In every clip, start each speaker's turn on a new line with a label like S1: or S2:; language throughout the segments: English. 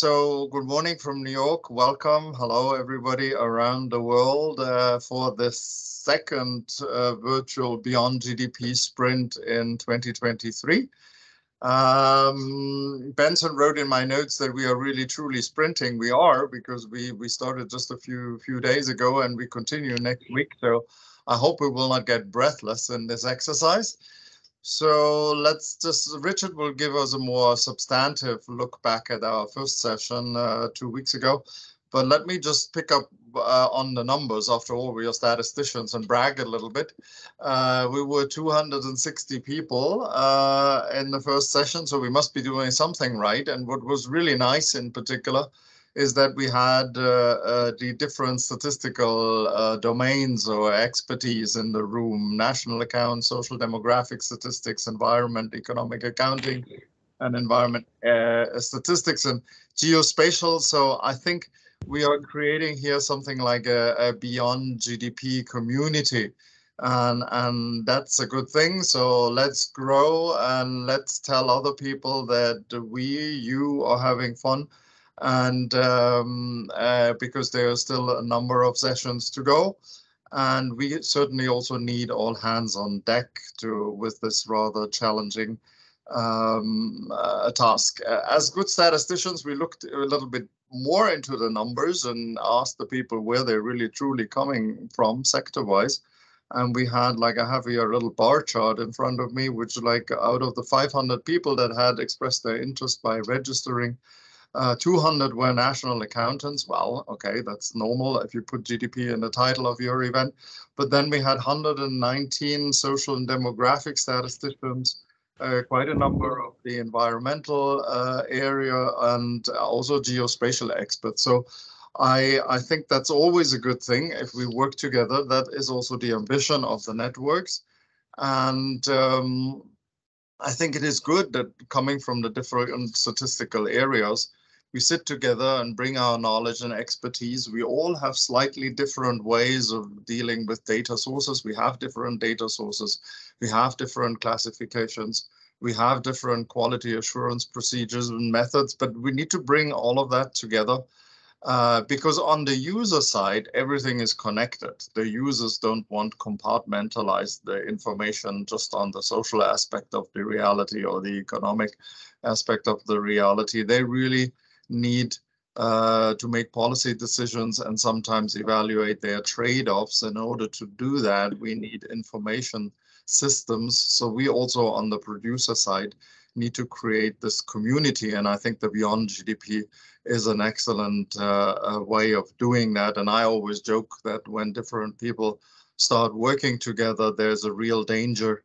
S1: So good morning from New York. Welcome. Hello, everybody around the world for this second virtual Beyond GDP sprint in 2023. Benson wrote in my notes that we are really truly sprinting. We are, because we started just a few days ago and we continue next week. So I hope we will not get breathless in this exercise. So Richard will give us a more substantive look back at our first session 2 weeks ago. But let me just pick up on the numbers. After all, we are statisticians, and brag a little bit. We were 260 people in the first session, so we must be doing something right. And what was really nice in particular is that we had the different statistical domains or expertise in the room: national accounts, social demographic statistics, environment, economic accounting, and environment statistics, and geospatial. So I think we are creating here something like a Beyond GDP community. And that's a good thing. So let's grow and let's tell other people that you are having fun. And because there are still a number of sessions to go, and we certainly also need all hands on deck with this rather challenging task. As good statisticians, we looked a little bit more into the numbers and asked the people where they're really truly coming from sector-wise. And we had, like, I have here a little bar chart in front of me, which, like, out of the 500 people that had expressed their interest by registering, 200 were national accountants. Well, okay, that's normal if you put GDP in the title of your event. But then we had 119 social and demographic statisticians, quite a number of the environmental area, and also geospatial experts. So I think that's always a good thing if we work together. That is also the ambition of the networks. And I think it is good that, coming from the different statistical areas, we sit together and bring our knowledge and expertise. We all have slightly different ways of dealing with data sources. We have different data sources. We have different classifications. We have different quality assurance procedures and methods, but we need to bring all of that together. Because on the user side, everything is connected. The users don't want compartmentalize the information just on the social aspect of the reality or the economic aspect of the reality. They really need to make policy decisions and sometimes evaluate their trade-offs. In order to do that, we need information systems. So we also, on the producer side, need to create this community. And I think the Beyond GDP is an excellent way of doing that. And I always joke that when different people start working together, there's a real danger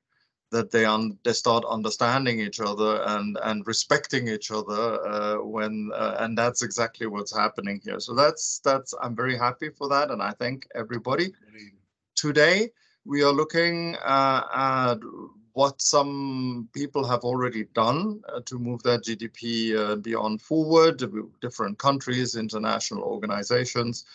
S1: that they start understanding each other and respecting each other and that's exactly what's happening here. So that's I'm very happy for that, and I thank everybody. Today we are looking at what some people have already done to move that GDP beyond forward. Different countries, international organizations,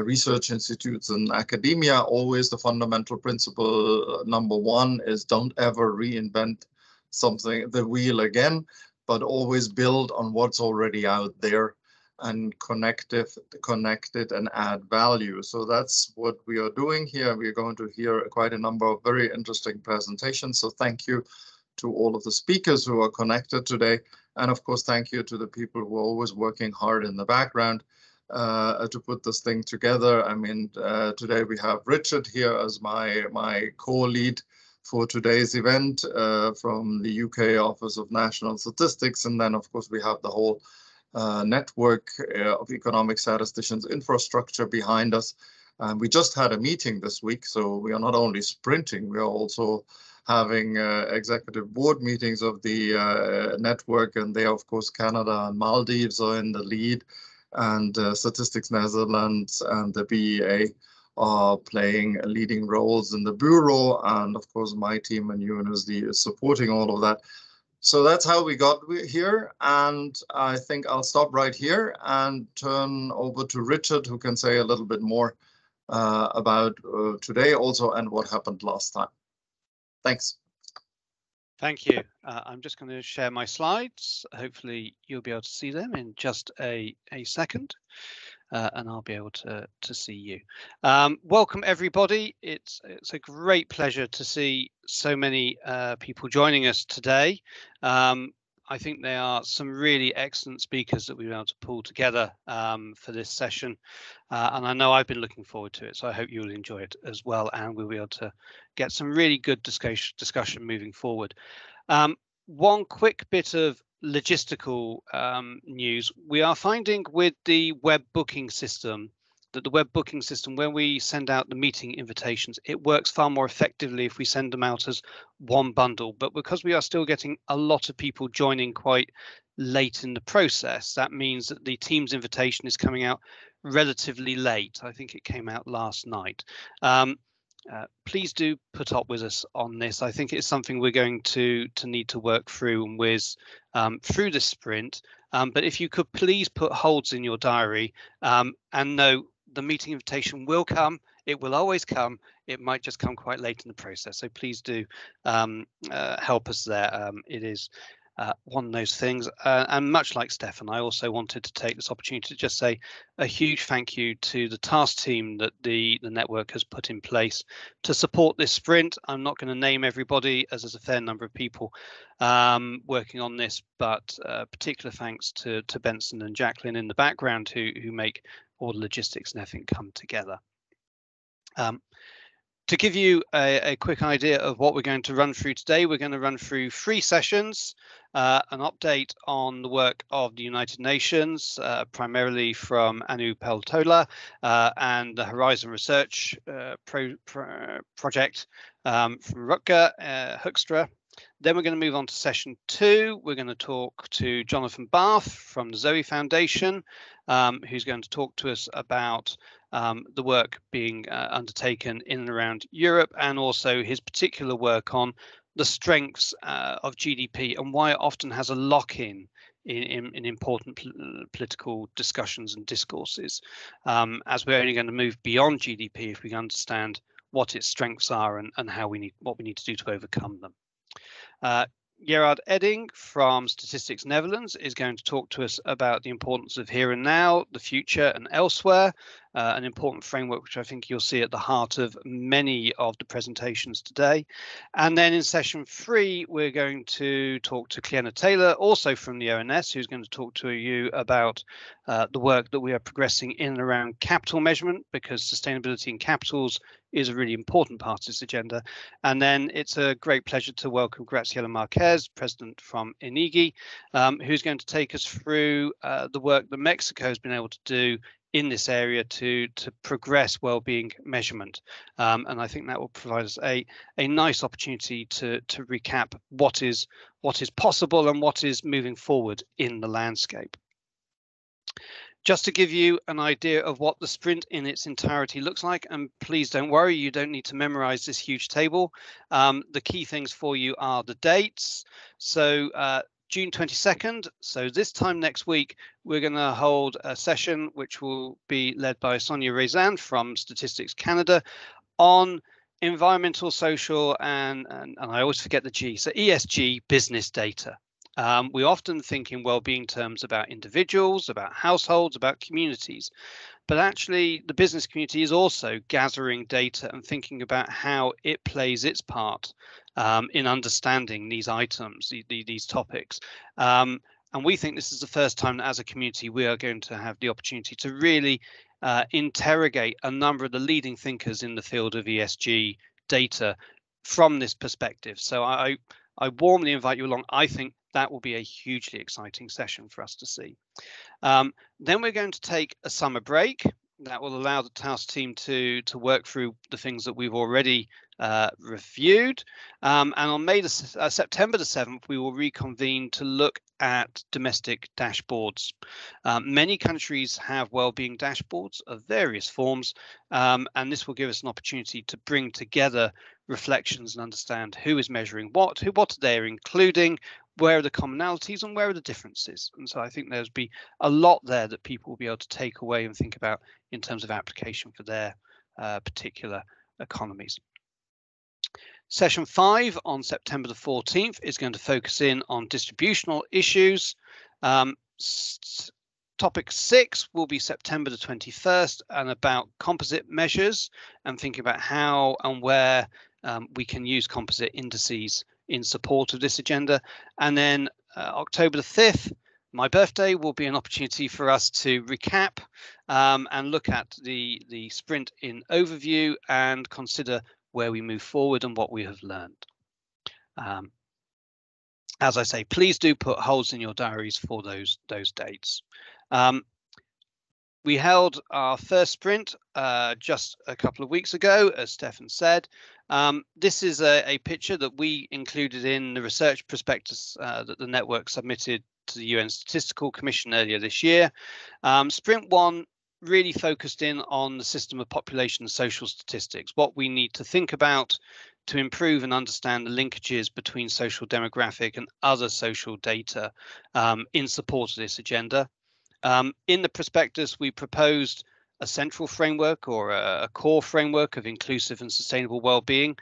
S1: research institutes, and academia. Always the fundamental principle number one is don't ever reinvent the wheel again, but always build on what's already out there and connect it and add value. So that's what we are doing here. We're going to hear quite a number of very interesting presentations. So thank you to all of the speakers who are connected today. And of course, thank you to the people who are always working hard in the background to put this thing together. I mean, today we have Richard here as my co-lead for today's event from the UK Office of National Statistics. And then, of course, we have the whole network of economic statisticians infrastructure behind us. And we just had a meeting this week, so we are not only sprinting, we are also having executive board meetings of the network. And there, of course, Canada and Maldives are in the lead, and Statistics Netherlands and the BEA are playing leading roles in the Bureau. And of course, my team and UNSD is supporting all of that. So that's how we got here. And I think I'll stop right here and turn over to Richard, who can say a little bit more about today also and what happened last time. Thanks.
S2: Thank you. I'm just going to share my slides. Hopefully you'll be able to see them in just a second. And I'll be able to see you. Welcome everybody. It's a great pleasure to see so many people joining us today. I think they are some really excellent speakers that we've been able to pull together for this session. And I know I've been looking forward to it, so I hope you'll enjoy it as well, and we'll be able to get some really good discussion moving forward. One quick bit of logistical news. We are finding with the web booking system that the web booking system, when we send out the meeting invitations, it works far more effectively if we send them out as one bundle. But because we are still getting a lot of people joining quite late in the process, that means that the Teams invitation is coming out relatively late. I think it came out last night. Please do put up with us on this. I think it's something we're going to need to work through and with through the sprint. But if you could please put holds in your diary and know the meeting invitation will come. It will always come. It might just come quite late in the process. So please do help us there. It is one of those things. And much like Stefan, I also wanted to take this opportunity to just say a huge thank you to the task team that the network has put in place to support this sprint. I'm not going to name everybody, as there's a fair number of people working on this, but particular thanks to Benson and Jacqueline in the background who make all the logistics and everything come together. To give you a quick idea of what we're going to run through today, we're going to run through 3 sessions, an update on the work of the United Nations, primarily from Anu Peltola and the Horizon Research project from Rutger Hoekstra. Then we're going to move on to session 2. We're going to talk to Jonathan Barth from the Zoe Foundation, who's going to talk to us about the work being undertaken in and around Europe, and also his particular work on the strengths of GDP and why it often has a lock-in in important political discussions and discourses, as we're only going to move beyond GDP if we understand what its strengths are and what we need to do to overcome them. Gerard Edding from Statistics Netherlands is going to talk to us about the importance of here and now, the future and elsewhere, an important framework which I think you'll see at the heart of many of the presentations today. And then in session 3, we're going to talk to Cleanna Taylor, also from the ONS, who's going to talk to you about the work that we are progressing in and around capital measurement, because sustainability in capitals is a really important part of this agenda. And then it's a great pleasure to welcome Graciela Marquez, President from INEGI, who's going to take us through the work that Mexico has been able to do in this area to progress well-being measurement. And I think that will provide us a nice opportunity to recap what is possible and what is moving forward in the landscape. Just to give you an idea of what the sprint in its entirety looks like, and please don't worry, you don't need to memorize this huge table. The key things for you are the dates. So June 22nd, so this time next week, we're going to hold a session which will be led by Sonia Rezan from Statistics Canada on environmental, social, and I always forget the G, so ESG business data. We often think in well-being terms about individuals, about households, about communities, but actually the business community is also gathering data and thinking about how it plays its part in understanding these items, these topics. And we think this is the first time that as a community we are going to have the opportunity to really interrogate a number of the leading thinkers in the field of ESG data from this perspective. So I warmly invite you along. I think that will be a hugely exciting session for us to see. Then we're going to take a summer break. That will allow the task team to work through the things that we've already reviewed. And on September the 7th, we will reconvene to look at domestic dashboards. Many countries have well-being dashboards of various forms, and this will give us an opportunity to bring together reflections and understand who is measuring what they're including, where are the commonalities and where are the differences. And so I think there's be a lot there that people will be able to take away and think about in terms of application for their particular economies. Session 5 on September the 14th is going to focus in on distributional issues. Topic 6 will be September the 21st and about composite measures and thinking about how and where we can use composite indices in support of this agenda. And then October the 5th, my birthday, will be an opportunity for us to recap and look at the sprint in overview and consider where we move forward and what we have learned. As I say, please do put holes in your diaries for those dates. We held our first sprint just a couple of weeks ago, as Stefan said. This is a picture that we included in the research prospectus that the network submitted to the UN Statistical Commission earlier this year. Sprint 1 really focused in on the system of population and social statistics, what we need to think about to improve and understand the linkages between social demographic and other social data in support of this agenda. In the prospectus, we proposed a central framework or a core framework of inclusive and sustainable well-being,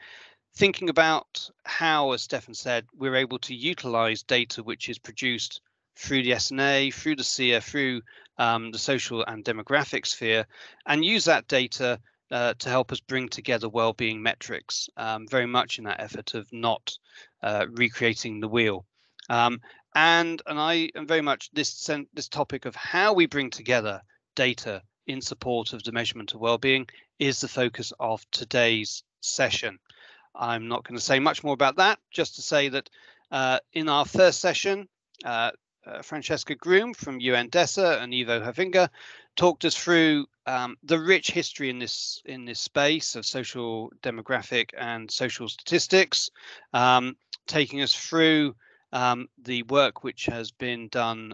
S2: thinking about how, as Stefan said, we're able to utilize data which is produced through the SNA, through the SEER, through the social and demographic sphere, and use that data to help us bring together well-being metrics, very much in that effort of not recreating the wheel. And I am very much this topic of how we bring together data in support of the measurement of well-being is the focus of today's session. I'm not going to say much more about that, just to say that in our first session, Francesca Groom from UNDESA and Ivo Havinga talked us through the rich history in this space of social demographic and social statistics, taking us through the work which has been done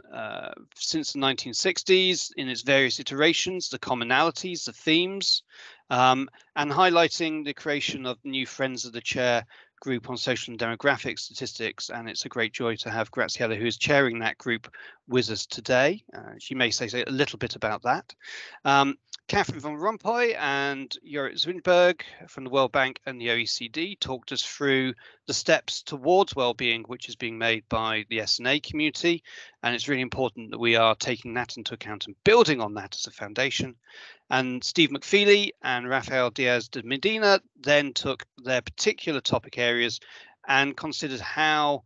S2: since the 1960s in its various iterations, the commonalities, the themes, and highlighting the creation of the new Friends of the Chair group on social and demographic statistics. And it's a great joy to have Graziella, who is chairing that group, with us today. She may say a little bit about that. Catherine van Rompuy and Jorrit Zwinberg from the World Bank and the OECD talked us through the steps towards well-being which is being made by the SNA community, and it's really important that we are taking that into account and building on that as a foundation. And Steve McFeely and Rafael Diaz de Medina then took their particular topic areas and considered how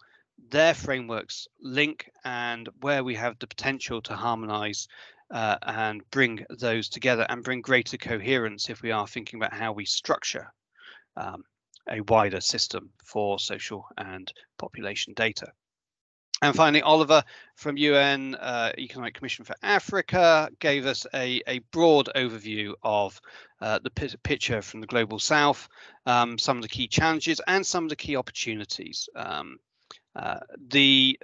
S2: their frameworks link and where we have the potential to harmonize and bring those together and bring greater coherence if we are thinking about how we structure a wider system for social and population data. And finally, Oliver from UN Economic Commission for Africa gave us a broad overview of the picture from the Global South, some of the key challenges and some of the key opportunities. The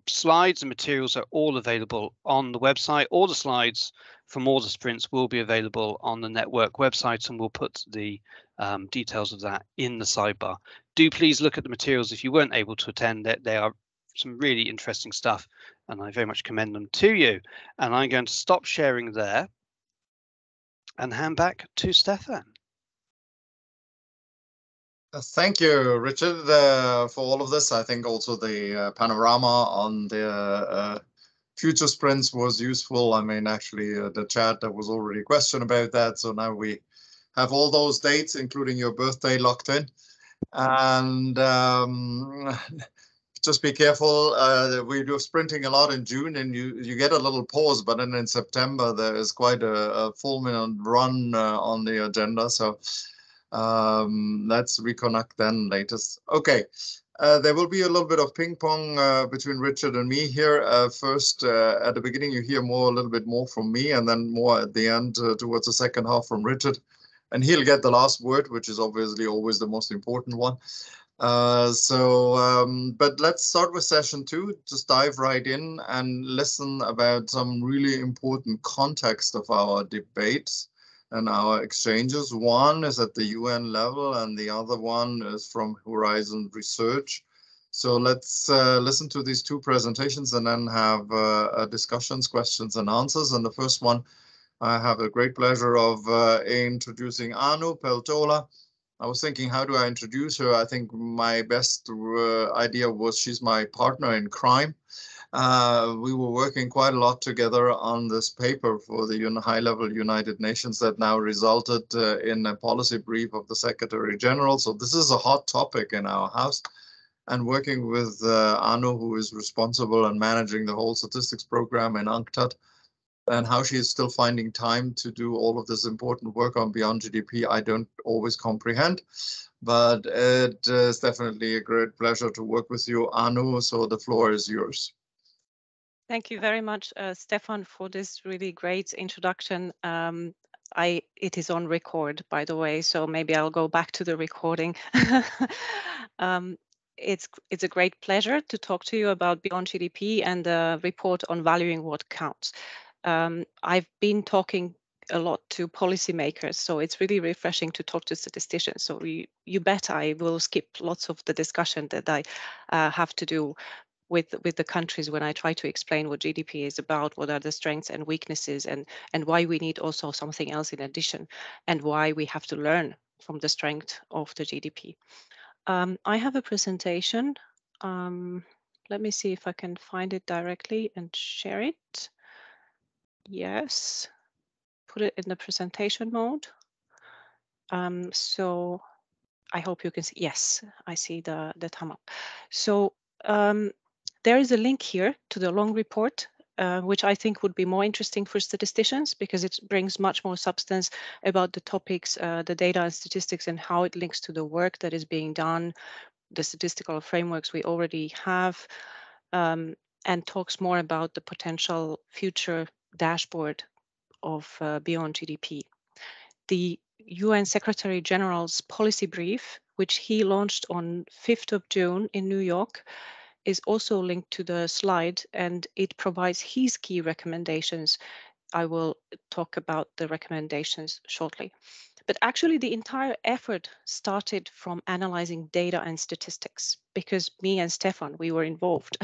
S2: slides and materials are all available on the website. All the slides from all the sprints will be available on the network website, and we'll put the details of that in the sidebar. Do please look at the materials if you weren't able to attend. They are some really interesting stuff, and I very much commend them to you. And I'm going to stop sharing there and hand back to Stefan.
S1: Thank you, Richard, for all of this. I think also the panorama on the future sprints was useful. I mean, actually, the chat, there was already a question about that. So now we have all those dates, including your birthday, locked in. And just be careful. We do sprinting a lot in June, and you get a little pause, but then in September, there is quite a full-minute run on the agenda. So let's reconnect then latest. Okay, there will be a little bit of ping pong between Richard and me here. First, at the beginning, you hear a little bit more from me, and then more at the end towards the second half from Richard. And he'll get the last word, which is obviously always the most important one. But let's start with session 2. Just dive right in and listen about some really important context of our debates and our exchanges. One is at the UN level, and the other one is from Horizon Research. So let's listen to these two presentations and then have discussions, questions and answers. And the first one, I have a great pleasure of introducing Anu Peltola, I was thinking, how do I introduce her? I think my best idea was she's my partner in crime. We were working quite a lot together on this paper for the high-level United Nations that now resulted in a policy brief of the Secretary General. So this is a hot topic in our house. And working with Anu, who is responsible and managing the whole statistics program in UNCTAD, and how she is still finding time to do all of this important work on Beyond GDP, I don't always comprehend. But it is definitely a great pleasure to work with you, Anu. So the floor is yours.
S3: Thank you very much, Stefan, for this really great introduction. It is on record, by the way, so maybe I'll go back to the recording. It's a great pleasure to talk to you about Beyond GDP and the report on valuing what counts. I've been talking a lot to policymakers, so it's really refreshing to talk to statisticians. So you bet I will skip lots of the discussion that I have to do with the countries when I try to explain what GDP is about, what are the strengths and weaknesses, and why we need also something else in addition, and why we have to learn from the strength of the GDP. I have a presentation. Let me see if I can find it directly and share it. Yes, put it in the presentation mode. So I hope you can see. Yes, I see the thumb up. So there is a link here to the long report, which I think would be more interesting for statisticians because it brings much more substance about the topics, the data and statistics, and how it links to the work that is being done, the statistical frameworks we already have, and talks more about the potential future dashboard of Beyond GDP. The UN Secretary General's policy brief, which he launched on 5th of June in New York, is also linked to the slide, and it provides his key recommendations. I will talk about the recommendations shortly. But actually, the entire effort started from analyzing data and statistics because me and Stefan, we were involved.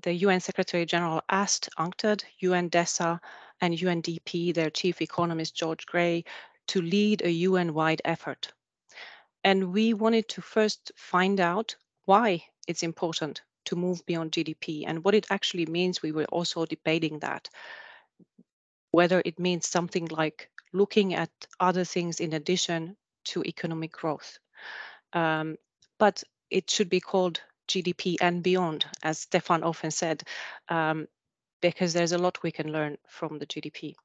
S3: The UN Secretary General asked UNCTAD, UNDESA, and UNDP, their chief economist, George Gray, to lead a UN-wide effort. And we wanted to first find out why it's important to move beyond GDP and what it actually means. We were also debating that, whether it means something like looking at other things in addition to economic growth. But it should be called GDP and beyond, as Stefan often said, because there's a lot we can learn from the GDP.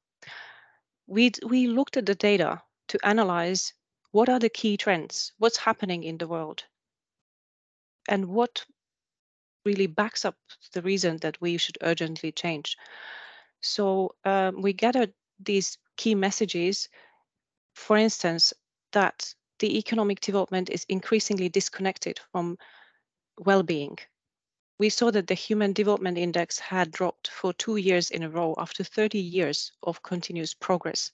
S3: We looked at the data to analyze what are the key trends, what's happening in the world, and what really backs up the reason that we should urgently change. So we gathered these key messages, for instance, that the economic development is increasingly disconnected from well-being. We saw that the Human Development Index had dropped for 2 years in a row after 30 years of continuous progress.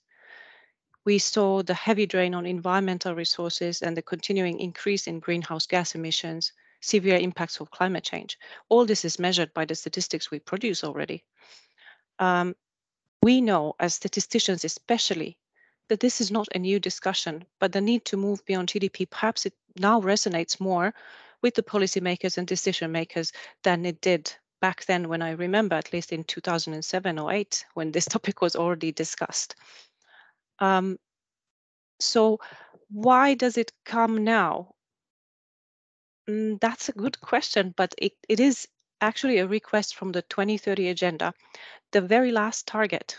S3: We saw the heavy drain on environmental resources and the continuing increase in greenhouse gas emissions, severe impacts of climate change. All this is measured by the statistics we produce already. We know, as statisticians especially, that this is not a new discussion, but the need to move beyond GDP, perhaps it now resonates more with the policymakers and decision makers than it did back then, when I remember, at least in 2007 or 8, when this topic was already discussed. So why does it come now? That's a good question, but it is actually a request from the 2030 agenda. The very last target,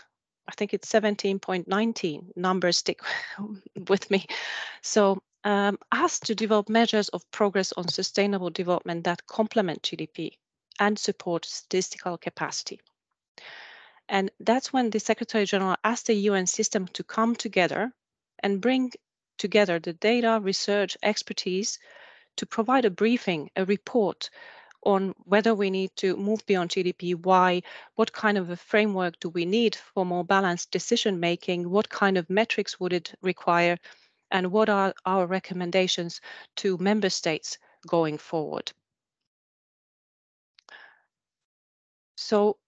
S3: I think it's 17.19, numbers stick with me. So asked to develop measures of progress on sustainable development that complement GDP and support statistical capacity. And that's when the Secretary General asked the UN system to come together and bring together the data, research, expertise to provide a briefing, a report on whether we need to move beyond GDP, why, what kind of a framework do we need for more balanced decision making, what kind of metrics would it require, and what are our recommendations to member states going forward. So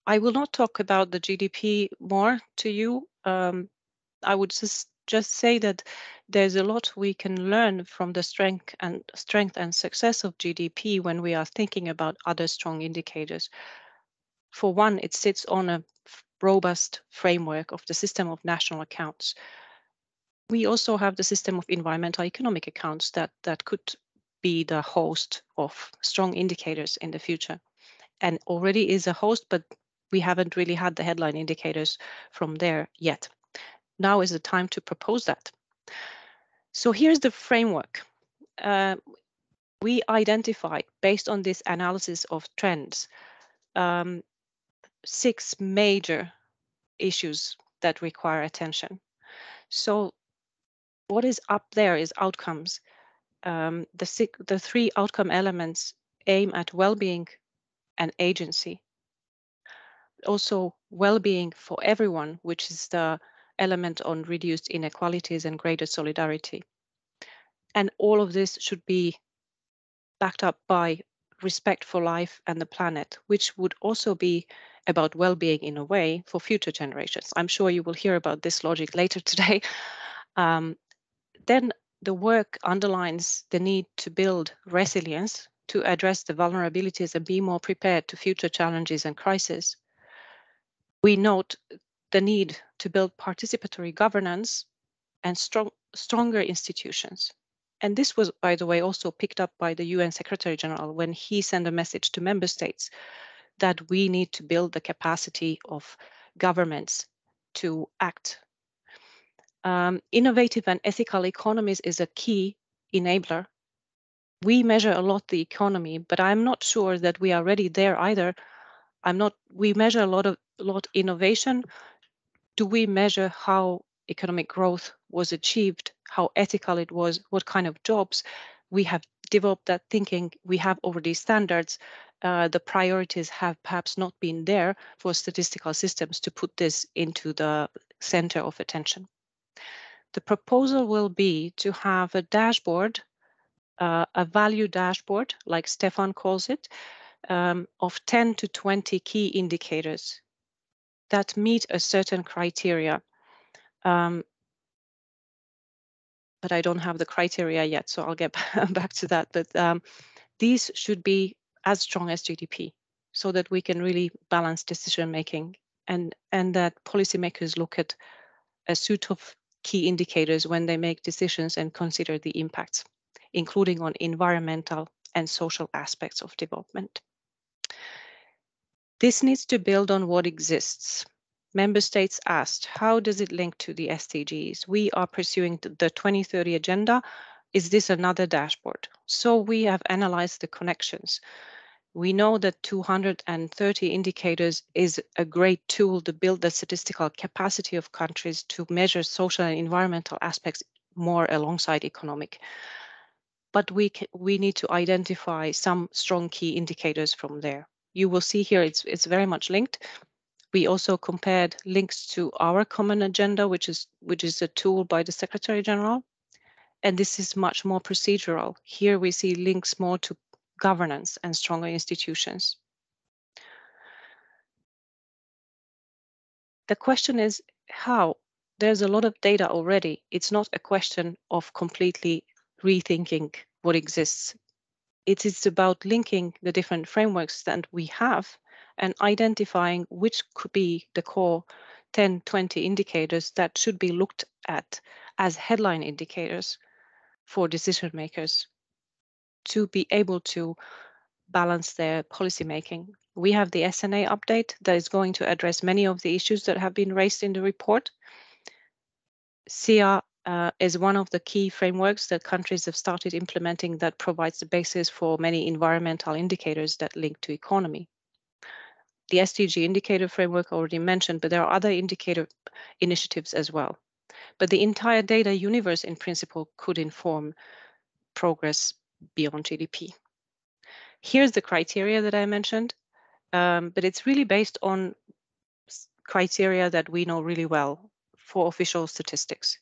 S3: I will not talk about the GDP more to you. I would just just say that there's a lot we can learn from the strength and success of GDP when we are thinking about other strong indicators. For one, it sits on a robust framework of the system of national accounts. We also have the system of environmental economic accounts that could be the host of strong indicators in the future, and already is a host, but we haven't really had the headline indicators from there yet. Now is the time to propose that. So here's the framework. We identified, based on this analysis of trends, 6 major issues that require attention. So what is up there is outcomes. The 3 outcome elements aim at well-being and agency. Also well-being for everyone, which is the element on reduced inequalities and greater solidarity. And all of this should be backed up by respect for life and the planet, which would also be about well-being in a way for future generations. I'm sure you will hear about this logic later today. Then the work underlines the need to build resilience to address the vulnerabilities and be more prepared to future challenges and crises. We note the need to build participatory governance and stronger institutions. And this was, by the way, also picked up by the UN Secretary General when he sent a message to member states that we need to build the capacity of governments to act. Innovative and ethical economies is a key enabler. We measure a lot the economy, but I'm not sure that we are ready there either. We measure a lot innovation. Do we measure how economic growth was achieved, how ethical it was, what kind of jobs? We have developed that thinking. We have already standards. The priorities have perhaps not been there for statistical systems to put this into the center of attention. The proposal will be to have a dashboard, a value dashboard, like Stefan calls it, of 10 to 20 key indicators that meet a certain criteria. But I don't have the criteria yet, so I'll get back to that. But these should be as strong as GDP so that we can really balance decision making and that policymakers look at a suite of key indicators when they make decisions and consider the impacts, including on environmental and social aspects of development. This needs to build on what exists. Member states asked, how does it link to the SDGs? We are pursuing the 2030 agenda. Is this another dashboard? So we have analyzed the connections. We know that 230 indicators is a great tool to build the statistical capacity of countries to measure social and environmental aspects more alongside economic. But we need to identify some strong key indicators from there. You will see here it's very much linked. We also compared links to our common agenda, which is a tool by the Secretary General. And this is much more procedural. Here we see links more to governance and stronger institutions. The question is how? There's a lot of data already. It's not a question of completely rethinking what exists. It is about linking the different frameworks that we have and identifying which could be the core 10, 20 indicators that should be looked at as headline indicators for decision makers to be able to balance their policy making. We have the SNA update that is going to address many of the issues that have been raised in the report. SIA is one of the key frameworks that countries have started implementing that provides the basis for many environmental indicators that link to economy. The SDG indicator framework already mentioned, but there are other indicator initiatives as well. But the entire data universe in principle could inform progress beyond GDP. Here's the criteria that I mentioned, but it's really based on criteria that we know really well for official statistics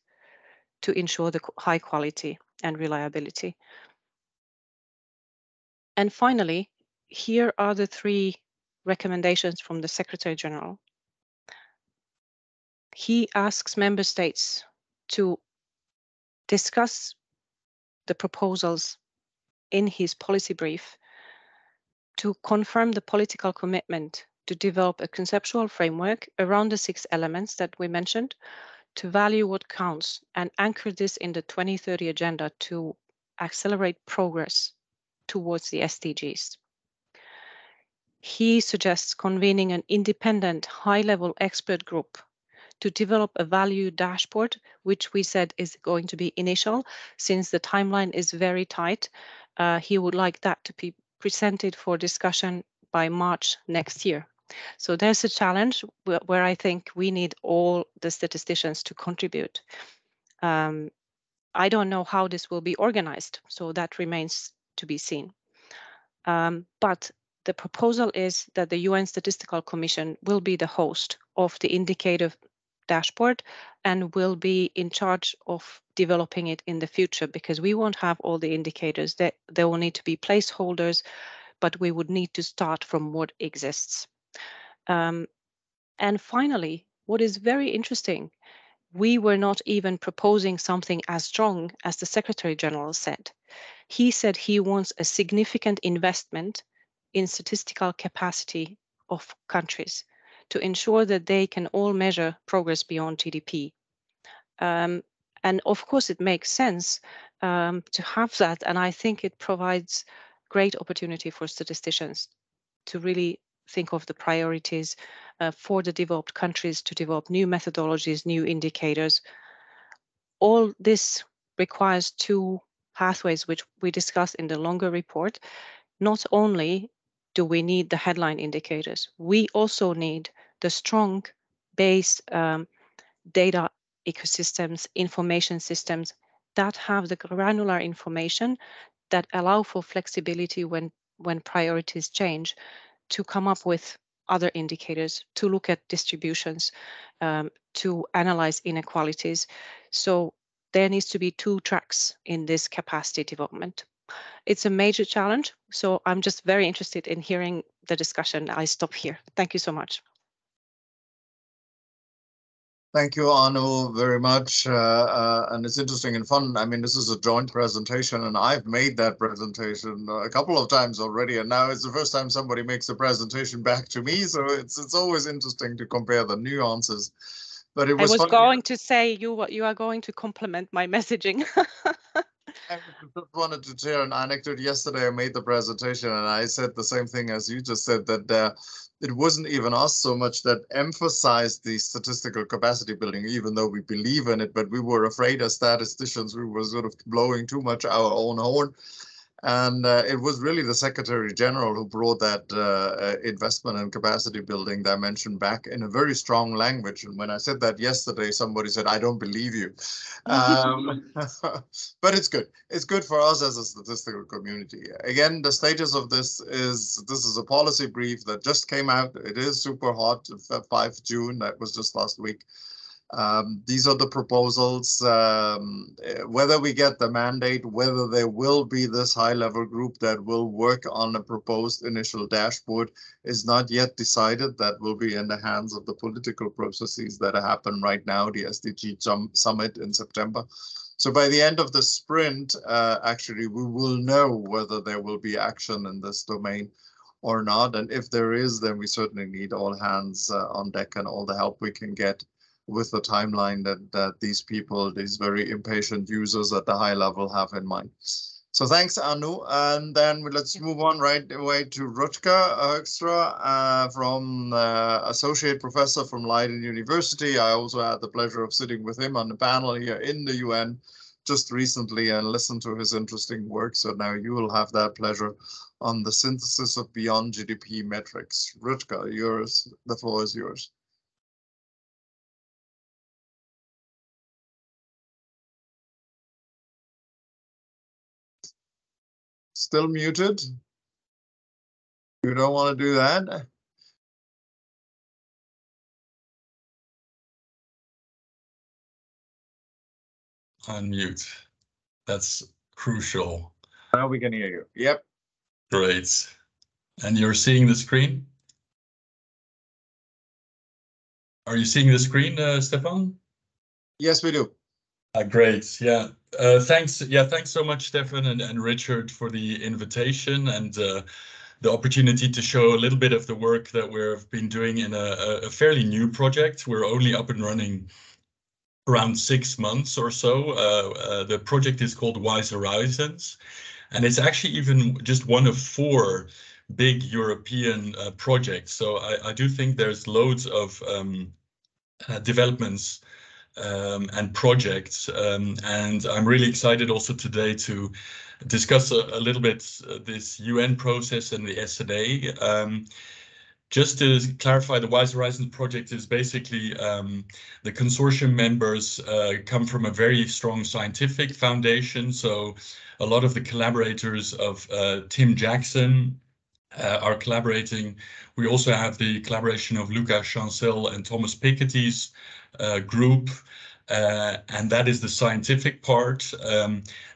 S3: to ensure the high quality and reliability. And finally, here are the 3 recommendations from the Secretary General. He asks member states to discuss the proposals in his policy brief, to confirm the political commitment to develop a conceptual framework around the 6 elements that we mentioned, to value what counts and anchor this in the 2030 agenda to accelerate progress towards the SDGs. He suggests convening an independent high-level expert group to develop a value dashboard, which we said is going to be initial since the timeline is very tight. He would like that to be presented for discussion by March next year. So there's a challenge where I think we need all the statisticians to contribute. I don't know how this will be organized, so that remains to be seen. But the proposal is that the UN Statistical Commission will be the host of the indicator dashboard and will be in charge of developing it in the future, because we won't have all the indicators. That there will need to be placeholders, but we would need to start from what exists. And finally, what is very interesting, we were not even proposing something as strong as the Secretary General said. He said he wants a significant investment in statistical capacity of countries to ensure that they can all measure progress beyond GDP. And of course, it makes sense to have that. And I think it provides great opportunity for statisticians to really think of the priorities for the developed countries, to develop new methodologies, new indicators. All this requires 2 pathways, which we discussed in the longer report. Not only do we need the headline indicators, we also need the strong base data ecosystems, information systems that have the granular information that allow for flexibility when priorities change, to come up with other indicators, to look at distributions, to analyze inequalities. So there needs to be 2 tracks in this capacity development. It's a major challenge, so I'm just very interested in hearing the discussion. I stop here. Thank you so much.
S1: Thank you, Anu, very much. And it's interesting and fun. I mean, this is a joint presentation, and I've made that presentation a couple of times already, and now it's the first time somebody makes a presentation back to me. So it's always interesting to compare the nuances. But it was
S3: I was
S1: funny.
S3: going to say you are going to complement my messaging.
S1: I just wanted to share an anecdote. Yesterday, I made the presentation, and I said the same thing as you just said, that it wasn't even us so much that emphasized the statistical capacity building, even though we believe in it, but we were afraid as statisticians we were sort of blowing too much our own horn. And it was really the Secretary General who brought that investment and capacity building dimension back in a very strong language. And when I said that yesterday, somebody said, I don't believe you. But it's good. It's good for us as a statistical community. Again, the status of this is a policy brief that just came out. It is super hot, 5 June, that was just last week. These are the proposals. Whether we get the mandate, whether there will be this high-level group that will work on a proposed initial dashboard is not yet decided. That will be in the hands of the political processes that happen right now, the SDG summit in September. So by the end of the sprint, actually, we will know whether there will be action in this domain or not. And if there is, then we certainly need all hands on deck and all the help we can get with the timeline that these people, these very impatient users at the high level have in mind. So thanks, Anu. And then let's move on right away to Rutger Hoekstra, from Associate Professor from Leiden University. I also had the pleasure of sitting with him on the panel here in the UN just recently and listened to his interesting work. So now you will have that pleasure on the synthesis of beyond GDP metrics. Rutger, the floor is yours. Still muted? You don't want to do that?
S4: Unmute. That's crucial.
S1: Now we can hear you. Yep.
S4: Great. And you're seeing the screen? Are you seeing the screen, Stefan?
S1: Yes, we do.
S4: Great. Yeah. Thanks. Yeah. Thanks so much, Stefan and Richard, for the invitation and the opportunity to show a little bit of the work that we've been doing in a fairly new project. We're only up and running around 6 months or so. The project is called Wise Horizons, and it's actually even just one of 4 big European projects. So I do think there's loads of developments and projects. And I'm really excited also today to discuss a little bit this UN process and the SNA. Just to clarify, the Wise Horizons project is basically the consortium members come from a very strong scientific foundation. So a lot of the collaborators of Tim Jackson are collaborating. We also have the collaboration of Luca Chancel and Thomas Piketty's group, and that is the scientific part.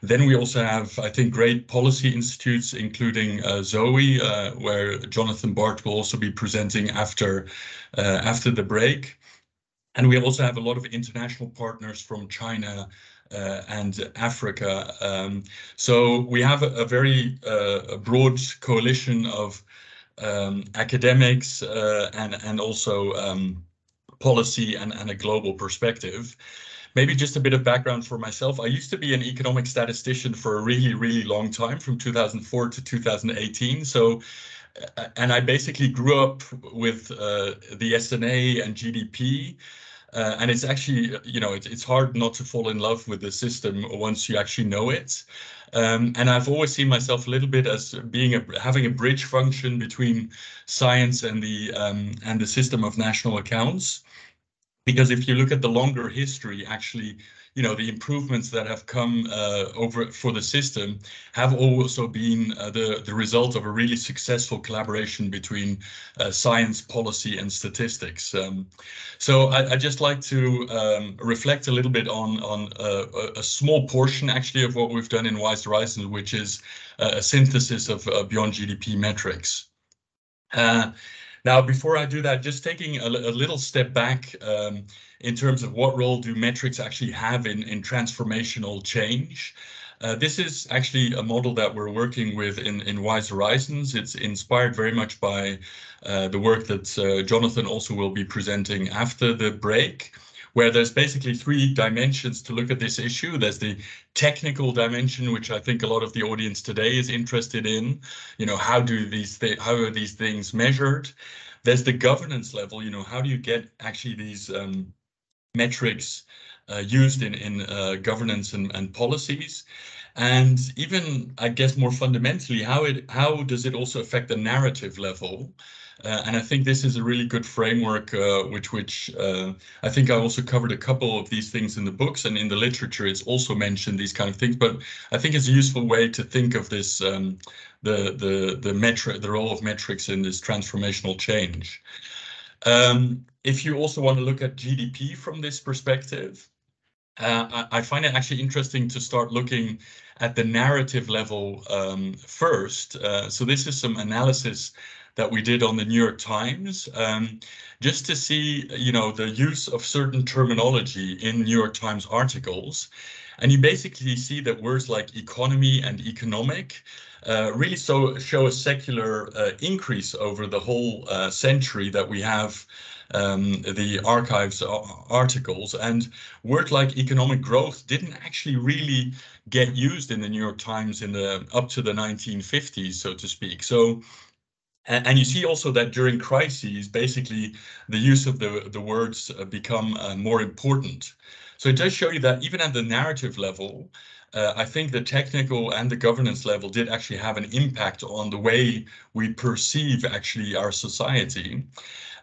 S4: Then we also have, I think, great policy institutes, including Zoe, where Jonathan Bart will also be presenting after the break. And we also have a lot of international partners from China and Africa. So we have a very broad coalition of academics and also policy and a global perspective. Maybe just a bit of background for myself. I used to be an economic statistician for a really, really long time, from 2004 to 2018. So, and I basically grew up with the SNA and GDP. And it's actually, you know, it's hard not to fall in love with the system once you actually know it. And I've always seen myself a little bit as being having a bridge function between science and the system of national accounts. Because if you look at the longer history, actually, you know, the improvements that have come over for the system have also been the result of a really successful collaboration between science, policy, and statistics. So I just like to reflect a little bit on a small portion, actually, of what we've done in Wise Horizons, which is a synthesis of Beyond GDP metrics. Now, before I do that, just taking a little step back in terms of what role do metrics actually have in transformational change. This is actually a model that we're working with in Wise Horizons. It's inspired very much by the work that Jonathan also will be presenting after the break, where there's basically 3 dimensions to look at this issue. There's the technical dimension, which I think a lot of the audience today is interested in. You know, how are these things measured? There's the governance level. You know, how do you get actually these metrics used in governance and policies? And even, I guess, more fundamentally, how does it also affect the narrative level? And I think this is a really good framework, which I think I also covered a couple of these things in the books, and in the literature it's also mentioned these kind of things. But I think it's a useful way to think of this, the role of metrics in this transformational change. If you also want to look at GDP from this perspective, I find it actually interesting to start looking at the narrative level first. So this is some analysis that we did on the New York Times, just to see, you know, the use of certain terminology in New York Times articles. And you basically see that words like economy and economic really show a secular increase over the whole century that we have the archives articles, and word like economic growth didn't actually really get used in the New York Times in up to the 1950s, so to speak. So, and you see also that during crises, basically the use of the words become more important. So it does show you that even at the narrative level, I think the technical and the governance level did actually have an impact on the way we perceive actually our society.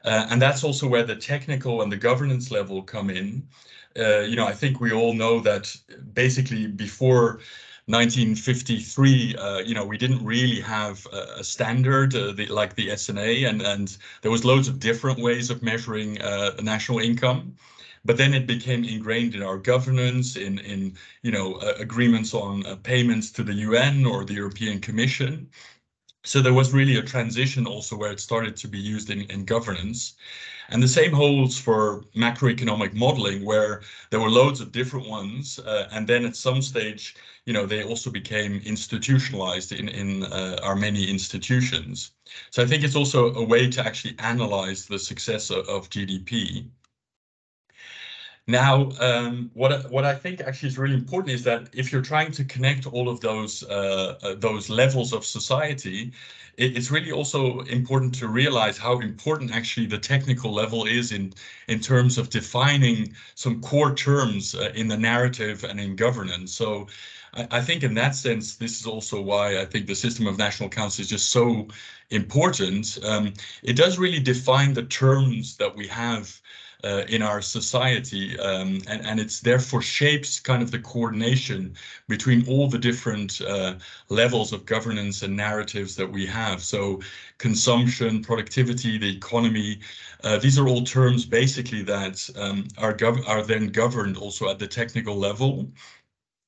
S4: And that's also where the technical and the governance level come in. You know, I think we all know that basically before 1953, you know, we didn't really have a standard like the SNA, and there was loads of different ways of measuring national income. But then it became ingrained in our governance, in you know, agreements on payments to the UN or the European Commission. So there was really a transition also where it started to be used in governance. And the same holds for macroeconomic modeling, where there were loads of different ones. And then at some stage, they also became institutionalized in our many institutions. So I think it's also a way to actually analyze the success of GDP. Now, what I think actually is really important is that if you're trying to connect all of those levels of society, it's really also important to realize how important actually the technical level is in terms of defining some core terms in the narrative and in governance. So I think in that sense, this is also why I think the system of national accounts is just so important. It does really define the terms that we have in our society, and it's therefore shapes kind of the coordination between all the different levels of governance and narratives that we have. So consumption, productivity, the economy, these are all terms basically that are then governed also at the technical level,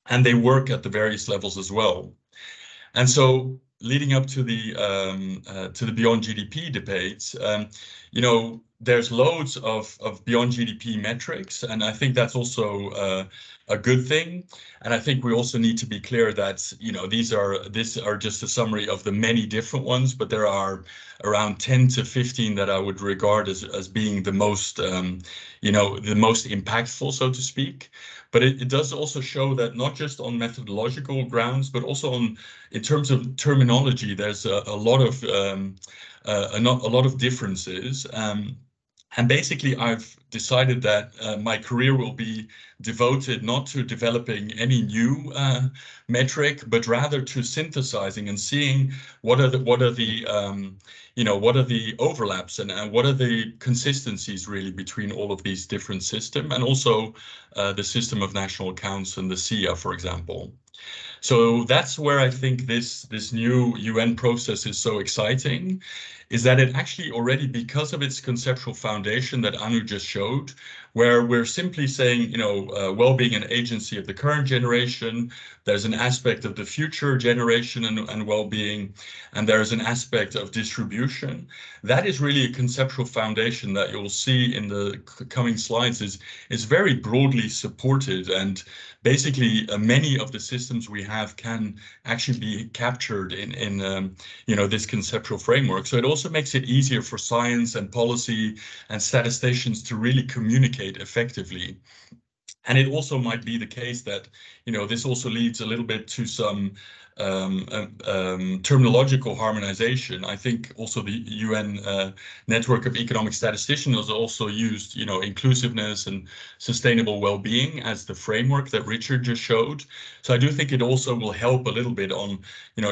S4: and they work at the various levels as well. And so leading up to the beyond GDP debates, there's loads of beyond GDP metrics, and I think that's also a good thing. And I think we also need to be clear that these are just a summary of the many different ones, but there are around 10 to 15 that I would regard as being the most the most impactful, so to speak. But it does also show that not just on methodological grounds, but also in terms of terminology, there's a lot of differences. And basically, I've decided that my career will be devoted not to developing any new metric, but rather to synthesizing and seeing what are the overlaps and what are the consistencies really between all of these different systems, and also the system of national accounts and the SIA, for example. So that's where I think this new UN process is so exciting, is that it actually already, because of its conceptual foundation that Anu just showed, where we're simply saying, well-being and agency of the current generation, there's an aspect of the future generation and well-being, and there's an aspect of distribution. That is really a conceptual foundation that you'll see in the coming slides is very broadly supported, and basically many of the systems we have can actually be captured in this conceptual framework. So it also makes it easier for science and policy and statisticians to really communicate effectively. And it also might be the case that, this also leads a little bit to some terminological harmonization. I think also the UN network of economic statisticians has also used, inclusiveness and sustainable well-being as the framework that Richard just showed. So I do think it also will help a little bit on,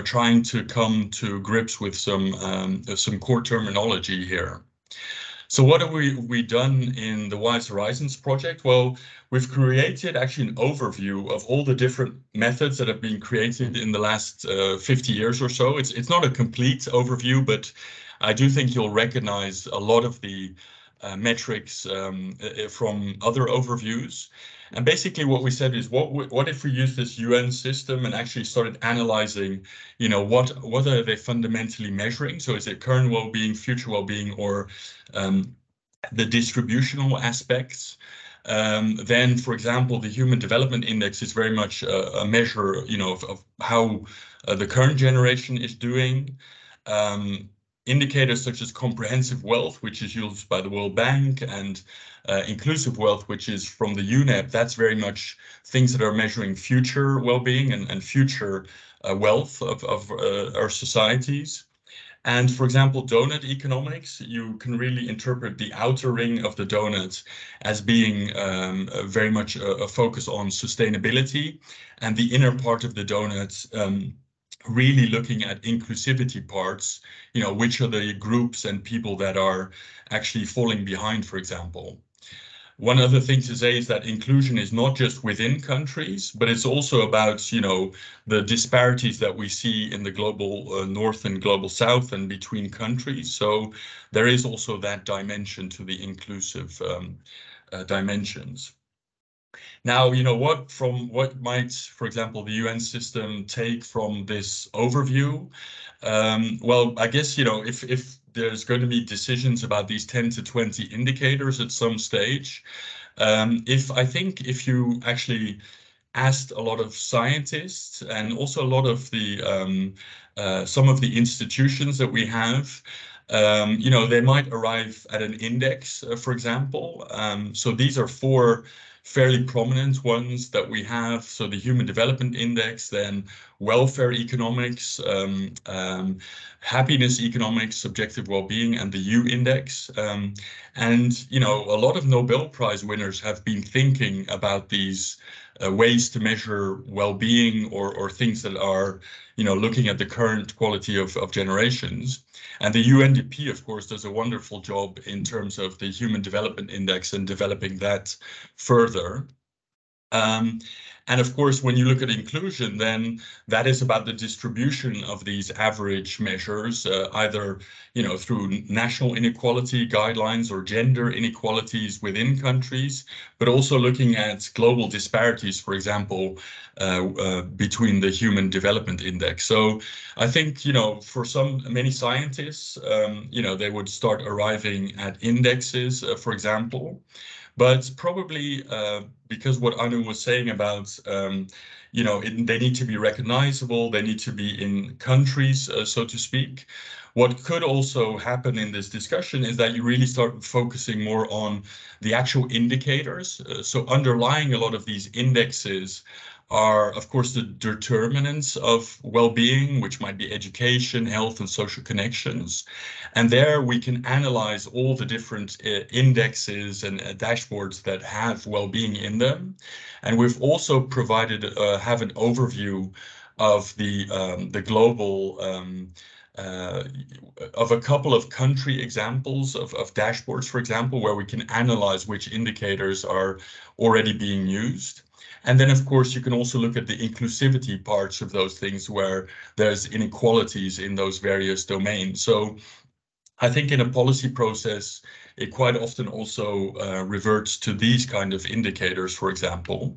S4: trying to come to grips with some core terminology here. So what have we done in the Wise Horizons project? Well, we've created actually an overview of all the different methods that have been created in the last 50 years or so. It's not a complete overview, but I do think you'll recognize a lot of the metrics from other overviews. And basically what we said is, what if we use this UN system and actually started analyzing, what are they fundamentally measuring? So is it current well-being, future well-being, or the distributional aspects? Then, for example, the Human Development Index is very much a measure, of how the current generation is doing. Indicators such as comprehensive wealth, which is used by the World Bank, and inclusive wealth, which is from the UNEP, that's very much things that are measuring future well-being and future wealth of our societies. And for example, donut economics, you can really interpret the outer ring of the donut as being very much a focus on sustainability, and the inner part of the donut really looking at inclusivity parts, which are the groups and people that are actually falling behind, for example. One other thing to say is that inclusion is not just within countries, but it's also about, the disparities that we see in the global north and global south and between countries. So there is also that dimension to the inclusive dimensions. Now, you know, what might, for example, the UN system take from this overview? Well, I guess, you know, if there's going to be decisions about these 10 to 20 indicators at some stage, if you actually asked a lot of scientists and also a lot of the some of the institutions that we have, you know, they might arrive at an index, for example. So these are 4 fairly prominent ones that we have. So the Human Development Index, then welfare economics, happiness economics, subjective well-being, and the U Index. And, you know, a lot of Nobel Prize winners have been thinking about these ways to measure well-being or things that are, you know, looking at the current quality of generations. And the UNDP, of course, does a wonderful job in terms of the Human Development Index and developing that further. And of course, when you look at inclusion, then that is about the distribution of these average measures, either, you know, through national inequality guidelines or gender inequalities within countries, but also looking at global disparities, for example, between the Human Development Index. So I think, you know, for many scientists, you know, they would start arriving at indexes, for example. But probably because what Anu was saying about, you know, they need to be recognizable, they need to be in countries, so to speak. What could also happen in this discussion is that you really start focusing more on the actual indicators. So underlying a lot of these indexes are, of course, the determinants of well-being, which might be education, health, and social connections. And there we can analyze all the different indexes and dashboards that have well-being in them. And we've also provided, have an overview of the global of a couple of country examples of dashboards, for example, where we can analyze which indicators are already being used. And then, of course, you can also look at the inclusivity parts of those things where there's inequalities in those various domains. So I think in a policy process, it quite often also reverts to these kind of indicators, for example.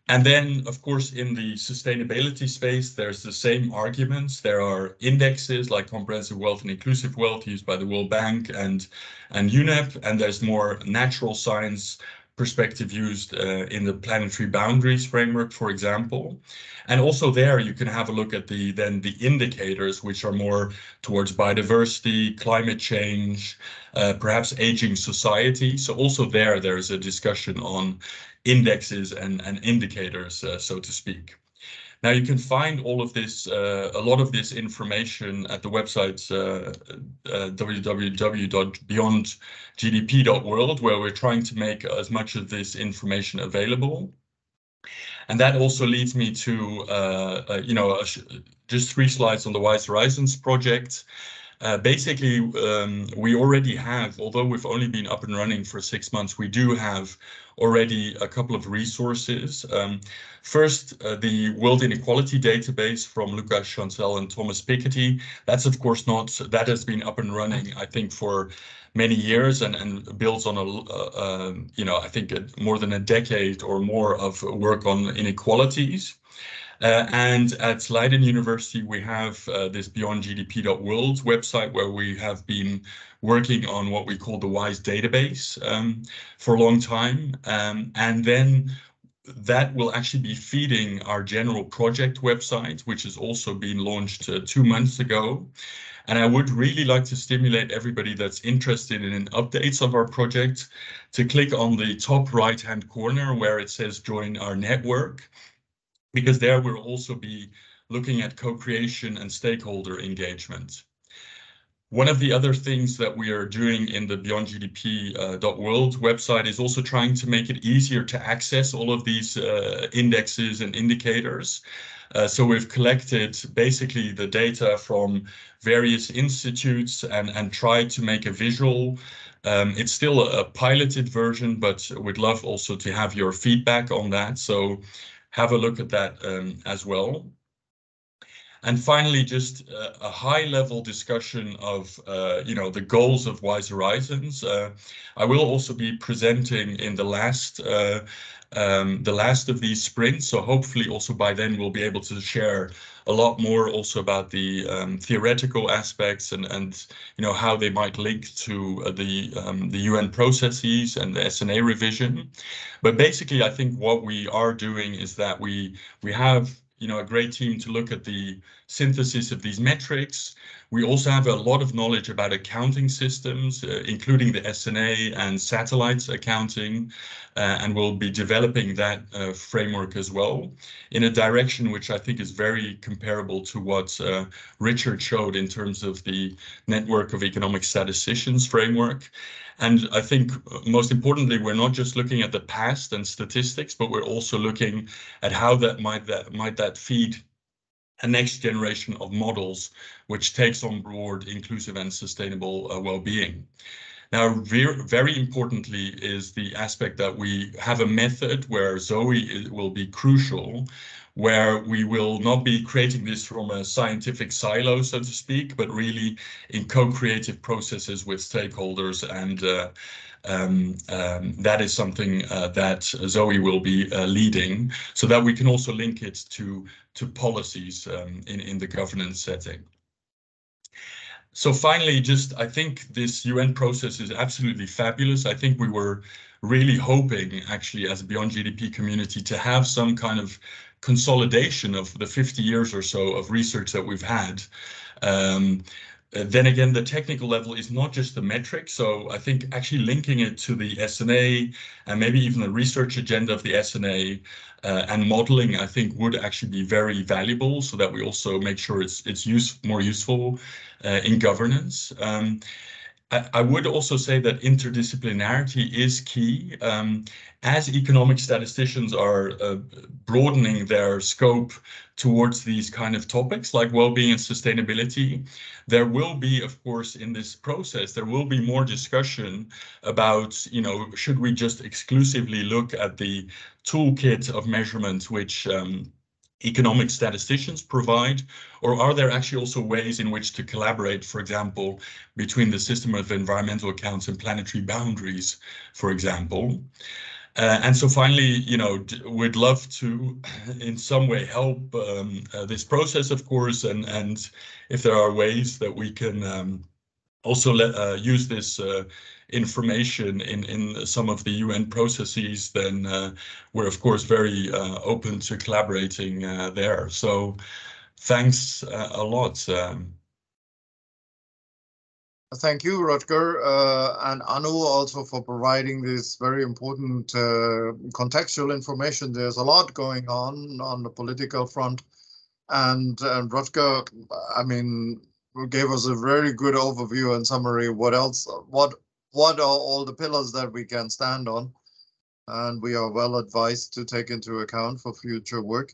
S4: And then, of course, in the sustainability space, there's the same arguments. There are indexes like comprehensive wealth and inclusive wealth used by the World Bank and UNEP, and there's more natural science perspective used in the planetary boundaries framework, for example. And also there you can have a look at the indicators, which are more towards biodiversity, climate change, perhaps aging society. So also there is a discussion on indexes and indicators, so to speak. Now you can find all of this, a lot of this information at the website www.beyondgdp.world, where we're trying to make as much of this information available. And that also leads me to, you know, just 3 slides on the Wise Horizons project. Basically, we already have, although we've only been up and running for 6 months, we do have already a couple of resources. First, the World Inequality Database from Lucas Chancel and Thomas Piketty. That's, of course, that has been up and running, I think, for many years and builds on you know, I think more than a decade or more of work on inequalities. And at Leiden University, we have this beyondgdp.world website where we have been working on what we call the WISE database for a long time. And then that will actually be feeding our general project website, which has also been launched 2 months ago. And I would really like to stimulate everybody that's interested in updates of our project to click on the top right-hand corner where it says join our network, because there we'll also be looking at co-creation and stakeholder engagement. One of the other things that we are doing in the beyondgdp.world website is also trying to make it easier to access all of these indexes and indicators. So we've collected basically the data from various institutes and tried to make a visual. It's still a piloted version, but we'd love also to have your feedback on that. So have a look at that as well. And finally, just a high-level discussion of the goals of Wise Horizons. I will also be presenting in the last of these sprints, so hopefully also by then we'll be able to share a lot more also about the theoretical aspects and how they might link to the UN processes and the SNA revision. But basically, I think what we are doing is that we have a great team to look at the synthesis of these metrics. We also have a lot of knowledge about accounting systems, including the SNA and satellites accounting, and we'll be developing that framework as well in a direction which I think is very comparable to what Richard showed in terms of the Network of Economic Statisticians framework. And I think most importantly, we're not just looking at the past and statistics, but we're also looking at how that might feed a next generation of models which takes on board inclusive and sustainable well-being. Now, very importantly is the aspect that we have a method where Zoe will be crucial, where we will not be creating this from a scientific silo, so to speak, but really in co-creative processes with stakeholders. And that is something that Zoe will be leading, so that we can also link it to policies in the governance setting. So finally, I think this UN process is absolutely fabulous. I think we were really hoping, actually, as a Beyond GDP community, to have some kind of consolidation of the 50 years or so of research that we've had. Then again, the technical level is not just the metric. So I think actually linking it to the SNA and maybe even the research agenda of the SNA and modeling, I think would actually be very valuable, so that we also make sure it's more useful in governance. I would also say that interdisciplinarity is key. As economic statisticians are broadening their scope towards these kind of topics like well-being and sustainability, there will be, of course, in this process, there will be more discussion about, should we just exclusively look at the toolkit of measurement which economic statisticians provide, or are there actually also ways in which to collaborate, for example, between the system of environmental accounts and planetary boundaries, for example? And so finally, we'd love to in some way help this process, of course, and if there are ways that we can also use this information in some of the UN processes, then we're of course very open to collaborating there. So thanks a lot.
S1: Thank you, Rutger, and Anu also for providing this very important contextual information. There's a lot going on the political front, and Rutger, I mean, gave us a very good overview and summary. What are all the pillars that we can stand on, and we are well advised to take into account for future work.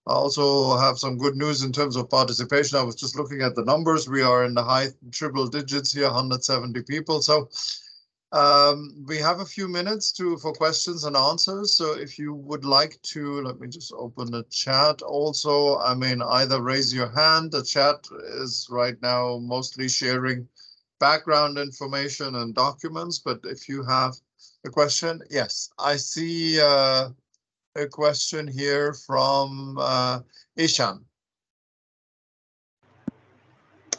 S1: I also have some good news in terms of participation. I was just looking at the numbers. We are in the high triple digits here, 170 people. So we have a few minutes for questions and answers. So if you would like to, let me just open the chat also. I mean, either raise your hand. The chat is right now mostly sharing background information and documents. But if you have a question, yes, I see a question here from Ishan.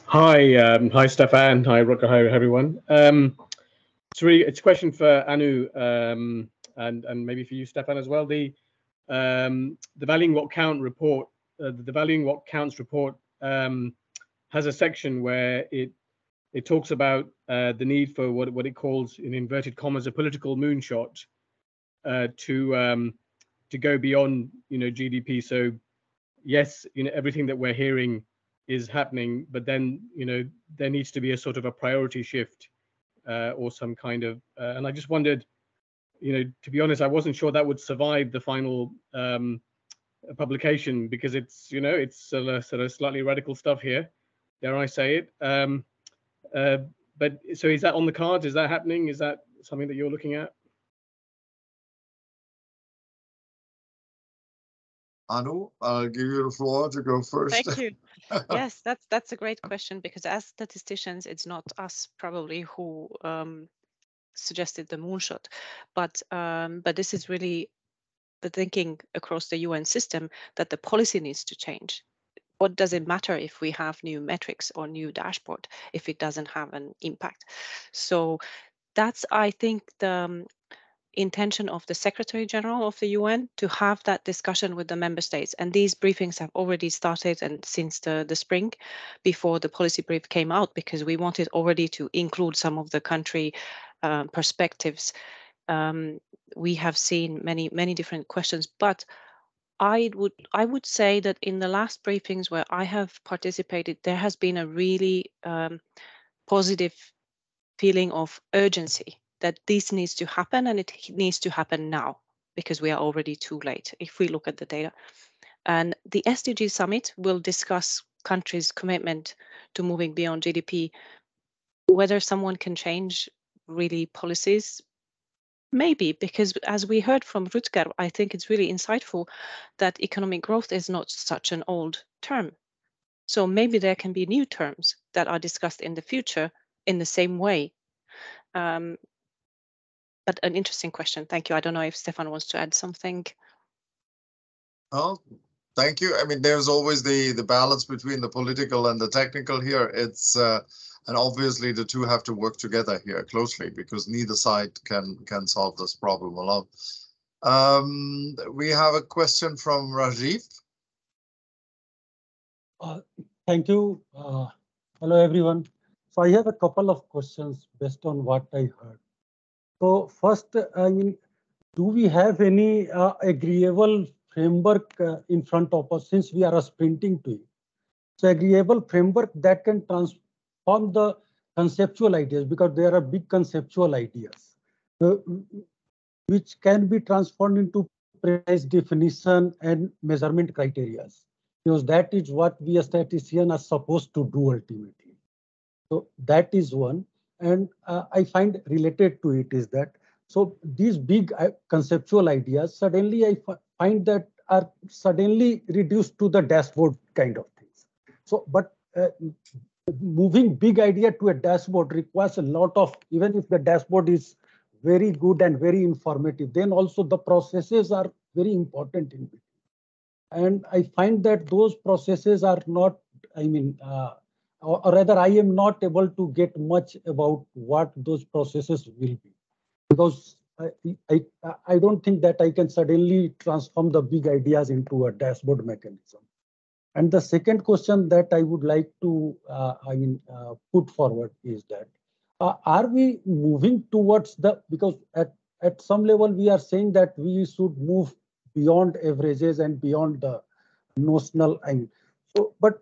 S5: Hi, Stefan. Hi, Rutger. Hi, everyone. It's a question for Anu and maybe for you, Stefan, as well. The Valuing What Count report, the Valuing What Counts report has a section where it talks about the need for what it calls, in inverted commas, a political moonshot to go beyond, GDP. So yes, everything that we're hearing is happening, but then, there needs to be a sort of a priority shift or some kind of, and I just wondered, to be honest, I wasn't sure that would survive the final publication, because it's, it's sort of slightly radical stuff here, dare I say it. But so is that on the cards? Is that happening? Is that something that you're looking at?
S1: Anu, I'll give you the floor to go first.
S3: Thank you. Yes, that's a great question, because as statisticians, it's not us probably who suggested the moonshot, but this is really the thinking across the UN system, that the policy needs to change. What does it matter if we have new metrics or new dashboard if it doesn't have an impact? So that's, I think, the intention of the Secretary General of the UN, to have that discussion with the member states. And these briefings have already started, and since the spring, before the policy brief came out, because we wanted already to include some of the country perspectives. We have seen many different questions, but I would say that in the last briefings where I have participated, there has been a really positive feeling of urgency, that this needs to happen, and it needs to happen now, because we are already too late if we look at the data. And the SDG summit will discuss countries' commitment to moving beyond GDP. Whether someone can change really policies, maybe, because as we heard from Rutger, I think it's really insightful that economic growth is not such an old term. So maybe there can be new terms that are discussed in the future in the same way. But an interesting question. Thank you. I don't know if Stefan wants to add something.
S1: Oh, thank you. I mean, there's always the balance between the political and the technical here. It's and obviously the two have to work together here closely, because neither side can solve this problem alone. We have a question from Rajiv.
S6: Thank you. Hello, everyone. So I have a couple of questions based on what I heard. So first, I mean, do we have any agreeable framework in front of us, since we are sprinting to it? So agreeable framework that can transform the conceptual ideas, because there are big conceptual ideas, which can be transformed into precise definition and measurement criteria, because that is what we as statisticians are supposed to do ultimately. So that is one. And I find related to it is that, so these big conceptual ideas, suddenly I find that are suddenly reduced to the dashboard kind of things. So, but moving big idea to a dashboard requires a lot of, even if the dashboard is very good and very informative, then also the processes are very important in it. And I find that those processes are not, I mean, or rather I am not able to get much about what those processes will be, because I don't think that I can suddenly transform the big ideas into a dashboard mechanism. And the second question that I would like to put forward is that, are we moving towards the, because at some level we are saying that we should move beyond averages and beyond the notional, so, but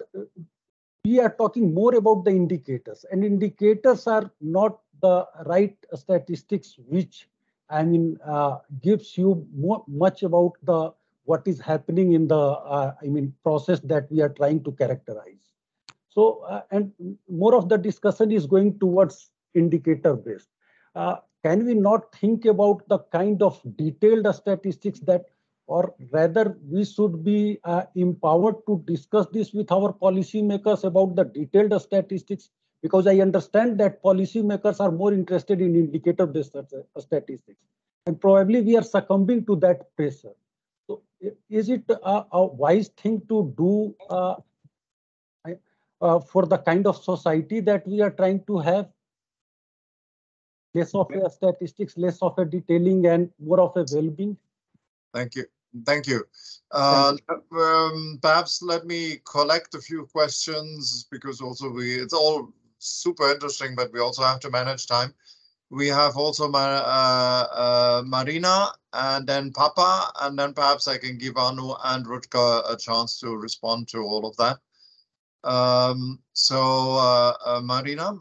S6: we are talking more about the indicators, and indicators are not the right statistics, which gives you much about the what is happening in the process that we are trying to characterize. So and more of the discussion is going towards indicator based. Can we not think about the kind of detailed statistics that, or rather we should be empowered to discuss this with our policymakers about the detailed statistics, because I understand that policymakers are more interested in indicator-based statistics, and probably we are succumbing to that pressure. So is it a wise thing to do for the kind of society that we are trying to have? Less of a statistics, less of a detailing, and more of a well-being?
S1: Thank you. Thank you. Perhaps let me collect a few questions, because also it's all super interesting, but we also have to manage time. We have also Marina, and then Papa, and then perhaps I can give Anu and Rutger a chance to respond to all of that. Marina,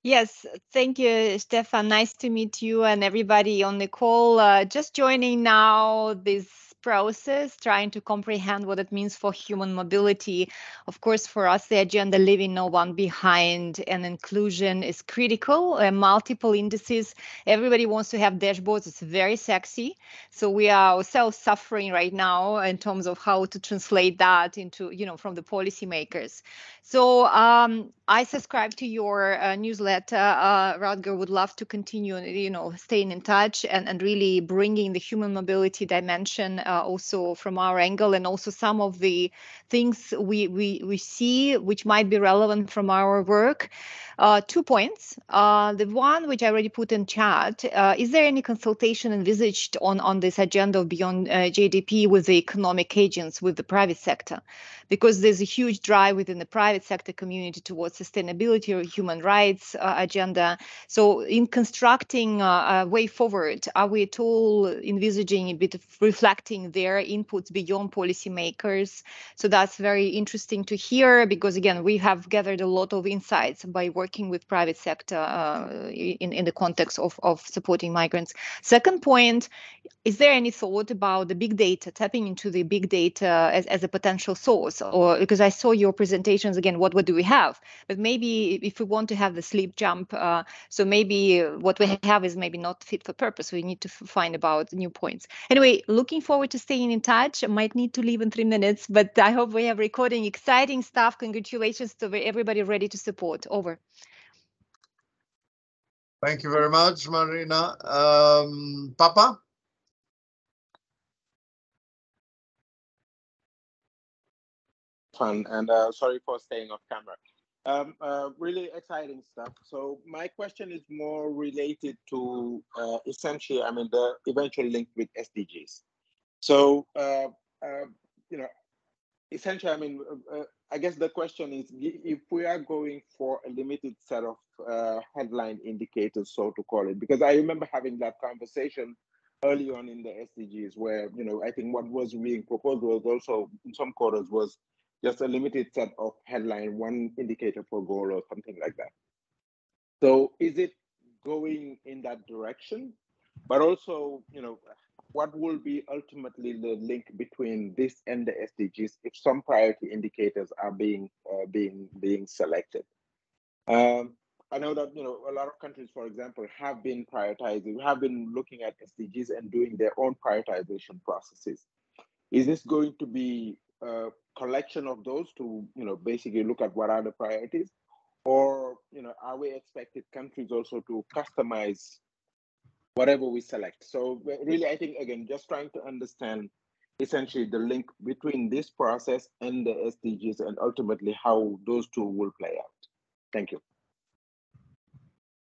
S7: Yes, thank you, Stefan. Nice to meet you and everybody on the call. Just joining now this process, trying to comprehend what it means for human mobility. Of course, for us, the agenda leaving no one behind and inclusion is critical. Multiple indices. Everybody wants to have dashboards. It's very sexy. So we are ourselves suffering right now in terms of how to translate that into, from the policymakers. So I subscribe to your newsletter. Rutger, would love to continue, staying in touch and really bringing the human mobility dimension also from our angle, and also some of the things we see which might be relevant from our work. 2 points. The one which I already put in chat, is there any consultation envisaged on this agenda of beyond GDP with the economic agents, with the private sector? Because there's a huge drive within the private sector community towards sustainability or human rights agenda. So in constructing a way forward, are we at all envisaging a bit of reflecting their inputs beyond policymakers? So that's very interesting to hear, because again, we have gathered a lot of insights by working with private sector in the context of supporting migrants. Second point, is there any thought about the big data, tapping into the big data as a potential source? Or because I saw your presentations again, what do we have? But maybe if we want to have the sleep jump, so maybe what we have is maybe not fit for purpose. We need to find about new points. Anyway, looking forward to staying in touch. I might need to leave in 3 minutes, but I hope we have recording exciting stuff. Congratulations to everybody ready to support. Over.
S1: Thank you very much, Marina. Papa?
S8: Fun, and sorry for staying off camera. Really exciting stuff. So my question is more related to essentially, the eventual link with SDGs. So, essentially, I guess the question is, if we are going for a limited set of headline indicators, so to call it, because I remember having that conversation early on in the SDGs where, I think what was being proposed was also in some quarters was just a limited set of headline, one indicator per goal or something like that. So is it going in that direction? But also, what will be ultimately the link between this and the SDGs if some priority indicators are being selected? I know that a lot of countries, for example, have been prioritizing, have been looking at SDGs and doing their own prioritization processes. Is this going to be a collection of those to basically look at what are the priorities, or are we expected countries also to customize whatever we select? So really, I think again, just trying to understand essentially the link between this process and the SDGs, and ultimately how those two will play out. Thank you.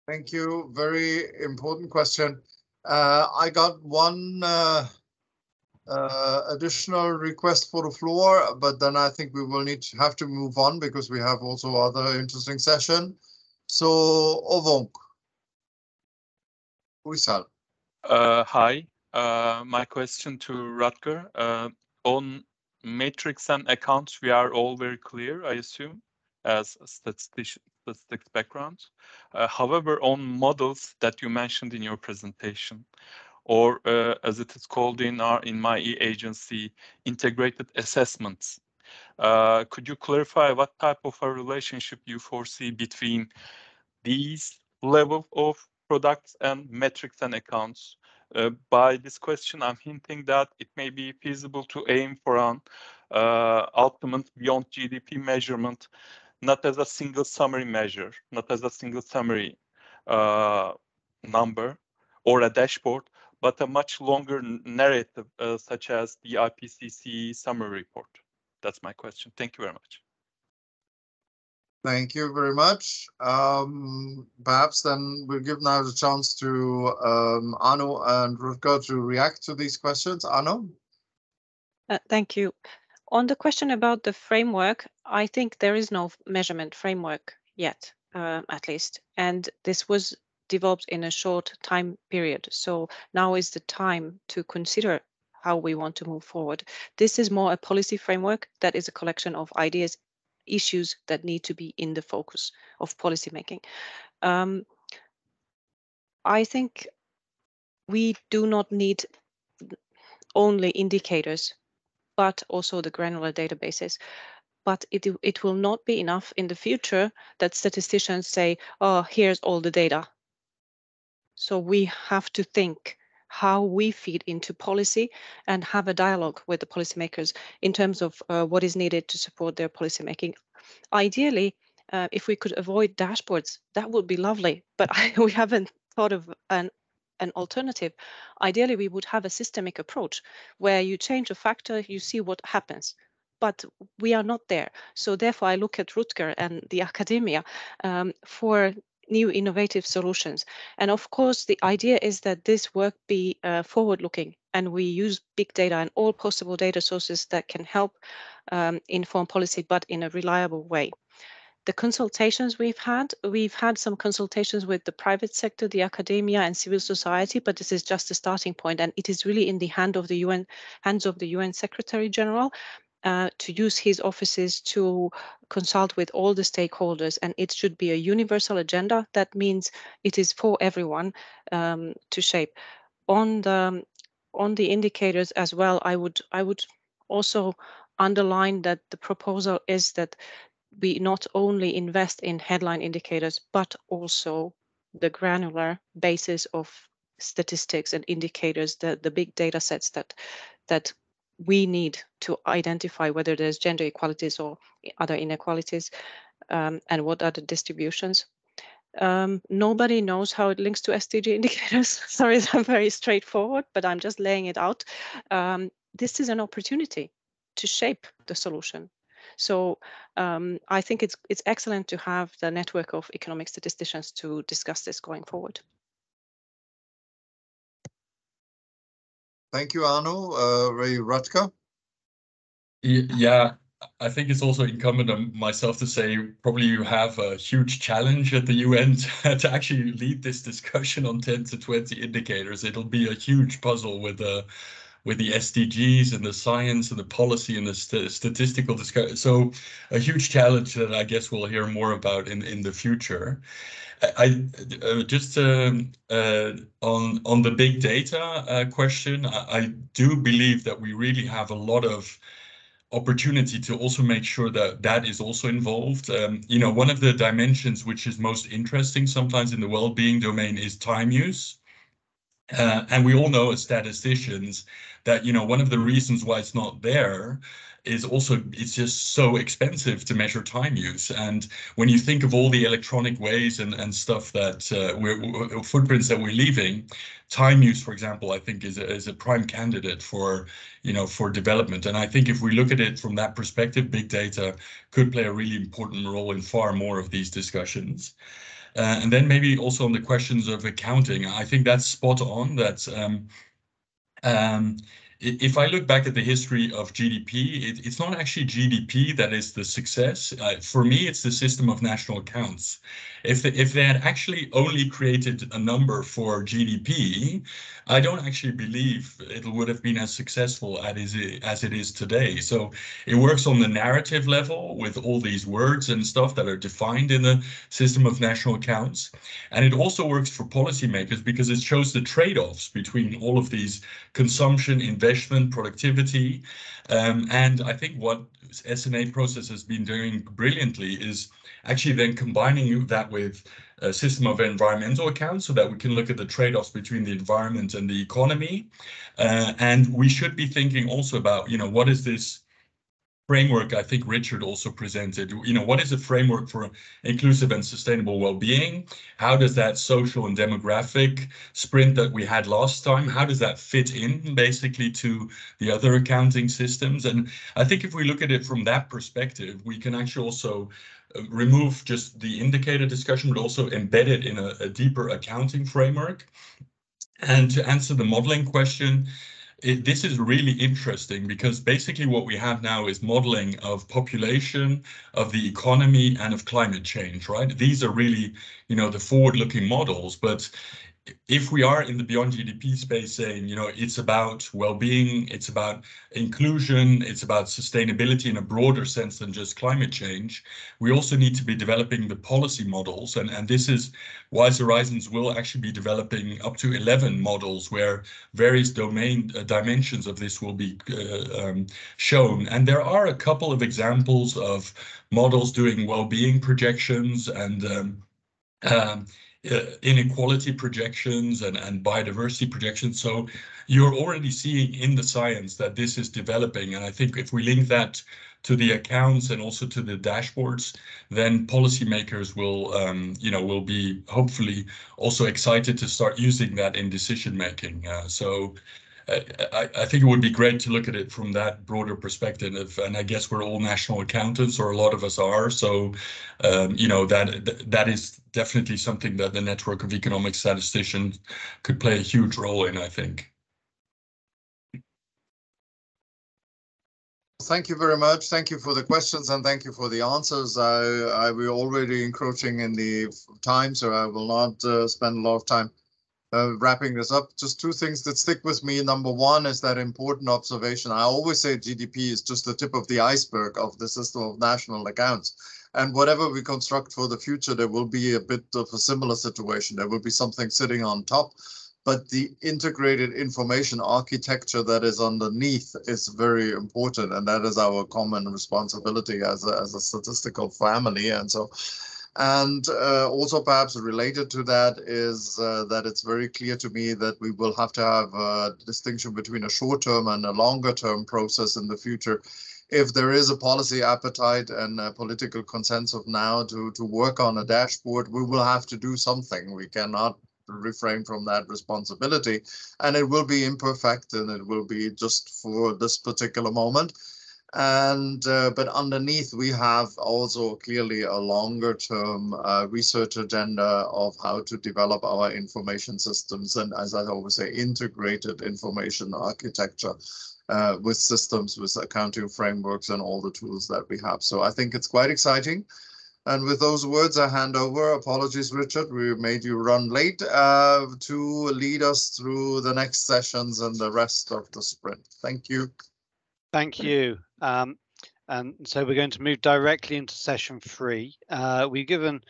S1: Thank you. Very important question. I got one additional request for the floor, but then I think we will have to move on because we have also other interesting session. So, Ovonk, Uysal.
S9: Hi. My question to Rutger. On metrics and accounts, we are all very clear, I assume, as statistics background. However, on models that you mentioned in your presentation, or as it is called in my agency, integrated assessments, could you clarify what type of a relationship you foresee between these level of products and metrics and accounts? By this question, I'm hinting that it may be feasible to aim for an ultimate beyond GDP measurement, not as a single summary measure, not as a single summary number or a dashboard, but a much longer narrative, such as the IPCC summary report. That's my question. Thank you very much.
S1: Thank you very much. Perhaps then we'll give now the chance to Anu and Rutger to react to these questions. Anu?
S3: Thank you. On the question about the framework, I think there is no measurement framework yet, at least. And this was developed in a short time period. So now is the time to consider how we want to move forward. This is more a policy framework that is a collection of ideas, issues that need to be in the focus of policymaking. I think we do not need only indicators, but also the granular databases. But it will not be enough in the future that statisticians say, oh, here's all the data. So we have to think how we feed into policy and have a dialogue with the policymakers in terms of what is needed to support their policymaking. Ideally, if we could avoid dashboards, that would be lovely, but we haven't thought of an alternative. Ideally, we would have a systemic approach where you change a factor, you see what happens. But we are not there. So therefore, I look at Rutger and the academia for new innovative solutions. And of course, the idea is that this work be forward-looking, and we use big data and all possible data sources that can help inform policy, but in a reliable way. The consultations we've had some consultations with the private sector, the academia and civil society, but this is just a starting point, and it is really in the hands of the UN Secretary General to use his offices to consult with all the stakeholders, and it should be a universal agenda. That means it is for everyone to shape. On the indicators as well, I would also underline that the proposal is that we not only invest in headline indicators, but also the granular basis of statistics and indicators, the big data sets that we need to identify whether there's gender equalities or other inequalities, and what are the distributions. Nobody knows how it links to SDG indicators. Sorry, I'm very straightforward, but I'm just laying it out. This is an opportunity to shape the solution. So I think it's excellent to have the network of economic statisticians to discuss this going forward.
S1: Thank you, Anu. Rutger?
S4: Yeah, I think it's also incumbent on myself to say probably you have a huge challenge at the UN to actually lead this discussion on 10 to 20 indicators. It'll be a huge puzzle with the SDGs and the science and the policy and the statistical discussion. So a huge challenge that I guess we'll hear more about in the future. Just on the big data question, I do believe that we really have a lot of opportunity to also make sure that that is also involved. One of the dimensions which is most interesting sometimes in the well-being domain is time use. And we all know as statisticians that, one of the reasons why it's not there is also it's just so expensive to measure time use. And when you think of all the electronic ways and stuff that footprints that we're leaving, time use, for example, I think is a prime candidate for development. And I think if we look at it from that perspective, big data could play a really important role in far more of these discussions. And then maybe also on the questions of accounting, I think that's spot on. That if I look back at the history of GDP, it's not actually GDP that is the success. For me, it's the system of national accounts. If they had actually only created a number for GDP, I don't actually believe it would have been as successful as it is today. So it works on the narrative level with all these words and stuff that are defined in the system of national accounts. And it also works for policymakers because it shows the trade-offs between all of these consumption, investment, productivity. And I think what SNA process has been doing brilliantly is actually then combining that with a system of environmental accounts so that we can look at the trade-offs between the environment and the economy. And we should be thinking also about, what is this framework I think Richard also presented? What is a framework for inclusive and sustainable well-being? How does that social and demographic sprint that we had last time, how does that fit in basically to the other accounting systems? And I think if we look at it from that perspective, we can actually also remove just the indicator discussion, but also embed it in a deeper accounting framework. And to answer the modeling question, this is really interesting because basically what we have now is modeling of population, of the economy, and of climate change, right? These are really, the forward-looking models. But if we are in the beyond GDP space saying, you know, it's about well-being, it's about inclusion, it's about sustainability in a broader sense than just climate change, we also need to be developing the policy models. And this is Wise Horizons will actually be developing up to 11 models where various dimensions of this will be shown. And there are a couple of examples of models doing well-being projections and inequality projections and biodiversity projections. So you're already seeing in the science that this is developing. And I think if we link that to the accounts and also to the dashboards, then policymakers will, will be hopefully also excited to start using that in decision making. I think it would be great to look at it from that broader perspective, and I guess we're all national accountants, or a lot of us are. So, that is definitely something that the network of economic statisticians could play a huge role in, I think.
S1: Thank you very much. Thank you for the questions and thank you for the answers. We're already encroaching in the time, so I will not spend a lot of time wrapping this up. Just two things that stick with me. Number one is that important observation. I always say GDP is just the tip of the iceberg of the system of national accounts. And whatever we construct for the future, there will be a bit of a similar situation. There will be something sitting on top, but the integrated information architecture that is underneath is very important. And that is our common responsibility as a statistical family. And also perhaps related to that is that it's very clear to me that we will have to have a distinction between a short-term and a longer-term process in the future. If there is a policy appetite and a political consensus now to work on a dashboard, we will have to do something. We cannot refrain from that responsibility, and it will be imperfect and it will be just for this particular moment. And but underneath we have also clearly a longer term research agenda of how to develop our information systems, and as I always say, integrated information architecture with systems, with accounting frameworks and all the tools that we have. So I think it's quite exciting. And with those words, I hand over. Apologies, Richard, we made you run late, to lead us through the next sessions and the rest of the sprint. Thank you.
S2: Thank you. And so we're going to move directly into session 3. We've given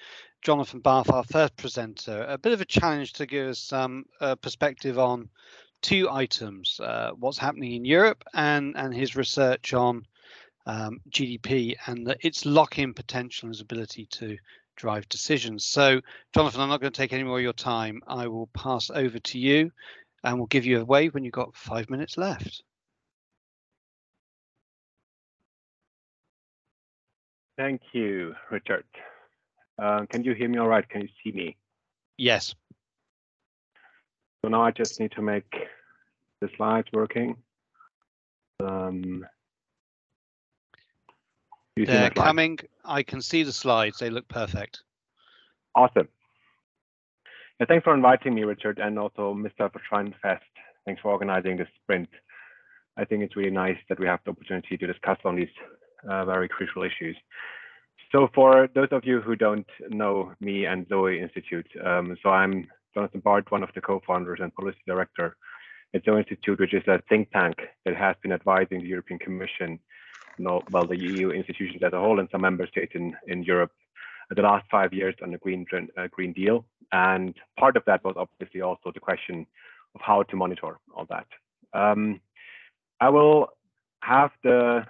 S2: Jonathan Barth, our first presenter, a bit of a challenge to give us some perspective on 2 items, what's happening in Europe and his research on GDP and its lock-in potential and its ability to drive decisions. So, Jonathan, I'm not going to take any more of your time. I will pass over to you and we'll give you a wave when you've got 5 minutes left.
S10: Thank you, Richard. Can you hear me all right? Can you see me?
S2: Yes.
S10: So now I just need to make the slides working.
S2: They're coming. I can see the slides. They look perfect.
S10: Awesome. Yeah, thanks for inviting me, Richard, and also Mr. Verschreinfest. Thanks for organizing this sprint. I think it's really nice that we have the opportunity to discuss on these very crucial issues. So for those of you who don't know me and Zoe Institute, so I'm Jonathan Barth, one of the co-founders and policy director at Zoe Institute, which is a think tank that has been advising the European Commission, the EU institutions as a whole and some member states in Europe the last 5 years on the Green Deal. And part of that was obviously also the question of how to monitor all that. I will have the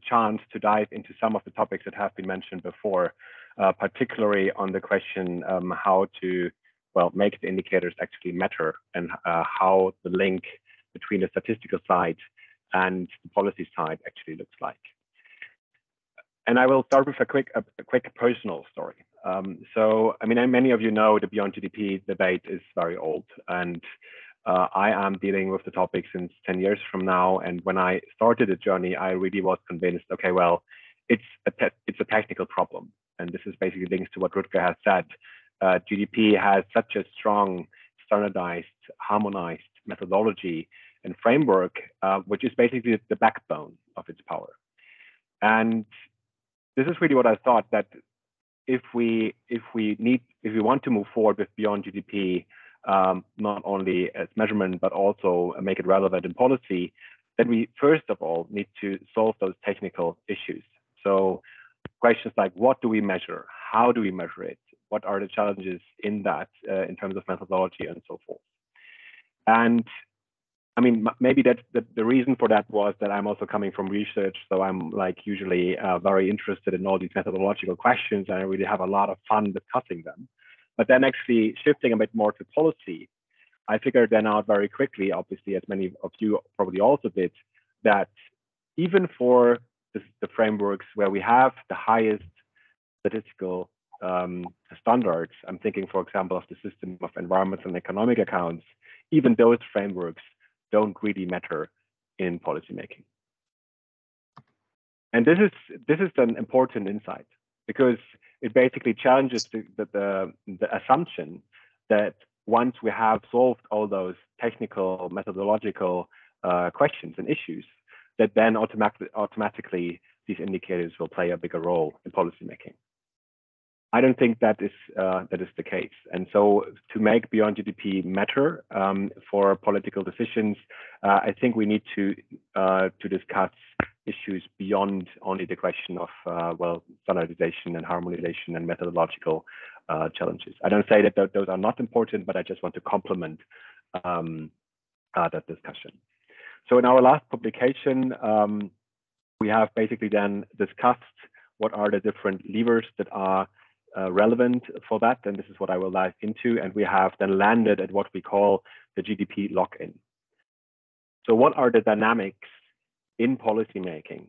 S10: chance to dive into some of the topics that have been mentioned before, particularly on the question how to make the indicators actually matter and how the link between the statistical side and the policy side actually looks like. And I will start with a quick personal story. So, I mean, many of you know the Beyond GDP debate is very old, and I am dealing with the topic since 10 years from now. And when I started the journey, I really was convinced, okay, well, it's a technical problem. And this is basically links to what Rutger has said. GDP has such a strong, standardized, harmonized methodology and framework, which is basically the backbone of its power. And this is really what I thought, that if we want to move forward with beyond GDP, not only as measurement but also make it relevant in policy, then we first of all need to solve those technical issues. So questions like, what do we measure? How do we measure it? What are the challenges in that in terms of methodology and so forth? And I mean, maybe that's the reason for that was that I'm also coming from research, so I'm like usually very interested in all these methodological questions, and I really have a lot of fun discussing them. But then actually shifting a bit more to policy, I figured then out very quickly, obviously, as many of you probably also did, that even for the frameworks where we have the highest statistical standards, I'm thinking, for example, of the system of environmental and economic accounts, even those frameworks don't really matter in policymaking. And this is an important insight, because it basically challenges the assumption that once we have solved all those technical, methodological questions and issues, that then automatically these indicators will play a bigger role in policymaking. I don't think that is the case. And so to make beyond GDP matter for political decisions, I think we need to discuss issues beyond only the question of well, standardization and harmonization and methodological challenges. I don't say that those are not important, but I just want to complement that discussion. So in our last publication, we have basically then discussed what are the different levers that are relevant for that, and this is what I will dive into, and we have then landed at what we call the GDP lock-in. So what are the dynamics in policymaking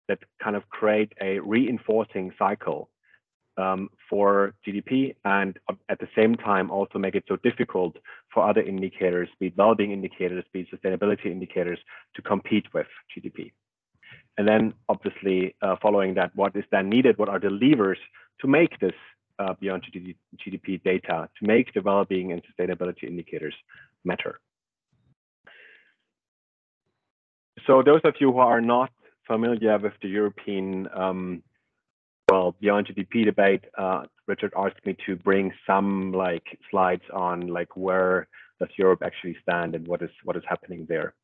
S10: that kind of create a reinforcing cycle for GDP, and at the same time also make it so difficult for other indicators, be it well-being indicators, be it sustainability indicators, to compete with GDP? And then obviously following that, what is then needed? What are the levers to make this beyond GDP data, to make the well-being and sustainability indicators matter? So those of you who are not familiar with the European well, beyond GDP debate, Richard asked me to bring some like slides on like where does Europe actually stand and what is happening there.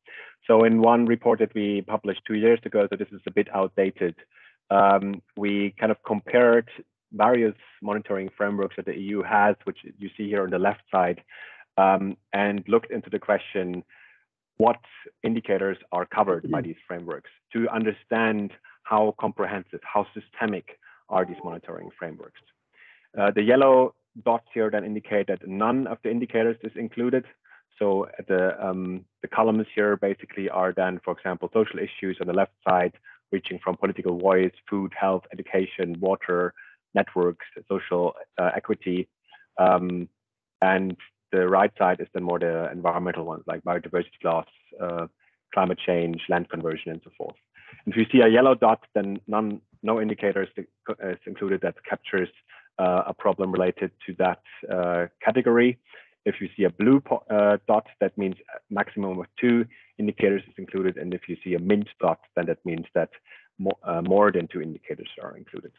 S10: So in one report that we published 2 years ago, so this is a bit outdated, we kind of compared various monitoring frameworks that the EU has, which you see here on the left side, and looked into the question, what indicators are covered by these frameworks, to understand how comprehensive, how systemic are these monitoring frameworks. The yellow dots here then indicate that none of the indicators is included. So the columns here basically are then, for example, social issues on the left side, reaching from political voice, food, health, education, water, networks, social equity. And the right side is then more the environmental ones, like biodiversity loss, climate change, land conversion, and so forth. If you see a yellow dot, then no indicators is included that captures a problem related to that category. If you see a blue dot, that means maximum of 2 indicators is included. And if you see a mint dot, then that means that more than 2 indicators are included.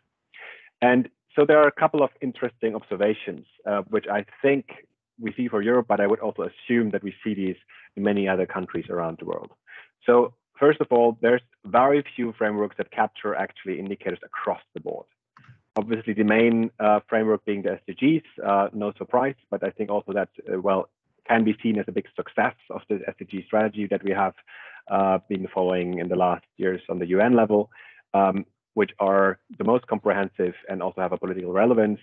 S10: And so there are a couple of interesting observations, which I think we see for Europe, but I would also assume that we see these in many other countries around the world. So first of all, there's very few frameworks that capture actually indicators across the board. Obviously, the main framework being the SDGs, no surprise, but I think also that, well, can be seen as a big success of the SDG strategy that we have been following in the last years on the UN level, which are the most comprehensive and also have a political relevance,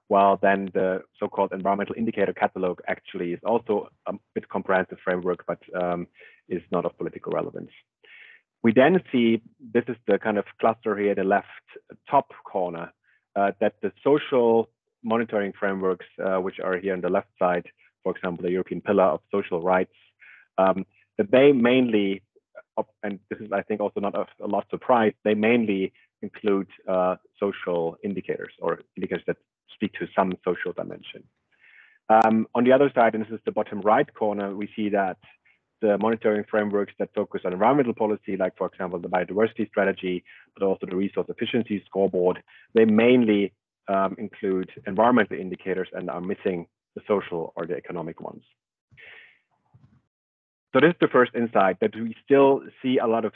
S10: while then the so-called environmental indicator catalog actually is also a bit comprehensive framework, but is not of political relevance. We then see, this is the kind of cluster here, the left top corner, that the social monitoring frameworks, which are here on the left side, for example, the European Pillar of Social Rights, that they mainly, and this is, I think, also not a lot surprise, they mainly include social indicators or indicators that speak to some social dimension. On the other side, and this is the bottom right corner, we see that the monitoring frameworks that focus on environmental policy, like, for example, the biodiversity strategy, but also the resource efficiency scoreboard, they mainly include environmental indicators and are missing the social or the economic ones. So this is the first insight, that we still see a lot of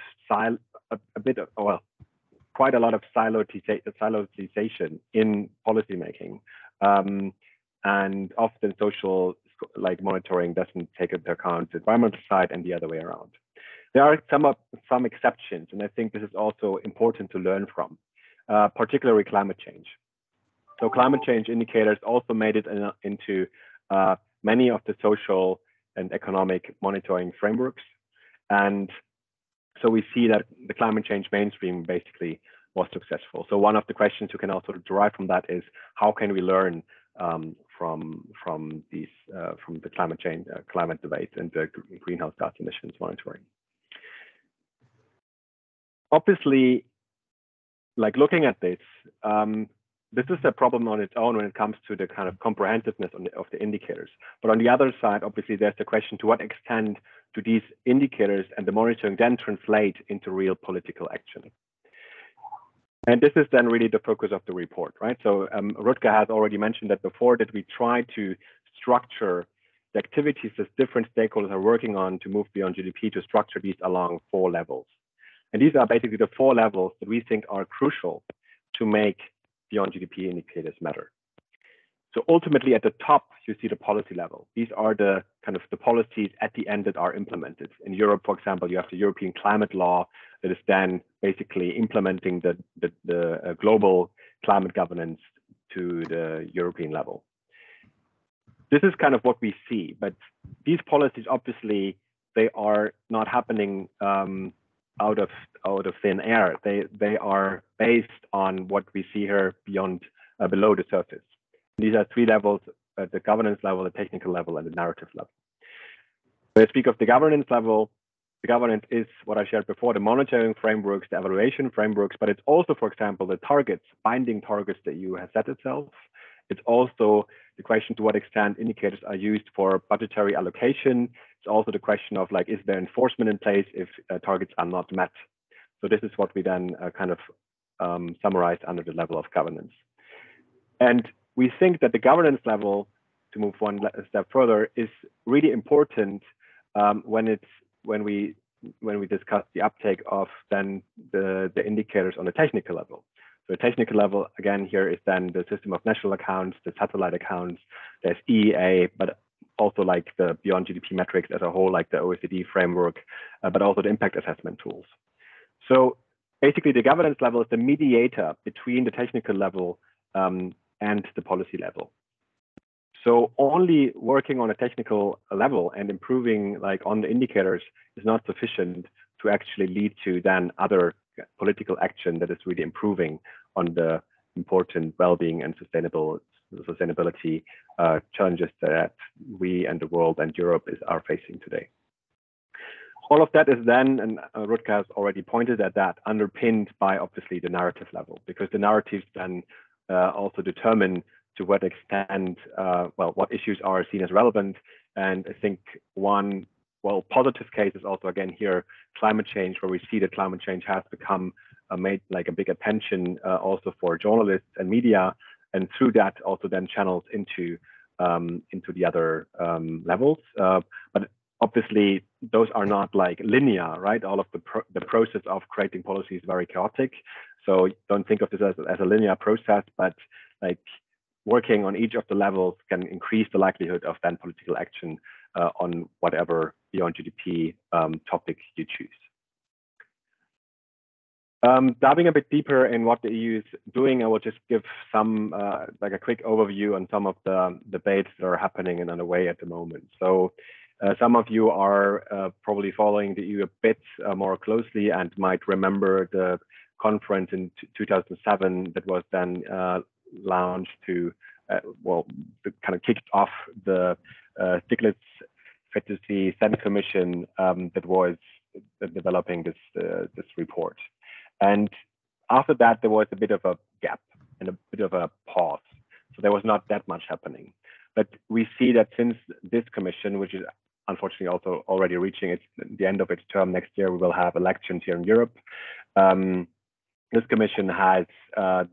S10: quite a lot of siloization in policymaking, and often social monitoring doesn't take into account the environmental side and the other way around. There are some exceptions, and I think this is also important to learn from, particularly climate change. So climate change indicators also made it into many of the social and economic monitoring frameworks. And so we see that the climate change mainstream basically was successful. So one of the questions you can also derive from that is, how can we learn from the climate change, climate debate, and the greenhouse gas emissions monitoring? Obviously, looking at this, this is a problem on its own when it comes to the kind of comprehensiveness of the indicators. But on the other side, obviously, there's the question, to what extent do these indicators and the monitoring then translate into real political action? And this is then really the focus of the report, right? So Rutger has already mentioned that before, that we try to structure the activities that different stakeholders are working on to move beyond GDP, to structure these along 4 levels. And these are basically the 4 levels that we think are crucial to make beyond GDP indicators matter. So ultimately, at the top, you see the policy level. These are the kind of the policies at the end that are implemented. In Europe, for example, you have the European climate law that is then basically implementing the global climate governance to the European level. This is kind of what we see, but these policies, obviously, they are not happening out of thin air. They are based on what we see here beyond below the surface. These are 3 levels: the governance level, the technical level, and the narrative level. When I speak of the governance level, the governance is what I shared before: the monitoring frameworks, the evaluation frameworks, but it's also, for example, the targets, binding targets that you have set itself. It's also the question to what extent indicators are used for budgetary allocation. It's also the question of, is there enforcement in place if targets are not met? So this is what we then kind of summarize under the level of governance. And we think that the governance level, to move one step further, is really important when we discuss the uptake of then the indicators on the technical level. So the technical level, again, here is then the system of national accounts, the satellite accounts, there's EEA, but also the beyond GDP metrics as a whole, like the OECD framework, but also the impact assessment tools. So basically, the governance level is the mediator between the technical level and the policy level. So only working on a technical level and improving on the indicators is not sufficient to actually lead to then other political action that is really improving on the important well-being and sustainability challenges that we and the world and Europe are facing today. All of that is then, and Rutger has already pointed at that, underpinned by obviously the narrative level, because the narratives then also determine to what extent, what issues are seen as relevant. And I think one positive case is also, again, here, climate change, where we see that climate change has become made a big attention also for journalists and media, and through that also then channels into the other levels. But obviously, those are not linear, right? All of the process of creating policy is very chaotic. So don't think of this as a linear process, but working on each of the levels can increase the likelihood of then political action on whatever beyond GDP topic you choose. Diving a bit deeper in what the EU is doing, I will just give some a quick overview on some of the debates that are happening and underway at the moment. So some of you are probably following the EU a bit more closely and might remember the conference in 2007 that was then launched to, kind of kicked off the Stiglitz-Fettucci Senate Commission that was developing this report. And after that, there was a bit of a gap and a bit of a pause. So there was not that much happening. But we see that since this commission, which is unfortunately also already reaching the end of its term next year, we will have elections here in Europe. this commission has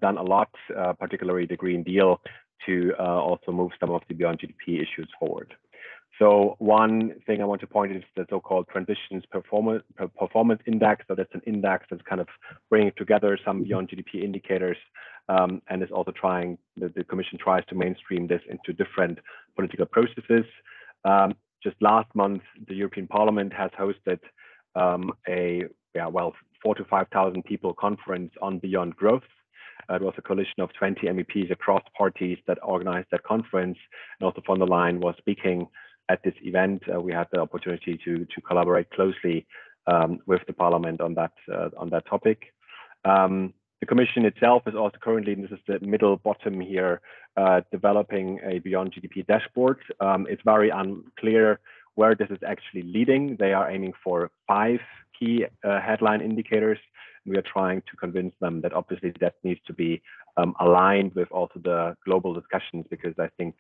S10: done a lot, particularly the Green Deal, to also move some of the beyond GDP issues forward. So one thing I want to point is the so-called Transitions Performance Index. So that's an index that's kind of bringing together some beyond GDP indicators, and is also trying, the Commission tries to mainstream this into different political processes. Just last month, the European Parliament has hosted a 4,000 to 5,000 people conference on beyond growth. It was a coalition of 20 MEPs across parties that organized that conference, and also von der Leyen was speaking at this event. We had the opportunity to collaborate closely with the Parliament on that topic. The Commission itself is also currently, and this is the middle bottom here, developing a beyond GDP dashboard. It's very unclear where this is actually leading. They are aiming for 5 key headline indicators. We are trying to convince them that obviously that needs to be aligned with also the global discussions, because I think,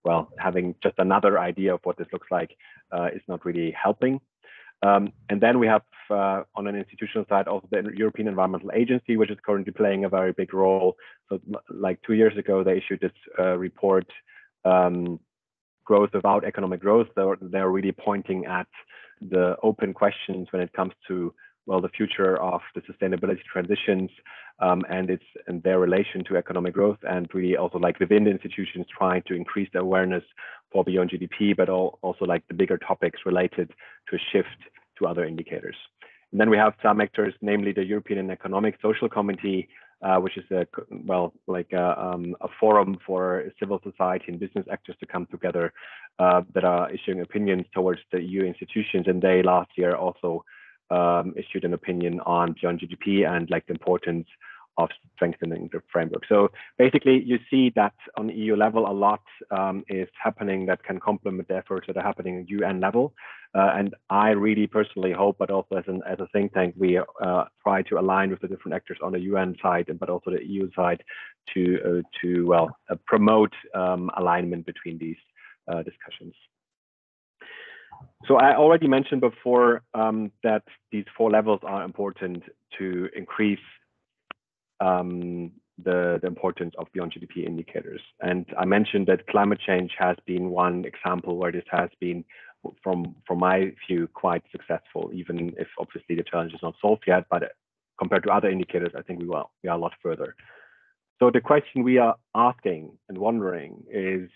S10: well, having just another idea of what this looks like is not really helping. And then we have on an institutional side also the European Environmental Agency, which is currently playing a very big role. So like 2 years ago, they issued this report, Growth Without Economic Growth. They're really pointing at the open questions when it comes to, well, the future of the sustainability transitions and their relation to economic growth, and really also like within the institutions trying to increase the awareness for beyond GDP, but also like the bigger topics related to a shift to other indicators. And then we have some actors, namely the European Economic Social Committee, which is a forum for civil society and business actors to come together that are issuing opinions towards the EU institutions. And they last year also issued an opinion on beyond GDP and like the importance of strengthening the framework. So basically, you see that on the EU level, a lot is happening that can complement the efforts that are happening at UN level. And I really personally hope, but also as a think tank, we try to align with the different actors on the UN side, but also the EU side to promote alignment between these discussions. So I already mentioned before that these 4 levels are important to increase the importance of beyond GDP indicators. And I mentioned that climate change has been one example where this has been, from my view, quite successful, even if obviously the challenge is not solved yet. But compared to other indicators, I think we are a lot further. So the question we are asking and wondering is,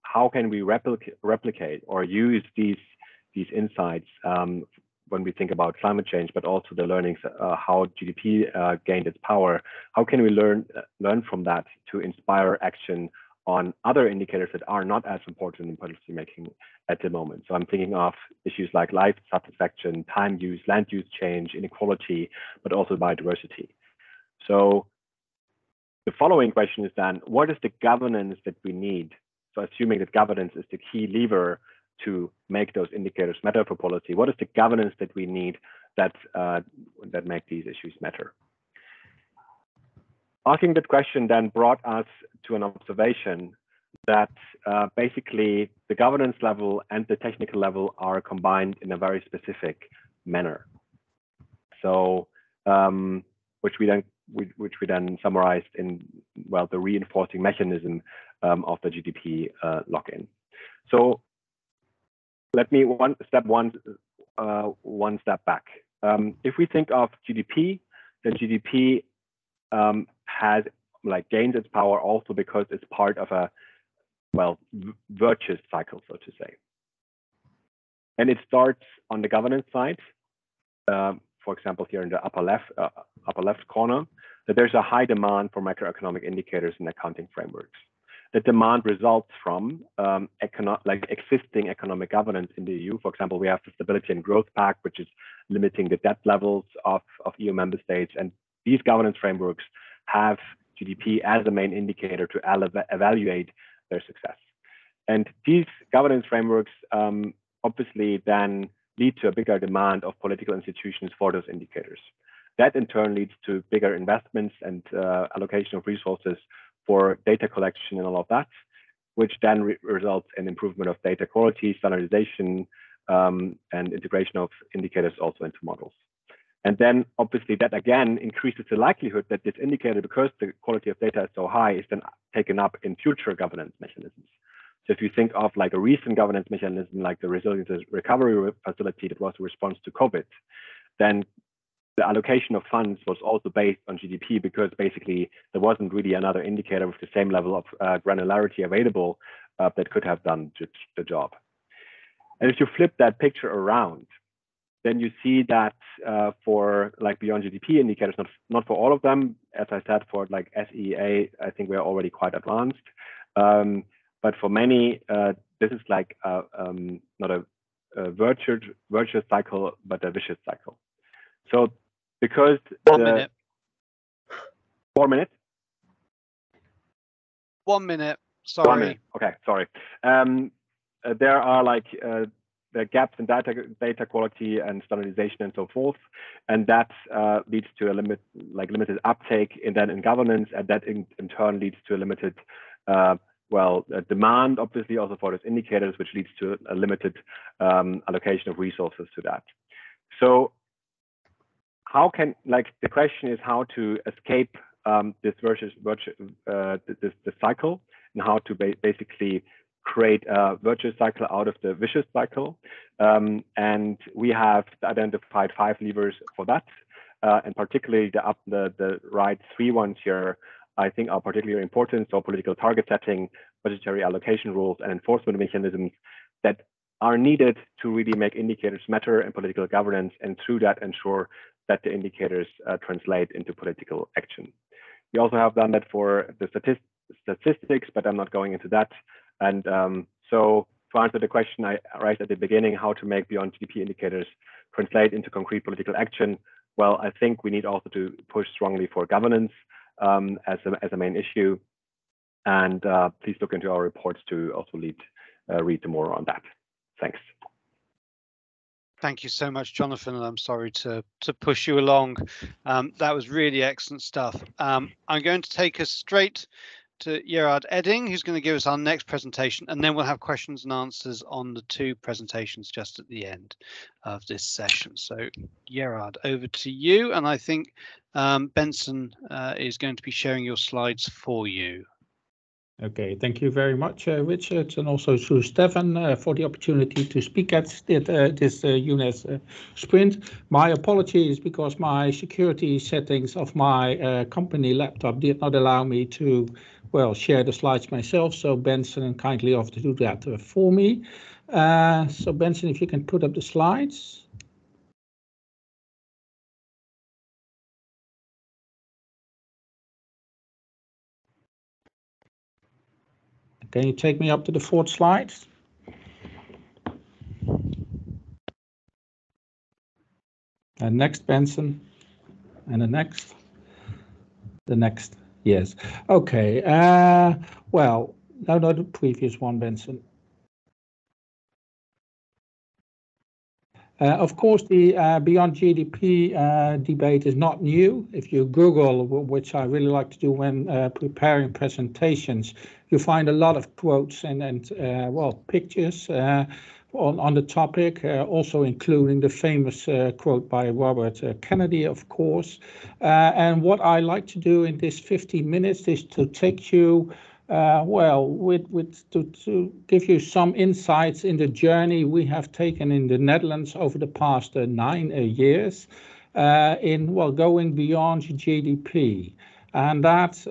S10: how can we replicate or use these insights when we think about climate change, but also the learnings, how GDP gained its power? How can we learn from that to inspire action on other indicators that are not as important in policy making at the moment? So I'm thinking of issues like life satisfaction, time use, land use change, inequality, but also biodiversity. So the following question is then, what is the governance that we need? So assuming that governance is the key lever to make those indicators matter for policy, what is the governance that we need that make these issues matter? Asking that question then brought us to an observation that basically the governance level and the technical level are combined in a very specific manner. So which we then summarized in, well, the reinforcing mechanism of the GDP lock-in. So let me one step back. If we think of GDP, then GDP has gained its power also because it's part of a, well, virtuous cycle, so to say. And it starts on the governance side. For example, here in the upper left corner, that there's a high demand for macroeconomic indicators and accounting frameworks. The demand results from existing economic governance in the EU. For example, we have the Stability and Growth Pact, which is limiting the debt levels of EU member states. And these governance frameworks have GDP as a main indicator to evaluate their success. And these governance frameworks obviously then lead to a bigger demand of political institutions for those indicators. That in turn leads to bigger investments and allocation of resources for data collection and all of that, which then results in improvement of data quality, standardization, and integration of indicators also into models. And then obviously that again increases the likelihood that this indicator, because the quality of data is so high, is then taken up in future governance mechanisms. So if you think of like a recent governance mechanism, like the Resilience Recovery Facility that was a response to COVID, then the allocation of funds was also based on GDP, because basically there wasn't really another indicator with the same level of granularity available that could have done the job. And if you flip that picture around, then you see that for like beyond GDP indicators, not for all of them, as I said, for like SEA, I think we're already quite advanced. But for many, this is like not a virtuous cycle, but a vicious cycle. So because
S2: 1 minute.
S10: 4 minutes?
S2: 1 minute. Sorry.
S10: 1 minute. Okay, sorry. There are like the gaps in data quality and standardization and so forth, and that leads to a limited uptake in governance, and that in turn leads to a limited demand, obviously, also for those indicators, which leads to a limited allocation of resources to that. So how can, the question is how to escape this cycle, and how to basically create a virtuous cycle out of the vicious cycle. And we have identified 5 levers for that, and particularly the right 3 ones here, I think, are particularly important. So political target setting, budgetary allocation rules, and enforcement mechanisms that are needed to really make indicators matter in political governance, and through that ensure that the indicators translate into political action. We also have done that for the statistics, but I'm not going into that. And so to answer the question I raised at the beginning, how to make beyond GDP indicators translate into concrete political action, well, I think we need also to push strongly for governance as a main issue. And please look into our reports to also read more on that. Thanks.
S2: Thank you so much, Jonathan, and I'm sorry to push you along. That was really excellent stuff. I'm going to take us straight to Gerard Edding, who's going to give us our next presentation, and then we'll have questions and answers on the 2 presentations just at the end of this session. So Gerard, over to you, and I think Benson is going to be sharing your slides for you.
S11: Okay, thank you very much, Richard, and also to Stefan for the opportunity to speak at this UNES sprint. My apologies because my security settings of my company laptop did not allow me to, well, share the slides myself. So Benson kindly offered to do that for me. So Benson, if you can put up the slides. Can you take me up to the 4th slide? And next, Benson. And the next. Yes. Okay. Well, no, the previous one, Benson. Of course, the beyond GDP debate is not new. If you Google, which I really like to do when preparing presentations, you find a lot of quotes and pictures on the topic, also including the famous quote by Robert Kennedy, of course. And what I like to do in this 15 minutes is to take you to give you some insights in the journey we have taken in the Netherlands over the past 9 years in going beyond GDP. And that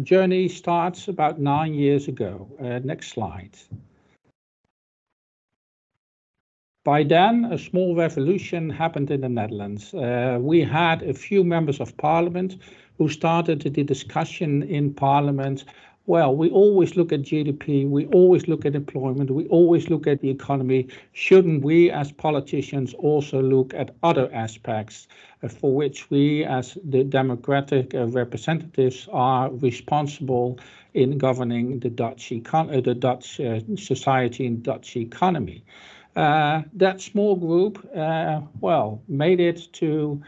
S11: journey starts about 9 years ago. Next slide. By then, a small revolution happened in the Netherlands. We had a few members of parliament who started the discussion in parliament. Well, we always look at GDP, we always look at employment, we always look at the economy. Shouldn't we as politicians also look at other aspects for which we as the democratic representatives are responsible in governing the Dutch society and Dutch economy? That small group, made it to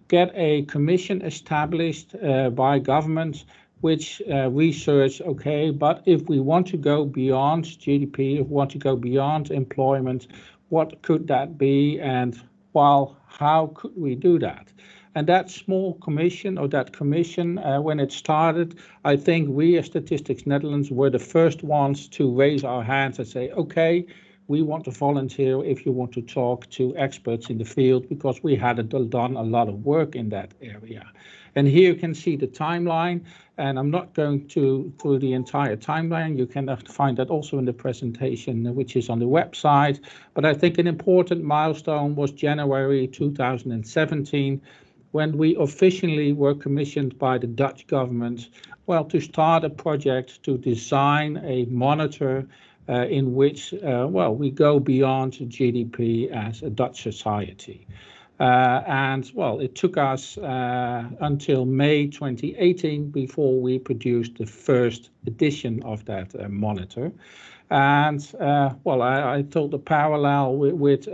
S11: get a commission established by government which research, okay, but if we want to go beyond GDP, if we want to go beyond employment, what could that be? And how could we do that? And that small commission, or that commission, when it started, I think we as Statistics Netherlands were the first ones to raise our hands and say, okay, we want to volunteer if you want to talk to experts in the field, because we had done a lot of work in that area. And here you can see the timeline, and I'm not going through the entire timeline. You can find that also in the presentation, which is on the website. But I think an important milestone was January 2017, when we officially were commissioned by the Dutch government, well, to start a project to design a monitor in which, well, we go beyond GDP as a Dutch society. And well, it took us until May 2018 before we produced the first edition of that monitor. And well, I told the parallel with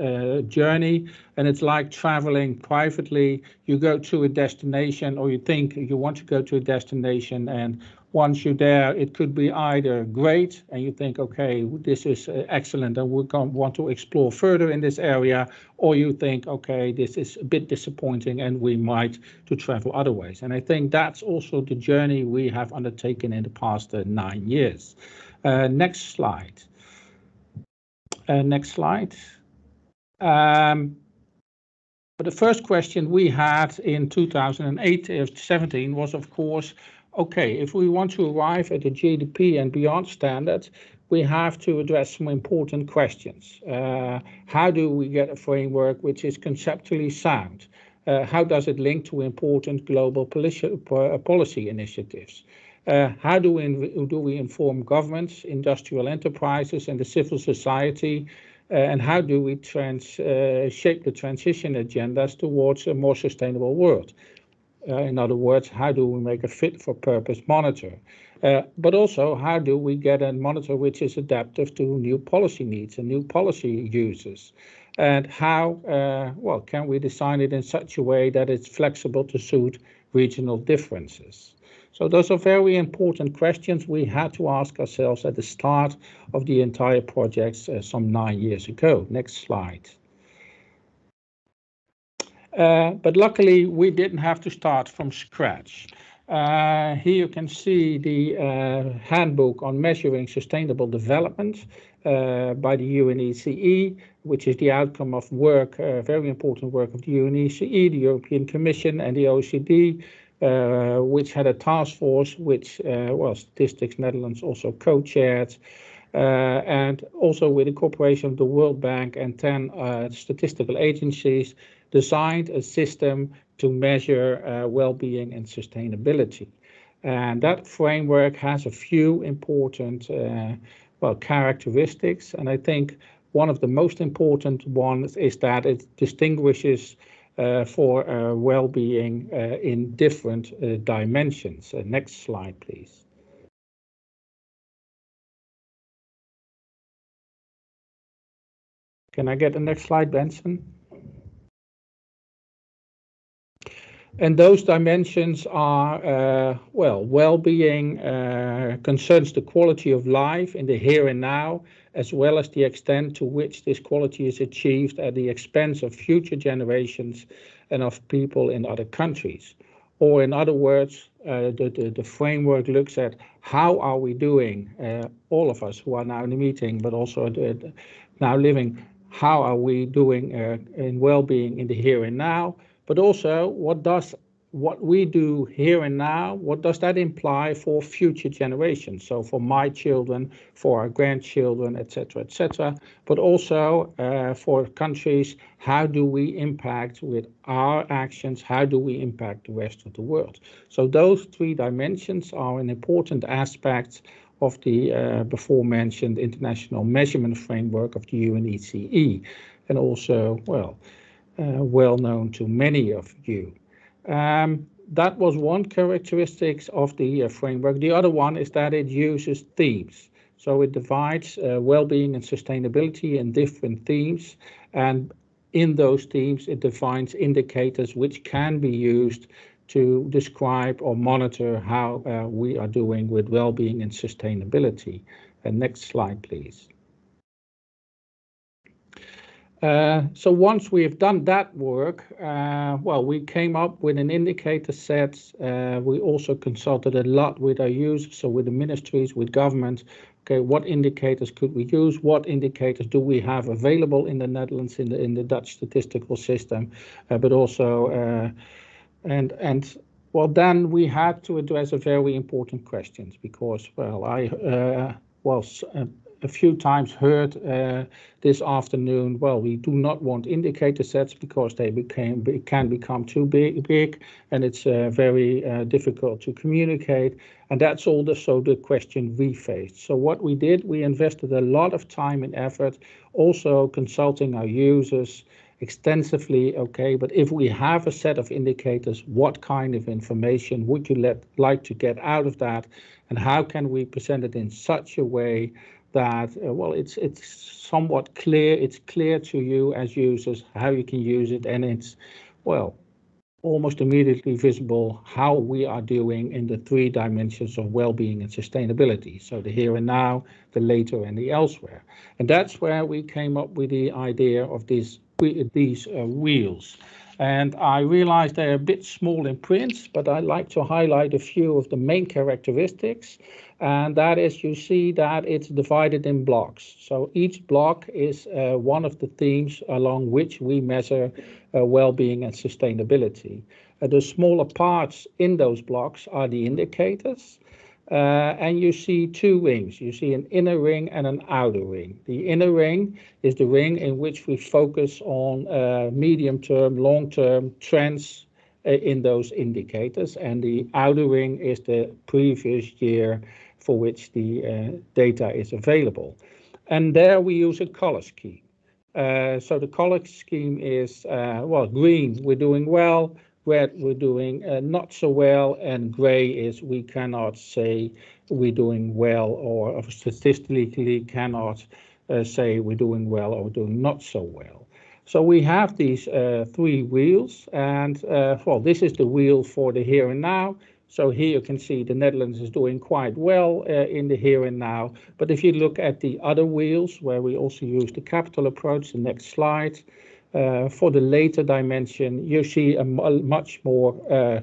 S11: journey, and it's like traveling privately. You go to a destination, or you think you want to go to a destination, and once you're there, it could be either great and you think, okay, this is excellent and we want to explore further in this area, or you think, okay, this is a bit disappointing and we might to travel other ways. And I think that's also the journey we have undertaken in the past 9 years. Next slide. Next slide. But the first question we had in 2017 was, of course, okay, if we want to arrive at the GDP and beyond standard, we have to address some important questions. How do we get a framework which is conceptually sound? How does it link to important global policy initiatives? How do we inform governments, industrial enterprises, and the civil society? And how do we shape the transition agendas towards a more sustainable world? In other words, how do we make a fit-for-purpose monitor? But also, how do we get a monitor which is adaptive to new policy needs and new policy uses? And how, well, can we design it in such a way that it's flexible to suit regional differences? So those are very important questions we had to ask ourselves at the start of the entire project some 9 years ago. Next slide. But luckily, we didn't have to start from scratch. Here you can see the handbook on measuring sustainable development by the UNECE, which is the outcome of work, very important work of the UNECE, the European Commission, and the OECD, which had a task force which, well, Statistics Netherlands also co-chaired, and also with the cooperation of the World Bank and 10 statistical agencies, designed a system to measure well-being and sustainability. And that framework has a few important well, characteristics, and I think one of the most important ones is that it distinguishes for well-being in different dimensions. Next slide, please. Can I get the next slide, Benson? And those dimensions are, well, well-being concerns the quality of life in the here and now, as well as the extent to which this quality is achieved at the expense of future generations and of people in other countries. Or in other words, the framework looks at how are we doing, all of us who are now in the meeting, but also now living, how are we doing in well-being in the here and now, but also what we do here and now, what does that imply for future generations? So for my children, for our grandchildren, etc., but also for countries, how do we impact with our actions? How do we impact the rest of the world? So those 3 dimensions are an important aspect of the before mentioned international measurement framework of the UNECE, and also, well, well known to many of you. That was one characteristic of the framework. The other one is that it uses themes. So it divides well-being and sustainability in different themes, and in those themes it defines indicators which can be used to describe or monitor how we are doing with well-being and sustainability. Next slide, please. So once we have done that work, well, we came up with an indicator set. We also consulted a lot with our users, so with the ministries, with government. Okay, what indicators could we use? What indicators do we have available in the Netherlands in the Dutch statistical system? But also, and well, then we had to address a very important questions because, well, a few times heard this afternoon, well, we do not want indicator sets because they can become too big and it's very difficult to communicate. And that's also the question we faced. So what we did, we invested a lot of time and effort, also consulting our users extensively. Okay, but if we have a set of indicators, what kind of information would you like to get out of that? And how can we present it in such a way that, well, it's somewhat clear, it's clear to you as users how you can use it, and it's, well, almost immediately visible how we are doing in the 3 dimensions of well-being and sustainability. So the here and now, the later, and the elsewhere. And that's where we came up with the idea of these wheels. And I realize they're a bit small in print, but I like to highlight a few of the main characteristics. And that is, you see that it's divided in blocks. So each block is one of the themes along which we measure well-being and sustainability. The smaller parts in those blocks are the indicators. And you see 2 rings. You see an inner ring and an outer ring. The inner ring is the ring in which we focus on medium-term, long-term trends in those indicators. And the outer ring is the previous year for which the data is available. And there we use a color scheme. So the color scheme is, well, green, we're doing well. Red, we're doing not so well, and gray is we cannot say we're doing well, or statistically cannot say we're doing well or doing not so well. So we have these 3 wheels, and well, this is the wheel for the here and now. So here you can see the Netherlands is doing quite well in the here and now. But if you look at the other wheels, where we also use the capital approach, the next slide, for the later dimension, you see a much more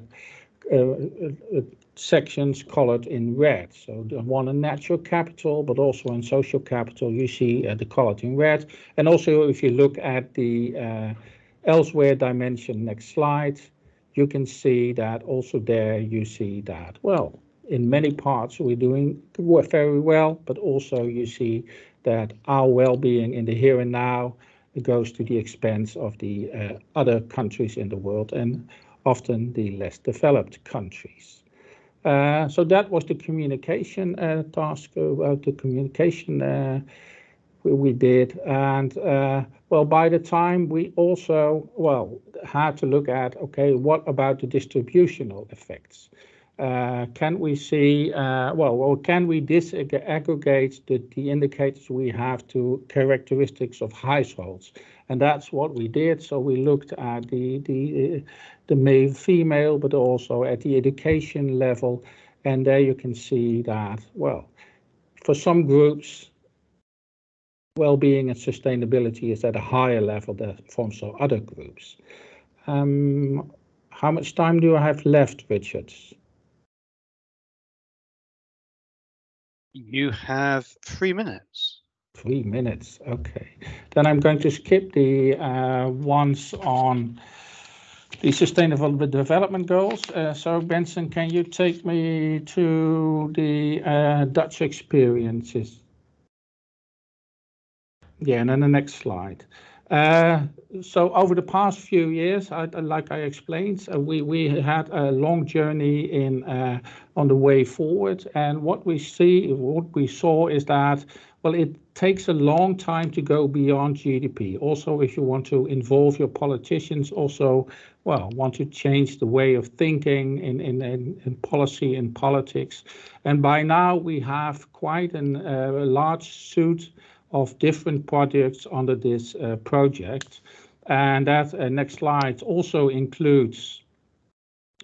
S11: sections colored in red. So the one in natural capital, but also in social capital, you see the colored in red. And also, if you look at the elsewhere dimension, next slide, you can see that also there you see that, well, in many parts we're doing very well, but also you see that our well-being in the here and now goes to the expense of the other countries in the world, and often the less developed countries. So that was the communication task, the communication we did. And well, by the time we also, well, had to look at, okay, what about the distributional effects? Can we see, well, can we disaggregate the indicators we have to characteristics of households? And that's what we did. So we looked at the male, female, but also at the education level. And there you can see that, well, for some groups, well-being and sustainability is at a higher level than from some other groups. How much time do I have left, Richard?
S2: You have 3 minutes.
S11: 3 minutes, okay. Then I'm going to skip the ones on the Sustainable Development Goals. So Benson, can you take me to the Dutch experiences? Yeah, and then the next slide. So over the past few years, like I explained, we had a long journey in on the way forward, and what we saw is that, well, it takes a long time to go beyond GDP. Also, if you want to involve your politicians, also, well, want to change the way of thinking in policy and politics, and by now we have quite a large suite of different projects under this project. And that next slide also includes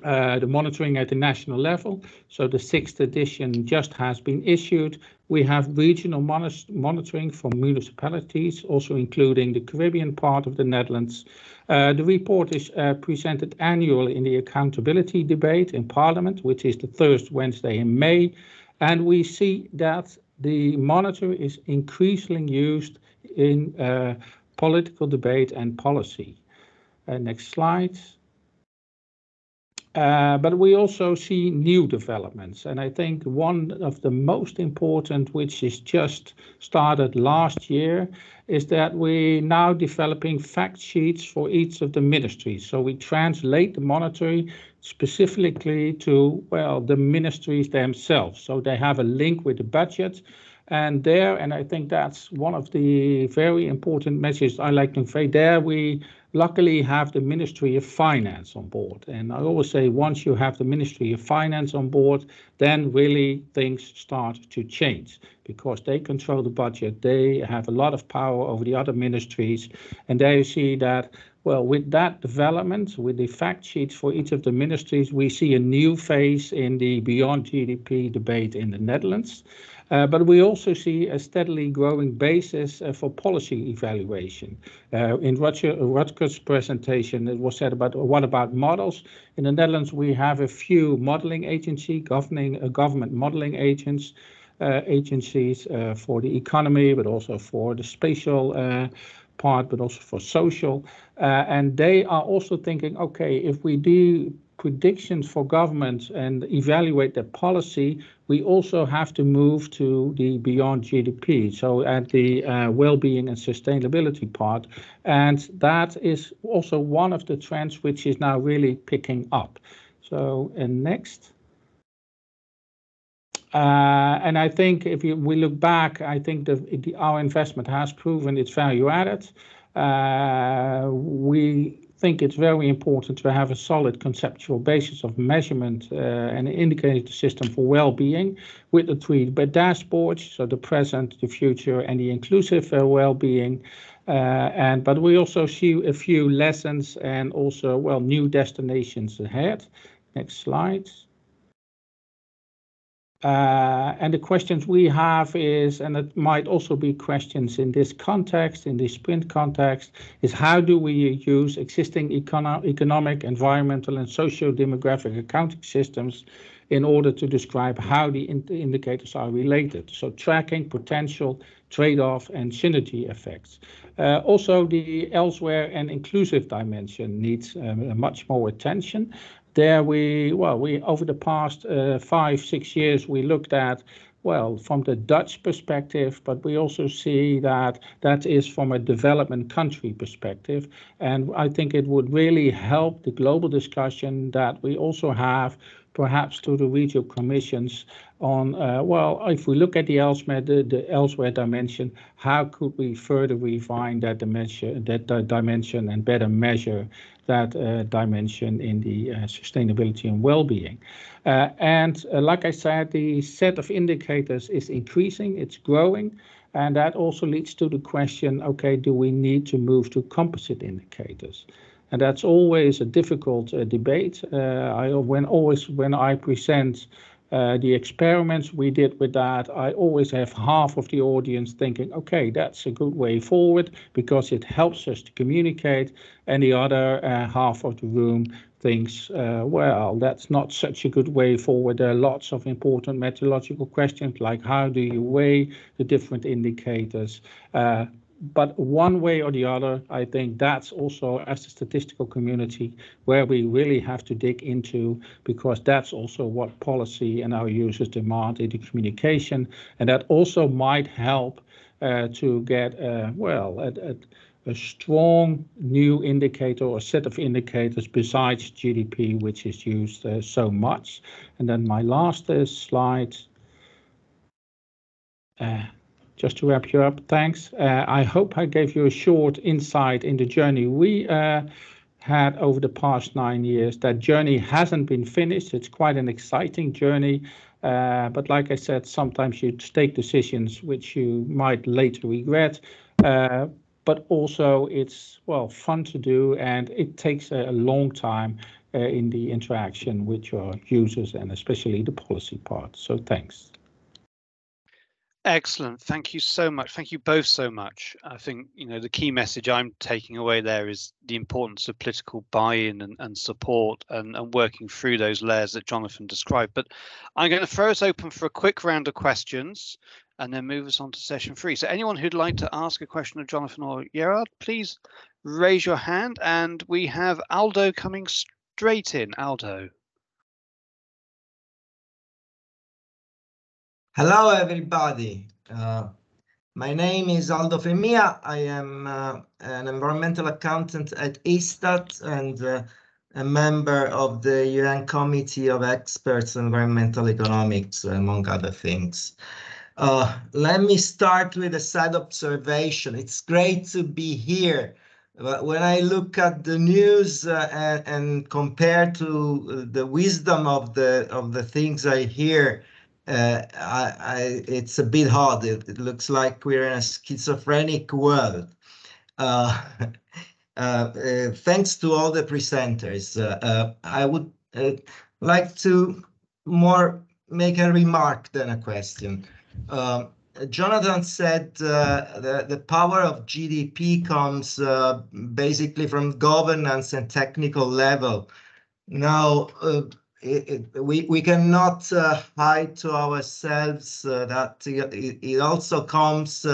S11: the monitoring at the national level. So the 6th edition just has been issued. We have regional monitoring for municipalities, also including the Caribbean part of the Netherlands. The report is presented annually in the accountability debate in Parliament, which is the first Wednesday in May. And we see that the monitor is increasingly used in political debate and policy. Next slide. But we also see new developments, and I think one of the most important, which is just started last year, is that we're now developing fact sheets for each of the ministries. So we translate the monitoring specifically to, well, the ministries themselves. So they have a link with the budget. And I think that's one of the very important messages I like to convey there. We luckily have the Ministry of Finance on board. And I always say once you have the Ministry of Finance on board, then really things start to change because they control the budget. They have a lot of power over the other ministries. And there you see that, well, with that development, with the fact sheets for each of the ministries, we see a new phase in the Beyond GDP debate in the Netherlands. But we also see a steadily growing basis for policy evaluation. In Rutger's presentation, it was said about what about models? In the Netherlands, we have a few modeling agencies, government modeling agencies for the economy, but also for the spatial part, but also for social. And they are also thinking, okay, if we do predictions for governments and evaluate their policy, we also have to move to the Beyond GDP, so at the well-being and sustainability part. And that is also one of the trends which is now really picking up. So, and next. And I think if we look back, I think our investment has proven its value added. We think it's very important to have a solid conceptual basis of measurement and an indicator system for well-being with the three dashboards, so the present, the future, and the inclusive well-being. But we also see a few lessons and also, well, new destinations ahead. Next slide. And the questions we have is, and it might also be questions in this context, in this sprint context, is how do we use existing economic, environmental, and socio-demographic accounting systems in order to describe how the indicators are related? So tracking, potential, trade-off, and synergy effects. Also, the elsewhere and inclusive dimension needs much more attention. There we over the past 5-6 years, we looked at, well, from the Dutch perspective, but we also see that that is from a development country perspective. And I think it would really help the global discussion that we also have perhaps to the regional commissions on, well, if we look at the elsewhere dimension, how could we further refine that dimension and better measure that dimension in the sustainability and well-being. Like I said, the set of indicators is increasing, it's growing, and that also leads to the question, okay, do we need to move to composite indicators? And that's always a difficult debate. When I present the experiments we did with that, I always have half of the audience thinking, okay, that's a good way forward because it helps us to communicate, and the other half of the room thinks, well, that's not such a good way forward. There are lots of important methodological questions like how do you weigh the different indicators? But one way or the other, I think that's also, as a statistical community, where we really have to dig into, because that's also what policy and our users demand in the communication. And that also might help to get, a strong new indicator or set of indicators besides GDP, which is used so much. And then my last slide. Just to wrap you up, thanks. I hope I gave you a short insight in the journey we had over the past 9 years. That journey hasn't been finished. It's quite an exciting journey. But like I said, sometimes you take decisions which you might later regret. But also it's, well, fun to do, and it takes a long time in the interaction with your users and especially the policy part. So thanks.
S2: Excellent. Thank you so much. Thank you both so much. I think, the key message I'm taking away there is the importance of political buy-in and support and working through those layers that Jonathan described. But I'm going to throw us open for a quick round of questions and then move us on to session 3. So anyone who'd like to ask a question of Jonathan or Gerard, please raise your hand. And we have Aldo coming straight in. Aldo.
S12: Hello, everybody. My name is Aldo Femia. I am an environmental accountant at ISTAT and a member of the UN Committee of Experts on Environmental Economics, among other things. Let me start with a side observation. It's great to be here. But when I look at the news and compare to the wisdom of the things I hear, it's a bit hard. It looks like we're in a schizophrenic world. Thanks to all the presenters. I would like to more make a remark than a question. Jonathan said the power of GDP comes basically from governance and technical level. Now, we cannot hide to ourselves that it also comes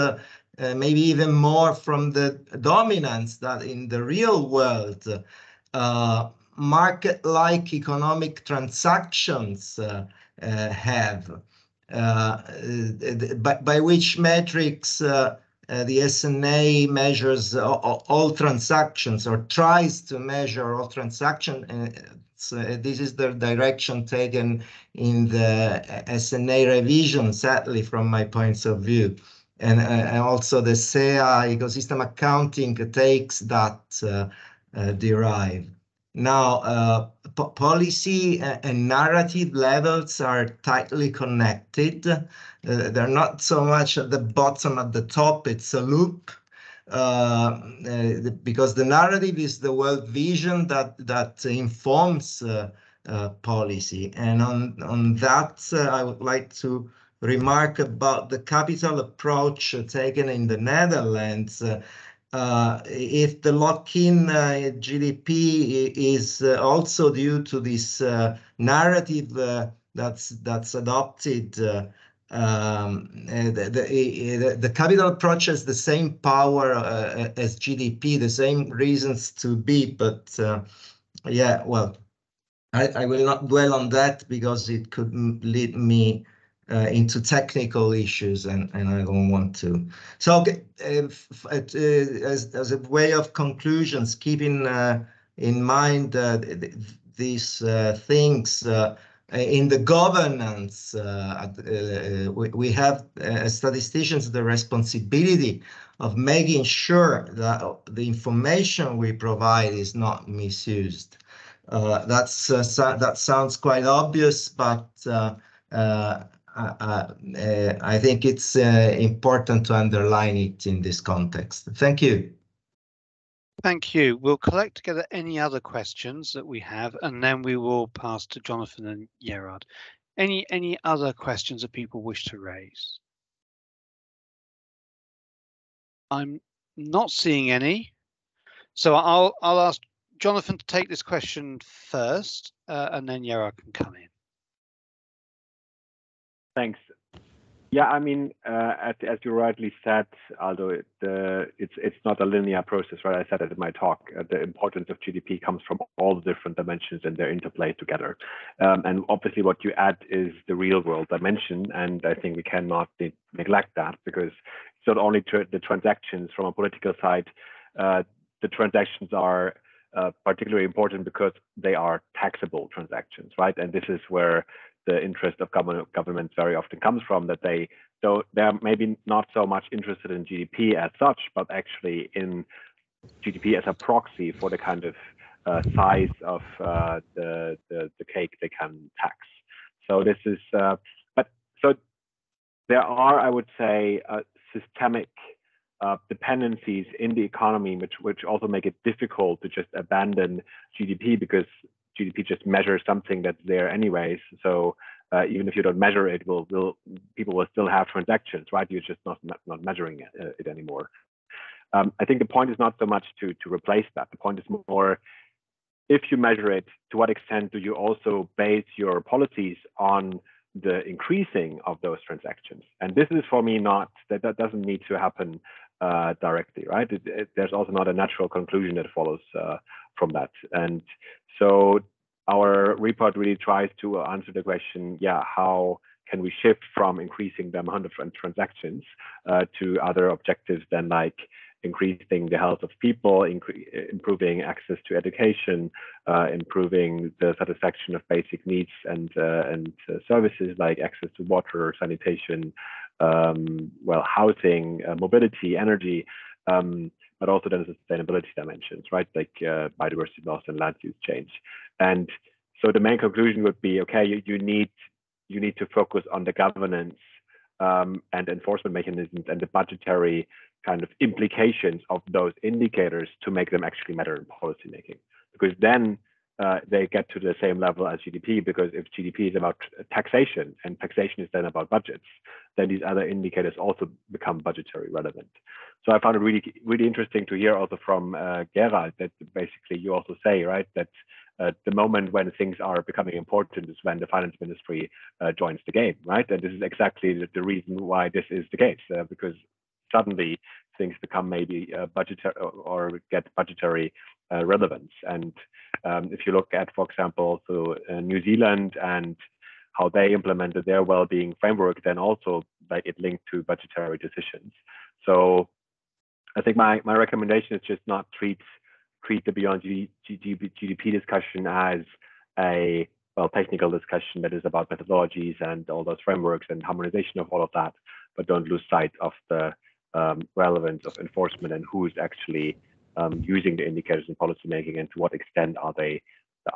S12: maybe even more from the dominance that in the real world market-like economic transactions have. By which metrics the SNA measures all transactions or tries to measure all transactions. This is the direction taken in the SNA revision, sadly, from my points of view. And also the SEA ecosystem accounting takes that derive. Now, policy and narrative levels are tightly connected. They're not so much at the bottom, at the top, it's a loop. Because the narrative is the world vision that informs policy. And on that, I would like to remark about the capital approach taken in the Netherlands. If the lock-in GDP is also due to this narrative that's adopted, the capital approach has the same power as GDP, the same reasons to be, but yeah, well, I will not dwell on that because it could lead me into technical issues, and I don't want to. So as a way of conclusions, keeping in mind these things, in the governance, we have as statisticians the responsibility of making sure that the information we provide is not misused. That sounds quite obvious, but I think it's important to underline it in this context. Thank you.
S2: Thank you. We'll collect together any other questions that we have, and then we will pass to Jonathan and Gerard. Any other questions that people wish to raise? I'm not seeing any, so I'll ask Jonathan to take this question first, and then Gerard can come in.
S10: Thanks. Yeah, I mean, as you rightly said, Aldo, it's not a linear process, right? I said it in my talk. The importance of GDP comes from all the different dimensions and their interplay together. And obviously, what you add is the real world dimension, and I think we cannot neglect that because it's not only the transactions from a political side. The transactions are particularly important because they are taxable transactions, right? And this is where the interest of governments very often comes from, that they're maybe not so much interested in GDP as such, but actually in GDP as a proxy for the kind of size of the cake they can tax. So this is, so there are, I would say, systemic dependencies in the economy, which also make it difficult to just abandon GDP, because GDP just measures something that's there anyways. So even if you don't measure it, people will still have transactions, right? You're just not measuring it anymore. I think the point is not so much to replace that. The point is more, if you measure it, to what extent do you also base your policies on the increasing of those transactions? And this is for me that doesn't need to happen directly, right? There's also not a natural conclusion that follows from that. And so our report really tries to answer the question, how can we shift from increasing the amount of transactions to other objectives than like increasing the health of people, improving access to education, improving the satisfaction of basic needs and services like access to water, sanitation, housing, mobility, energy, but also then sustainability dimensions, right? Like biodiversity loss and land use change. And so the main conclusion would be, okay, you need to focus on the governance and enforcement mechanisms and the budgetary kind of implications of those indicators to make them actually matter in policymaking, because then they get to the same level as GDP, because if GDP is about taxation and taxation is then about budgets, then these other indicators also become budgetary relevant. So I found it really, really interesting to hear also from Gerald that basically you also say, right, that the moment when things are becoming important is when the finance ministry joins the game, right? And this is exactly the reason why this is the case, because suddenly things become maybe budgetary or get budgetary relevance. And if you look at, for example, New Zealand and how they implemented their well-being framework, then also like it linked to budgetary decisions. So I think my recommendation is just not treat the beyond GDP discussion as a technical discussion that is about methodologies and all those frameworks and harmonization of all of that, but don't lose sight of the relevance of enforcement and who is actually using the indicators in policymaking, and to what extent are the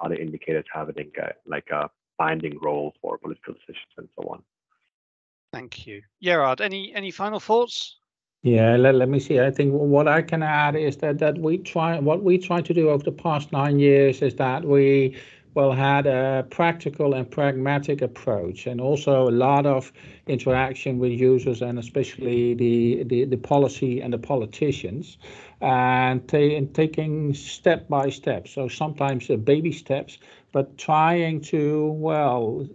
S10: other indicators having a binding role for political decisions and so on.
S2: Thank you. Gerard, any final thoughts?
S11: Yeah, let me see. I think what I can add is that what we try to do over the past 9 years is that we had a practical and pragmatic approach, and also a lot of interaction with users and especially the policy and the politicians, and taking step by step. So sometimes baby steps, but trying to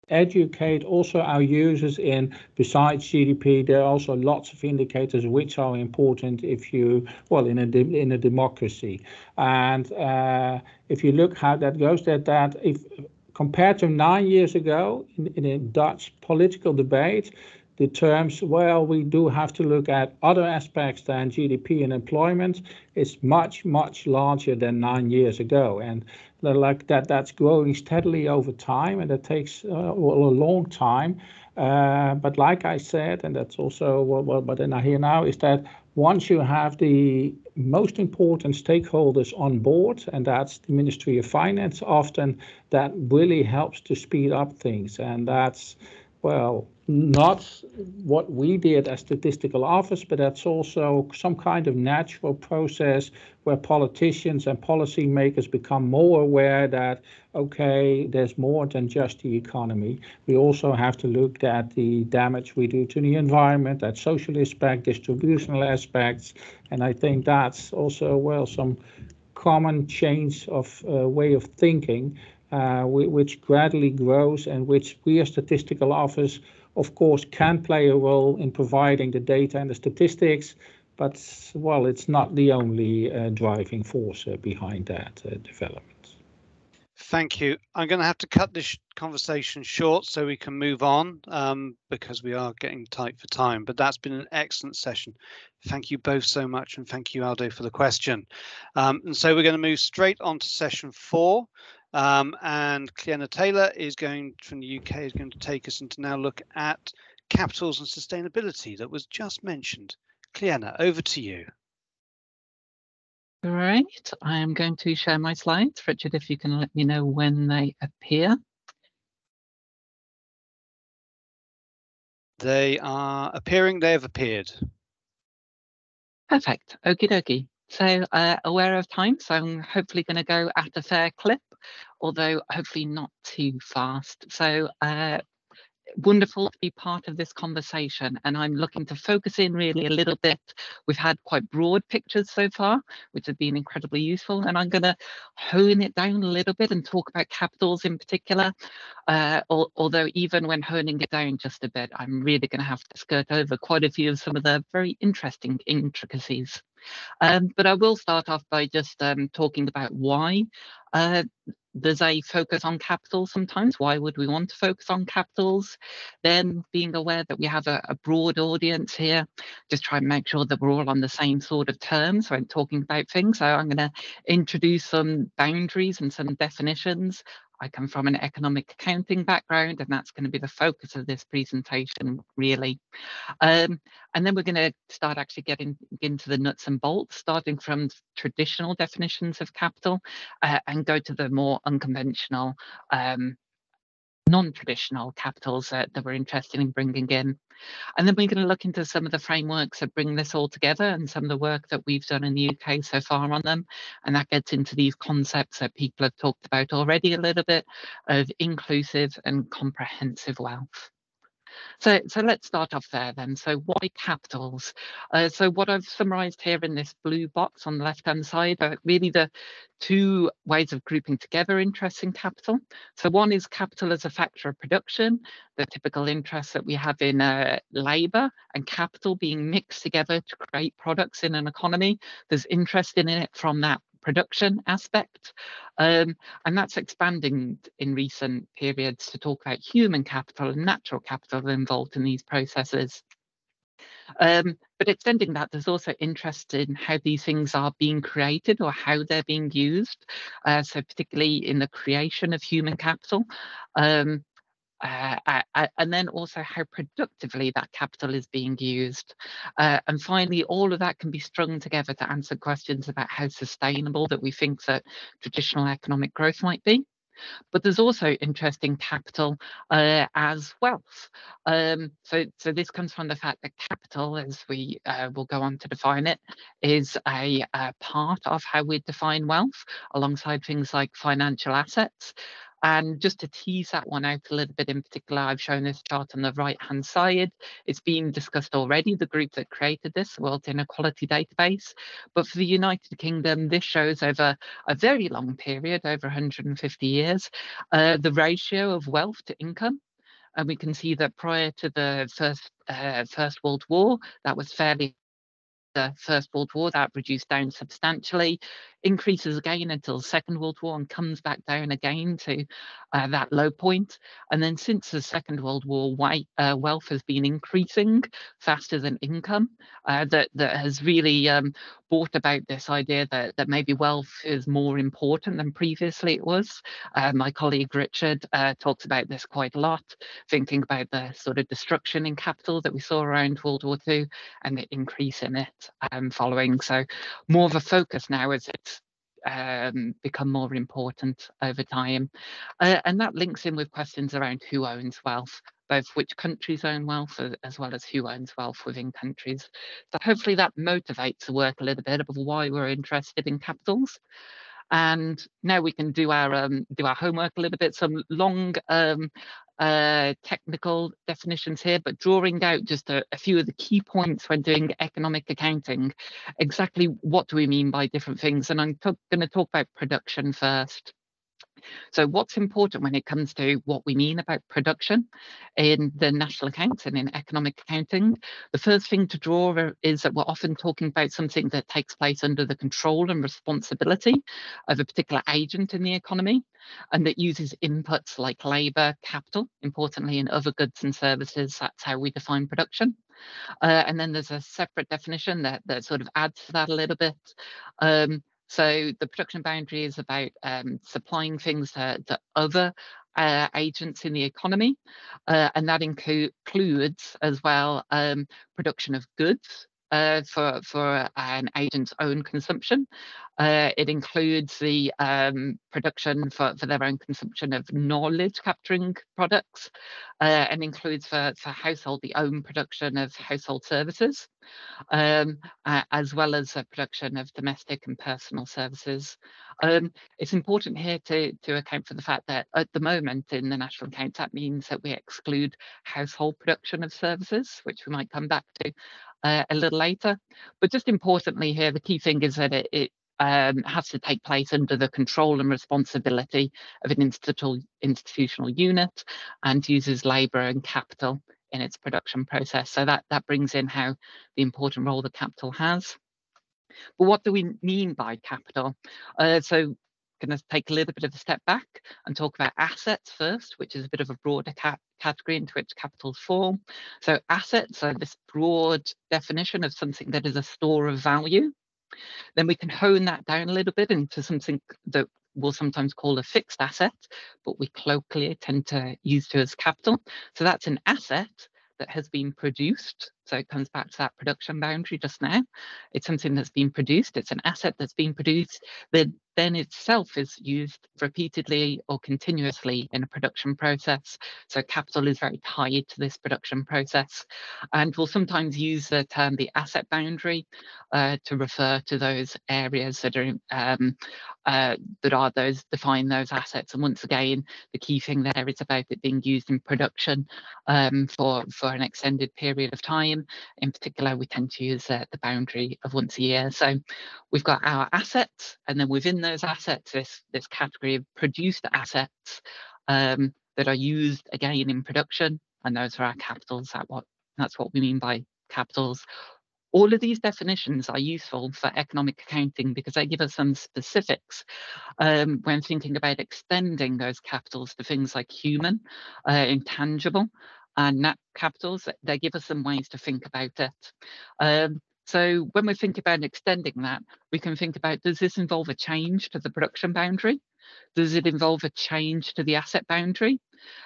S11: educate also our users in, besides GDP, there are also lots of indicators which are important if you in a democracy. And if you look how that goes, that if compared to 9 years ago in a Dutch political debate, the terms, we do have to look at other aspects than GDP and employment, is much, much larger than 9 years ago. And like that's growing steadily over time, and it takes a long time. But like I said, and that's also what I hear now, is that once you have the most important stakeholders on board, and that's the Ministry of Finance, often that really helps to speed up things. And that's, not what we did as statistical office, but that's also some kind of natural process where politicians and policymakers become more aware that, okay, there's more than just the economy. We also have to look at the damage we do to the environment, that social aspect, distributional aspects. And I think that's also, some common change of way of thinking, which gradually grows, and which we as statistical office, of course, can play a role in providing the data and the statistics, but it's not the only driving force behind that development.
S2: Thank you. I'm going to have to cut this conversation short so we can move on, because we are getting tight for time, but that's been an excellent session. Thank you both so much, and thank you, Aldo, for the question. And so we're going to move straight on to session 4. And Cleanna Taylor from the UK is going to take us into now look at capitals and sustainability that was just mentioned. Cleanna, over to you.
S13: Great. I am going to share my slides. Richard, if you can let me know when they appear.
S2: They are appearing. They have appeared.
S13: Perfect. Okie dokie. So aware of time, so I'm hopefully going to go at a fair clip, although hopefully not too fast. So wonderful to be part of this conversation, and I'm looking to focus in really a little bit. We've had quite broad pictures so far, which have been incredibly useful, and I'm going to hone it down a little bit and talk about capitals in particular. Although even when honing it down just a bit, I'm really going to have to skirt over quite a few of some of the very interesting intricacies. But I will start off by just talking about why there's a focus on capital sometimes. Why would we want to focus on capitals? Then being aware that we have a broad audience here, just try and make sure that we're all on the same sort of terms when talking about things. So I'm going to introduce some boundaries and some definitions. I come from an economic accounting background, and that's going to be the focus of this presentation, really. And then we're going to start actually getting into the nuts and bolts, starting from traditional definitions of capital and go to the more unconventional, non-traditional capitals that we're interested in bringing in. And then we're going to look into some of the frameworks that bring this all together and some of the work that we've done in the UK so far on them. And that gets into these concepts that people have talked about already a little bit of inclusive and comprehensive wealth. So let's start off there then. So why capitals? So what I've summarized here in this blue box on the left-hand side are really the two ways of grouping together interests in capital. So one is capital as a factor of production, the typical interests that we have in labour and capital being mixed together to create products in an economy. There's interest in it from that production aspect, and that's expanding in recent periods to talk about human capital and natural capital involved in these processes. But extending that, there's also interest in how these things are being created or how they're being used. So particularly in the creation of human capital. And then also how productively that capital is being used. And finally, all of that can be strung together to answer questions about how sustainable that we think that traditional economic growth might be. But there's also interest in capital as wealth. So this comes from the fact that capital, as we will go on to define it, is a part of how we define wealth, alongside things like financial assets. And just to tease that one out a little bit in particular, I've shown this chart on the right-hand side. It's been discussed already, the group that created this, the World Inequality Database. But for the United Kingdom, this shows over a very long period, over 150 years, the ratio of wealth to income. And we can see that prior to the First World War, that was fairly the First World War, that reduced down substantially, increases again until the Second World War and comes back down again to that low point. And then since the Second World War, wealth has been increasing faster than income. That has really brought about this idea that maybe wealth is more important than previously it was. My colleague Richard talks about this quite a lot, thinking about the sort of destruction in capital that we saw around World War II and the increase in it following. So more of a focus now as it's become more important over time. And that links in with questions around who owns wealth, both which countries own wealth as well as who owns wealth within countries. So hopefully that motivates the work a little bit of why we're interested in capitals. And now we can do our homework a little bit, some long technical definitions here, but drawing out just a few of the key points when doing economic accounting. Exactly what do we mean by different things? And I'm going to talk about production first. So what's important when it comes to what we mean about production in the national accounts and in economic accounting? The first thing to draw is that we're often talking about something that takes place under the control and responsibility of a particular agent in the economy, and that uses inputs like labour, capital, importantly in other goods and services. That's how we define production. And then there's a separate definition that sort of adds to that a little bit. So the production boundary is about supplying things to other agents in the economy, and that includes as well production of goods, for an agent's own consumption. It includes the production for their own consumption of knowledge capturing products, and includes for household the own production of household services, as well as the production of domestic and personal services. It's important here to account for the fact that at the moment in the national accounts, that means that we exclude household production of services, which we might come back to a little later. But just importantly here, the key thing is that it has to take place under the control and responsibility of an institutional unit and uses labour and capital in its production process. So that brings in how the important role that capital has. But what do we mean by capital? So going to take a little bit of a step back and talk about assets first, which is a bit of a broader category into which capitals fall. So assets are this broad definition of something that is a store of value. Then we can hone that down a little bit into something that we'll sometimes call a fixed asset, but we colloquially tend to use to as capital. So that's an asset that has been produced. So it comes back to that production boundary just now. It's something that's been produced. It's an asset that's been produced that then itself is used repeatedly or continuously in a production process. So capital is very tied to this production process. And we'll sometimes use the term the asset boundary to refer to those areas that are define those assets. And once again, the key thing there is about it being used in production for an extended period of time. In particular, we tend to use the boundary of once a year. So we've got our assets, and then within those assets, this category of produced assets that are used again in production, and those are our capitals. That's what we mean by capitals. All of these definitions are useful for economic accounting because they give us some specifics when thinking about extending those capitals to things like human, intangible, and net capitals. They give us some ways to think about it. So when we think about extending that, we can think about, does this involve a change to the production boundary? Does it involve a change to the asset boundary?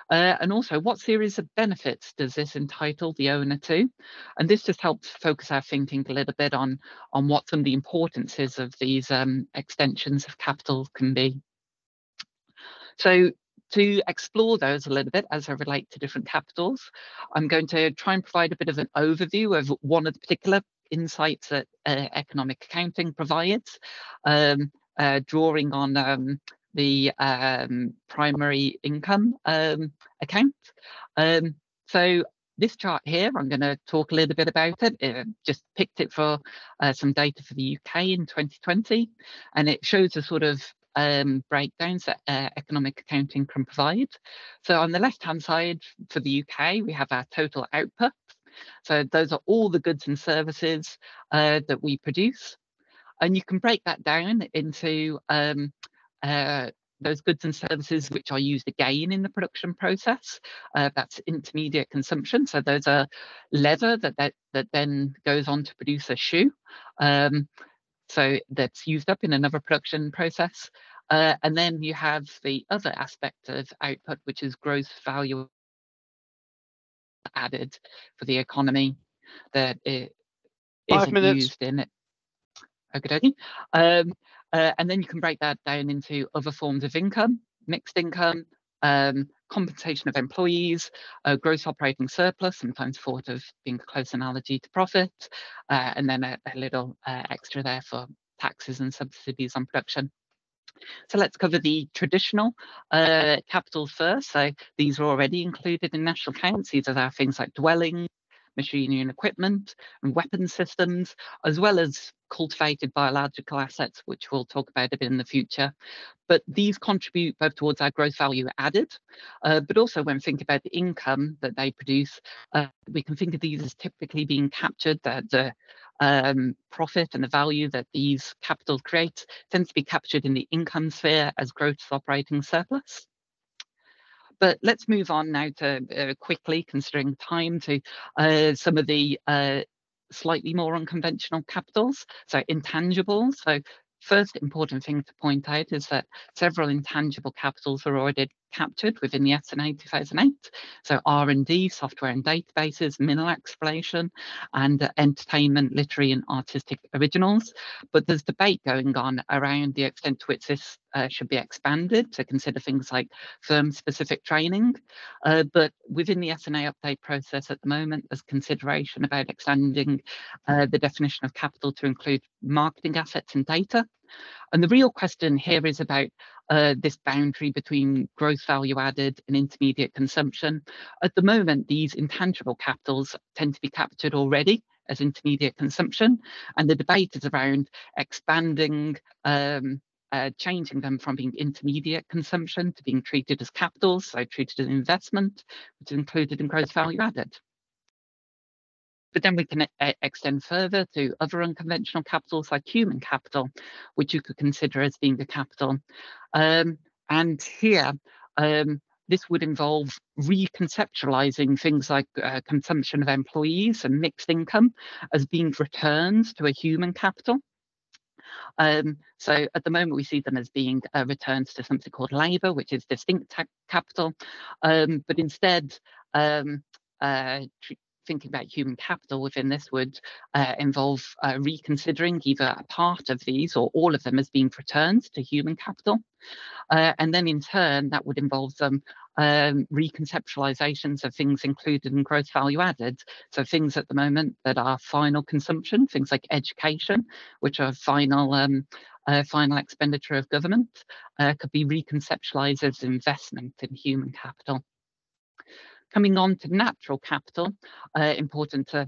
S13: And also, what series of benefits does this entitle the owner to? And this just helps focus our thinking a little bit on what some of the importances of these extensions of capital can be. So to explore those a little bit as they relate to different capitals, I'm going to try and provide a bit of an overview of one of the particular insights that economic accounting provides, drawing on the primary income account. So this chart here, I'm going to talk a little bit about it. Just picked it for some data for the UK in 2020, and it shows the sort of breakdowns that economic accounting can provide. So on the left-hand side for the UK, we have our total output. So those are all the goods and services that we produce. And you can break that down into those goods and services which are used again in the production process. That's intermediate consumption. So those are leather that then goes on to produce a shoe. So that's used up in another production process. And then you have the other aspect of output, which is gross value added for the economy that it isn't used in it. Okay. And then you can break that down into other forms of income, mixed income, compensation of employees, gross operating surplus, sometimes thought of being a close analogy to profit, and then a little extra there for taxes and subsidies on production. So let's cover the traditional capitals first. So these are already included in national accounts. These are things like dwelling, machinery and equipment, and weapon systems, as well as cultivated biological assets, which we'll talk about a bit in the future. But these contribute both towards our gross value added, but also when thinking about the income that they produce, we can think of these as typically being captured, the profit and the value that these capitals create tends to be captured in the income sphere as gross operating surplus. But let's move on now to quickly, considering time, to some of the slightly more unconventional capitals, so intangibles. So first important thing to point out is that several intangible capitals are already captured within the SNA 2008. So R&D, software and databases, mineral exploration, and entertainment, literary and artistic originals. But there's debate going on around the extent to which this should be expanded to consider things like firm-specific training. But within the SNA update process at the moment, there's consideration about extending the definition of capital to include marketing assets and data. And the real question here is about this boundary between gross value added and intermediate consumption. At the moment, these intangible capitals tend to be captured already as intermediate consumption, and the debate is around expanding, changing them from being intermediate consumption to being treated as capitals, so treated as investment, which is included in gross value added. But then we can extend further to other unconventional capitals like human capital, which you could consider as being a capital. And here, this would involve reconceptualizing things like consumption of employees and mixed income as being returns to a human capital. So at the moment, we see them as being returns to something called labour, which is distinct capital. But instead, thinking about human capital within this would involve reconsidering either a part of these or all of them as being returns to human capital. And then in turn, that would involve some reconceptualizations of things included in gross value added. So things at the moment that are final consumption, things like education, which are final expenditure of government, could be reconceptualized as investment in human capital. Coming on to natural capital, important to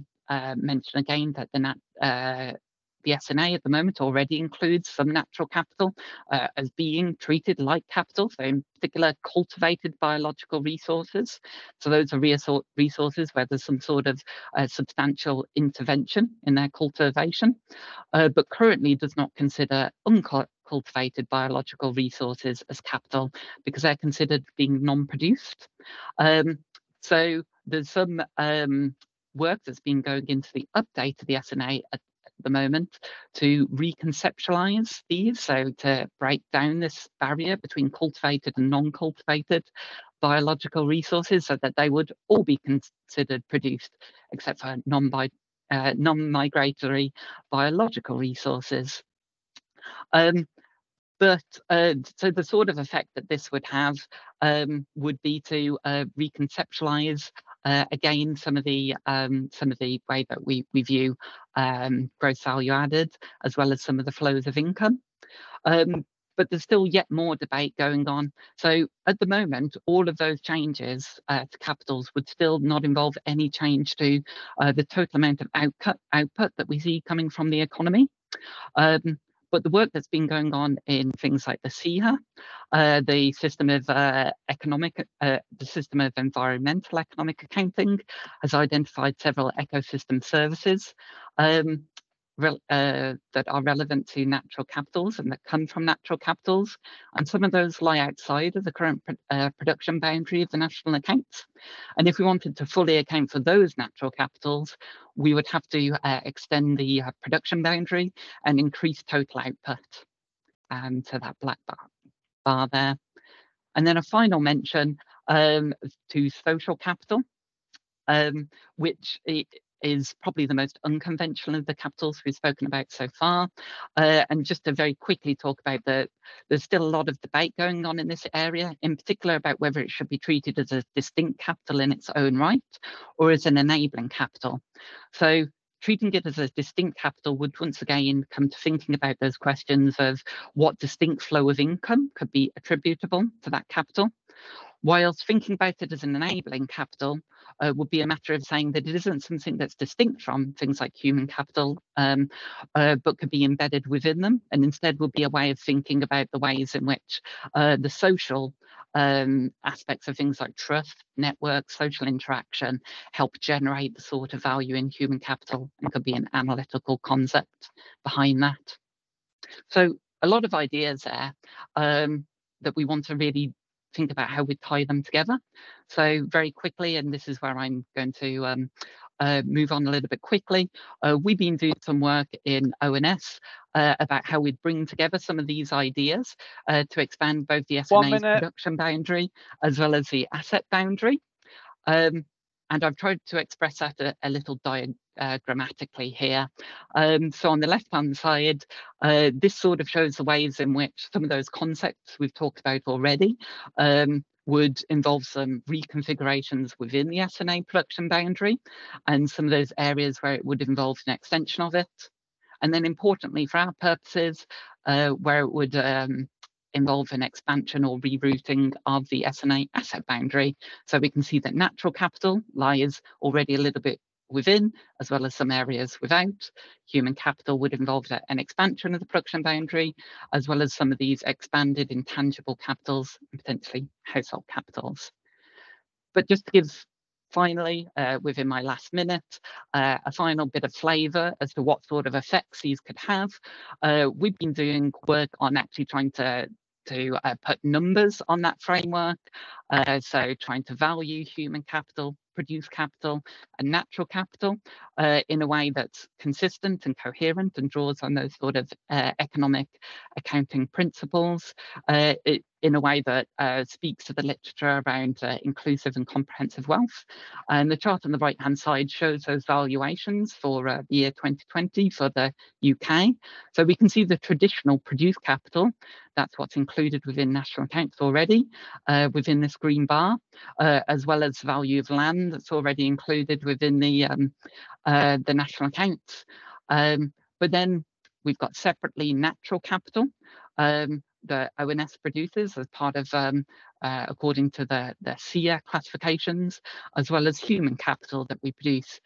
S13: mention again that the SNA at the moment already includes some natural capital as being treated like capital, so in particular cultivated biological resources. So those are resources where there's some sort of substantial intervention in their cultivation, but currently does not consider uncultivated biological resources as capital because they're considered being non-produced. So there's some work that's been going into the update of the SNA at the moment to reconceptualize these, so to break down this barrier between cultivated and non-cultivated biological resources so that they would all be considered produced except for non-migratory biological resources. But so the sort of effect that this would have would be to reconceptualize again some of the way that we view gross value added, as well as some of the flows of income. But there's still yet more debate going on. So at the moment, all of those changes to capitals would still not involve any change to the total amount of output that we see coming from the economy. But the work that's been going on in things like the SEHA, the system of environmental economic accounting, has identified several ecosystem services that are relevant to natural capitals and that come from natural capitals. And some of those lie outside of the current production boundary of the national accounts. And if we wanted to fully account for those natural capitals, we would have to extend the production boundary and increase total output to that black bar there. And then a final mention to social capital, which is probably the most unconventional of the capitals we've spoken about so far. And just to very quickly talk about there's still a lot of debate going on in this area, in particular about whether it should be treated as a distinct capital in its own right or as an enabling capital. So treating it as a distinct capital would once again come to thinking about those questions of what distinct flow of income could be attributable to that capital, whilst thinking about it as an enabling capital would be a matter of saying that it isn't something that's distinct from things like human capital, but could be embedded within them, and instead would be a way of thinking about the ways in which the social aspects of things like trust, network, social interaction help generate the sort of value in human capital, and could be an analytical concept behind that. So a lot of ideas there that we want to really think about how we tie them together. So very quickly, and this is where I'm going to move on a little bit quickly, we've been doing some work in ONS about how we'd bring together some of these ideas to expand both the SNA's production boundary as well as the asset boundary. And I've tried to express that a little diagrammatically here. So on the left-hand side, this sort of shows the ways in which some of those concepts we've talked about already would involve some reconfigurations within the SNA production boundary and some of those areas where it would involve an extension of it. And then importantly for our purposes, where it would involve an expansion or rerouting of the SNA asset boundary. So we can see that natural capital lies already a little bit within, as well as some areas without. Human capital would involve an expansion of the production boundary, as well as some of these expanded intangible capitals and potentially household capitals. But just to give, finally, within my last minute, a final bit of flavour as to what sort of effects these could have. We've been doing work on actually trying to put numbers on that framework. So trying to value human capital, produce capital and natural capital in a way that's consistent and coherent and draws on those sort of economic accounting principles in a way that speaks to the literature around inclusive and comprehensive wealth. And the chart on the right-hand side shows those valuations for the year 2020 for the UK. So we can see the traditional produced capital, that's what's included within national accounts already, within this green bar, as well as value of land that's already included within the national accounts. But then we've got separately natural capital, the ONS produces as part of, according to the SIA classifications, as well as human capital that we produce.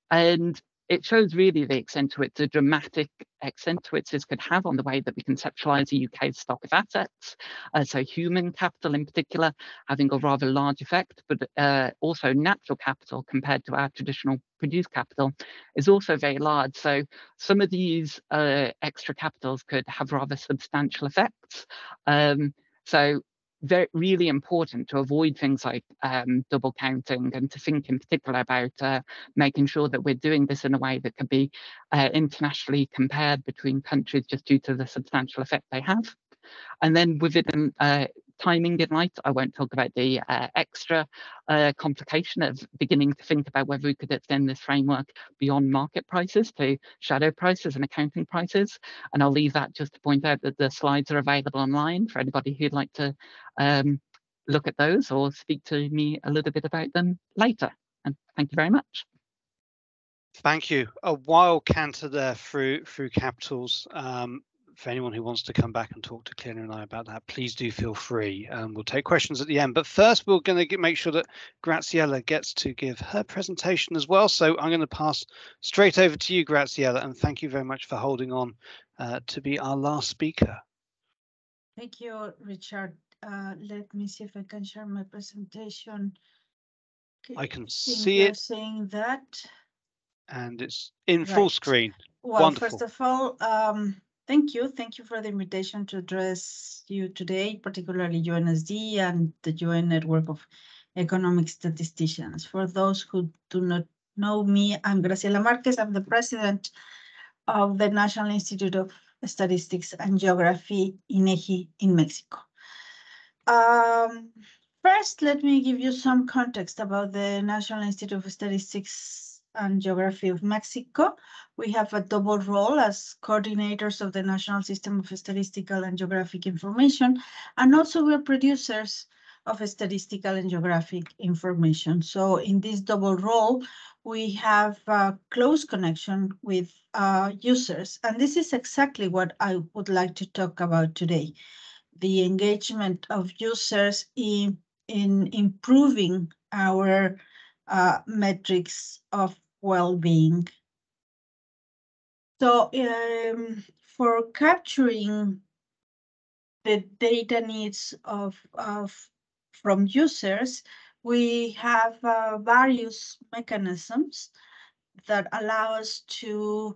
S13: And it shows really the extent to which the dramatic extent to which this could have on the way that we conceptualize the UK's stock of assets. So human capital in particular having a rather large effect, but also natural capital compared to our traditional produced capital is also very large. So some of these extra capitals could have rather substantial effects. So very really important to avoid things like double counting and to think in particular about making sure that we're doing this in a way that can be internationally compared between countries just due to the substantial effect they have. And then within timing in light, I won't talk about the extra complication of beginning to think about whether we could extend this framework beyond market prices to shadow prices and accounting prices. And I'll leave that just to point out that the slides are available online for anybody who'd like to look at those or speak to me a little bit about them later. And thank you very much.
S2: Thank you. A wild canter there through capitals. For anyone who wants to come back and talk to Cleona and I about that, please do feel free. We'll take questions at the end. But first, we're going to make sure that Graziella gets to give her presentation as well. So I'm going to pass straight over to you, Graziella, and thank you very much for holding on to be our last speaker.
S14: Thank you, Richard. Let me see if I can share my presentation. Okay,
S2: I can see it.
S14: Saying that.
S2: And it's in full screen.
S14: Well,
S2: Wonderful.
S14: First of all, thank you for the invitation to address you today, particularly UNSD and the UN Network of Economic Statisticians. For those who do not know me, I'm Graciela Marquez. I'm the president of the National Institute of Statistics and Geography, INEGI, in Mexico. First, let me give you some context about the National Institute of Statistics and Geography of Mexico. We have a double role as coordinators of the National System of Statistical and Geographic Information, and also we're producers of statistical and geographic information. So in this double role, we have a close connection with users, and this is exactly what I would like to talk about today. The engagement of users in improving our metrics of well-being. So for capturing the data needs from users, we have various mechanisms that allow us to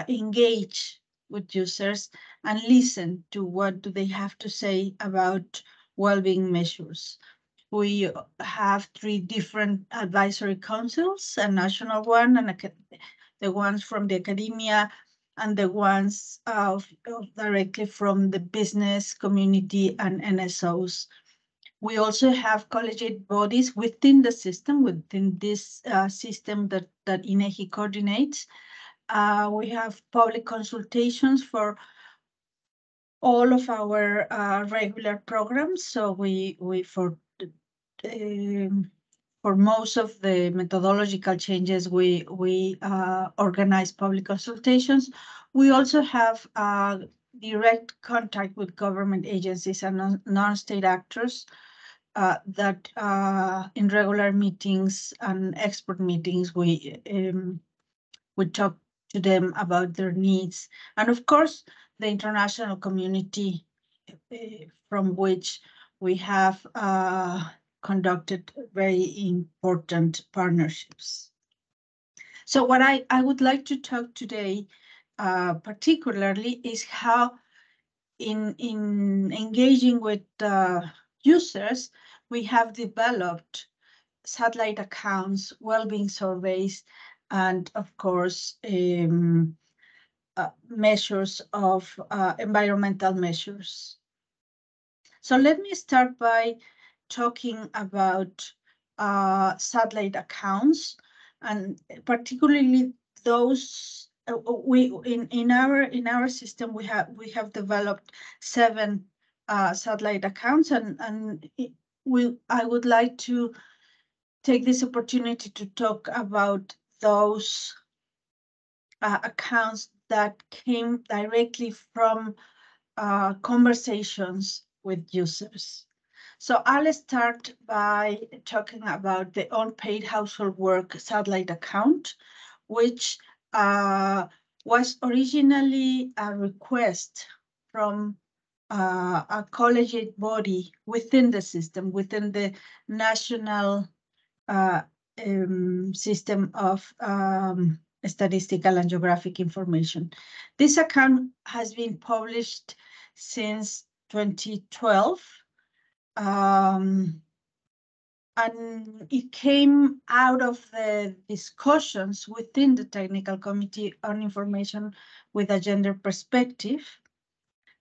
S14: engage with users and listen to what do they have to say about well-being measures. we have 3 different advisory councils, a national one, and the ones from the academia, and the ones directly from the business community and NSOs. We also have collegiate bodies within the system, within this system that INEGI coordinates. We have public consultations for all of our regular programs. So for most of the methodological changes, we organize public consultations. We also have direct contact with government agencies and non-state actors that in regular meetings and expert meetings, we talk to them about their needs. And of course, the international community from which we have conducted very important partnerships. So what I would like to talk today particularly is how in engaging with users, we have developed satellite accounts, well-being surveys, and of course, measures of environmental measures. So let me start by talking about satellite accounts, and particularly those in our system we have developed 7 satellite accounts, and I would like to take this opportunity to talk about those accounts that came directly from conversations with users. So I'll start by talking about the unpaid household work satellite account, which was originally a request from a collegiate body within the system, within the national system of statistical and geographic information. This account has been published since 2012. And it came out of the discussions within the Technical Committee on Information with a Gender Perspective.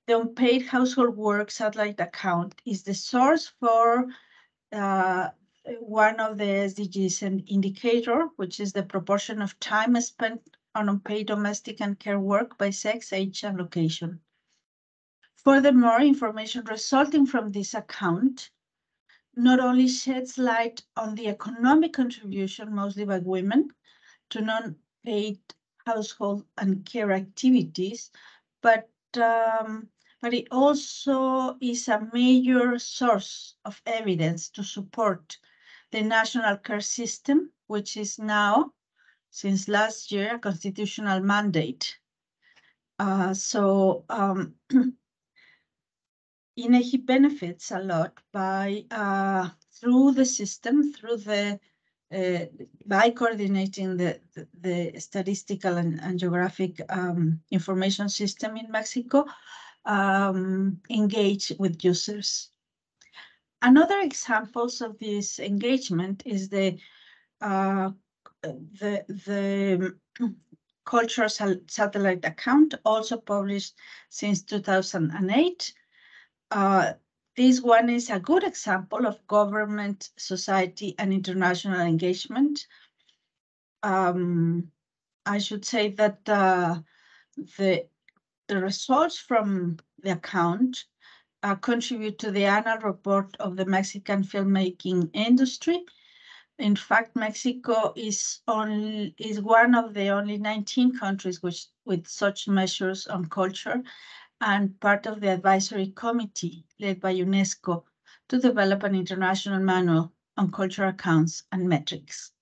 S14: The unpaid household work satellite account is the source for one of the SDGs and indicator, which is the proportion of time spent on unpaid domestic and care work by sex, age, and location. Furthermore, information resulting from this account not only sheds light on the economic contribution, mostly by women, to non-paid household and care activities, but it also is a major source of evidence to support the national care system, which is now, since last year, a constitutional mandate. INEGI benefits a lot by through the system, by coordinating the statistical and geographic information system in Mexico, engage with users. Another examples of this engagement is the cultural satellite account, also published since 2008. This one is a good example of government, society, and international engagement. I should say that the results from the account contribute to the annual report of the Mexican filmmaking industry. In fact, Mexico is one of the only 19 countries with such measures on culture, and part of the advisory committee led by UNESCO to develop an international manual on cultural accounts and metrics.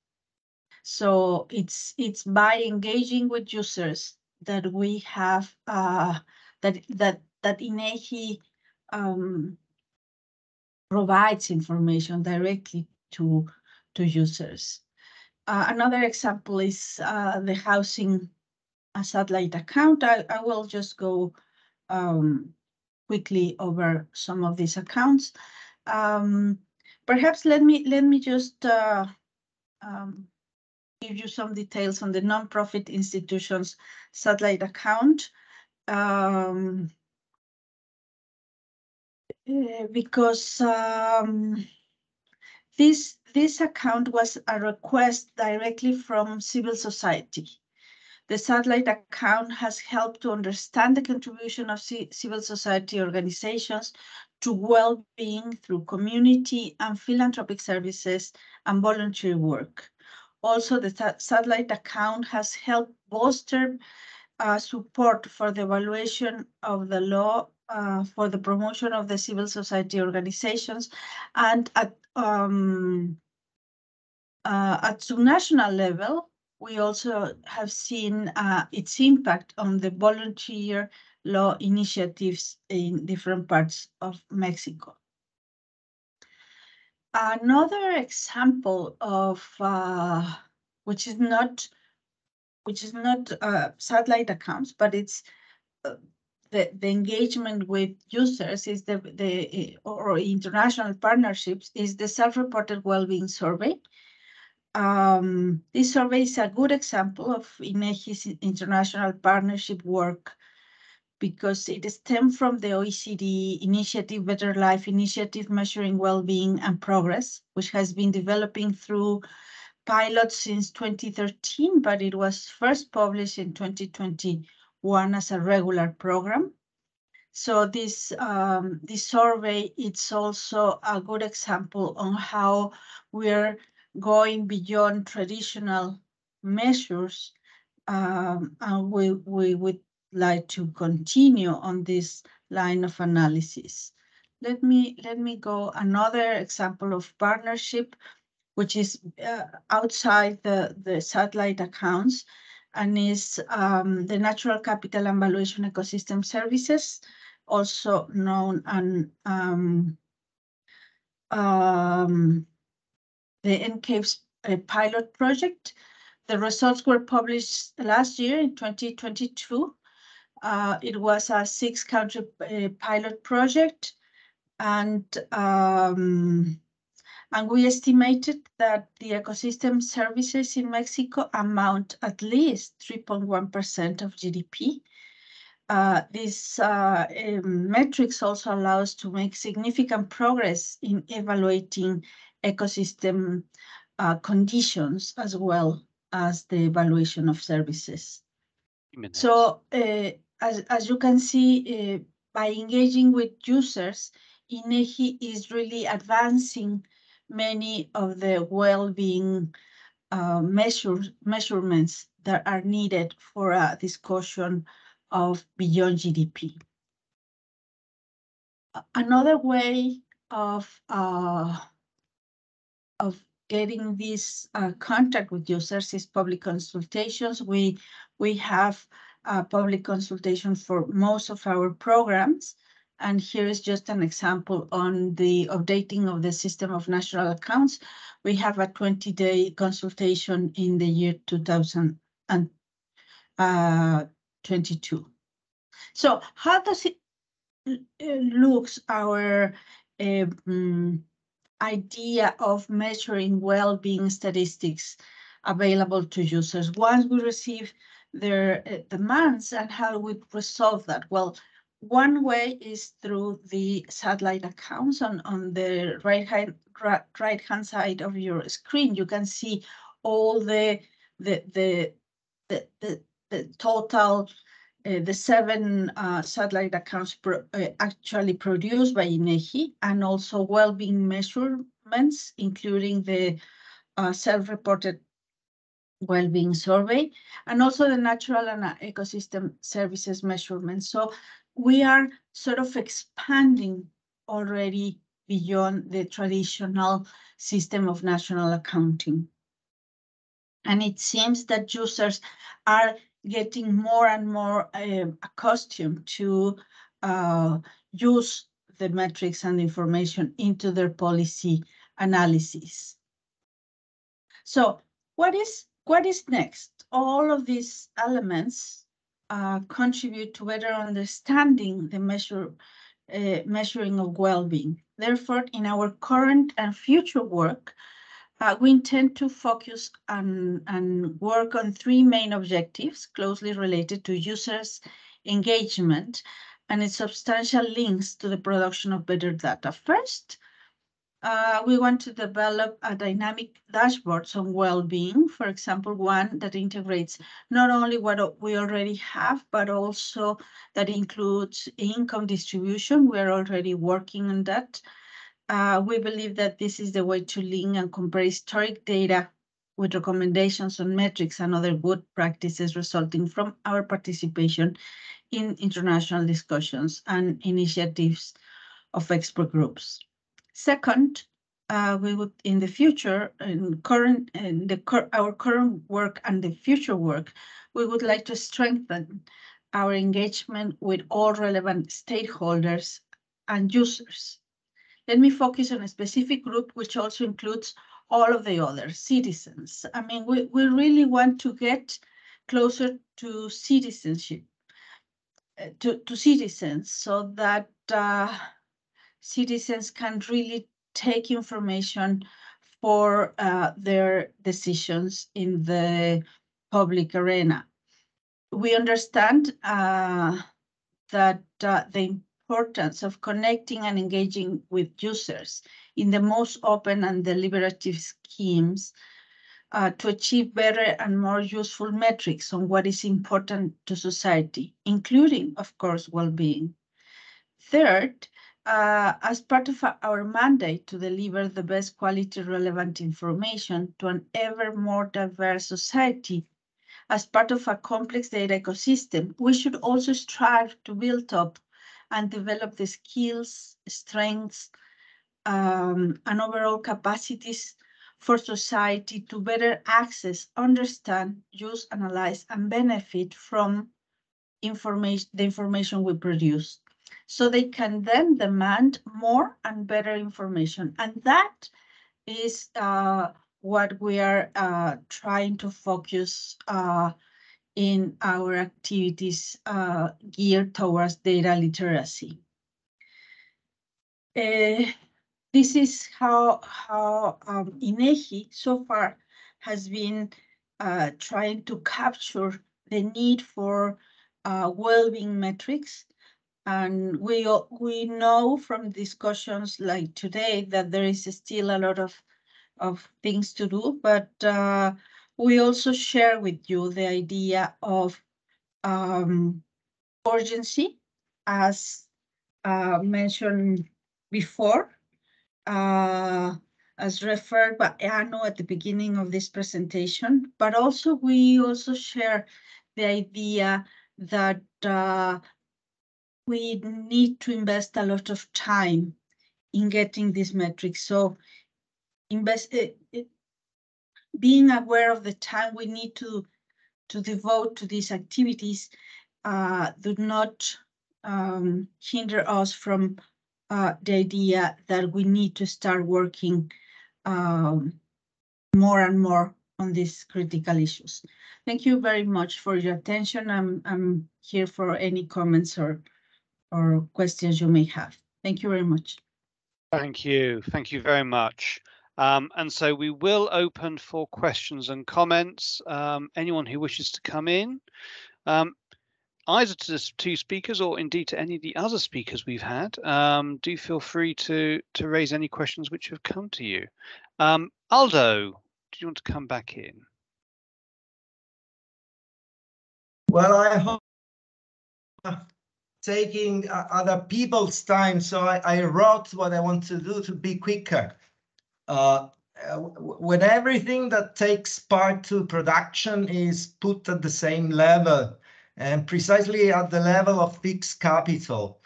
S14: So it's by engaging with users that we have that INEGI provides information directly to users. Another example is the housing satellite account. I will just go quickly over some of these accounts. Perhaps let me just give you some details on the nonprofit institutions satellite account. Because this account was a request directly from civil society. The satellite account has helped to understand the contribution of civil society organizations to well-being through community and philanthropic services and voluntary work. Also, the satellite account has helped bolster support for the evaluation of the law for the promotion of the civil society organizations, and at subnational level, we also have seen its impact on the volunteer law initiatives in different parts of Mexico. Another example of which is not satellite accounts, but it's the engagement with users is or international partnerships is the self-reported well-being survey. This survey is a good example of INEGI's international partnership work because it stemmed from the OECD initiative, Better Life Initiative, measuring well-being and progress, which has been developing through pilots since 2013, but it was first published in 2021 as a regular program. So this survey, it's also a good example on how we're going beyond traditional measures, and we would like to continue on this line of analysis. Let me go another example of partnership, which is outside the satellite accounts, and is the Natural Capital and Valuation Ecosystem Services, also known as the NCAPES pilot project. The results were published last year in 2022. It was a 6-country pilot project, and we estimated that the ecosystem services in Mexico amount at least 3.1% of GDP. This metrics also allow us to make significant progress in evaluating ecosystem conditions as well as the evaluation of services. So as you can see, by engaging with users, INEGI is really advancing many of the well-being measurements that are needed for a discussion of beyond GDP. Another way of getting this contact with users is public consultations. We have public consultation for most of our programs. And here is just an example on the updating of the system of national accounts. We have a 20-day consultation in the year 2022. So how does it looks our idea of measuring well-being statistics available to users once we receive their demands, and how we resolve that? Well, one way is through the satellite accounts. On the right-hand side of your screen, you can see all the total, the 7 satellite accounts actually produced by INEGI, and also well-being measurements, including the self-reported well-being survey, and also the natural and ecosystem services measurements. So we are sort of expanding already beyond the traditional system of national accounting. And it seems that users are getting more and more accustomed to use the metrics and information into their policy analysis. So what is next? All of these elements contribute to better understanding the measuring of well-being. Therefore, in our current and future work, we intend to focus and work on three main objectives closely related to users' engagement and its substantial links to the production of better data. First, we want to develop a dynamic dashboards on well-being, for example, one that integrates not only what we already have, but also that includes income distribution. We're already working on that. We believe that this is the way to link and compare historic data with recommendations on metrics and other good practices resulting from our participation in international discussions and initiatives of expert groups. Second, we would in the future, our current work and the future work, we would like to strengthen our engagement with all relevant stakeholders and users. Let me focus on a specific group, which also includes all of the other citizens. I mean, we really want to get closer to citizenship, to citizens, so that citizens can really take information for their decisions in the public arena. We understand that the importance of connecting and engaging with users in the most open and deliberative schemes to achieve better and more useful metrics on what is important to society, including, of course, well-being. Third, as part of our mandate to deliver the best quality relevant information to an ever more diverse society, as part of a complex data ecosystem, we should also strive to build up and develop the skills, strengths, and overall capacities for society to better access, understand, use, analyze, and benefit from the information we produce, so they can then demand more and better information. And that is what we are trying to focus in our activities geared towards data literacy. This is how INEGI so far has been trying to capture the need for well-being metrics. And we know from discussions like today that there is still a lot of things to do, but we also share with you the idea of urgency, as mentioned before, as referred by Anu at the beginning of this presentation, but also we also share the idea that we need to invest a lot of time in getting these metrics. So being aware of the time we need to devote to these activities do not hinder us from the idea that we need to start working more and more on these critical issues. Thank you very much for your attention. I'm here for any comments or questions you may have. Thank you very much.
S2: Thank you. Thank you very much. And so we will open for questions and comments. Anyone who wishes to come in, either to the two speakers or indeed to any of the other speakers we've had, do feel free to raise any questions which have come to you. Aldo, do you want to come back in?
S12: Well, I hope taking other people's time, so I wrote what I want to do to be quicker. When everything that takes part to production is put at the same level, and precisely at the level of fixed capital,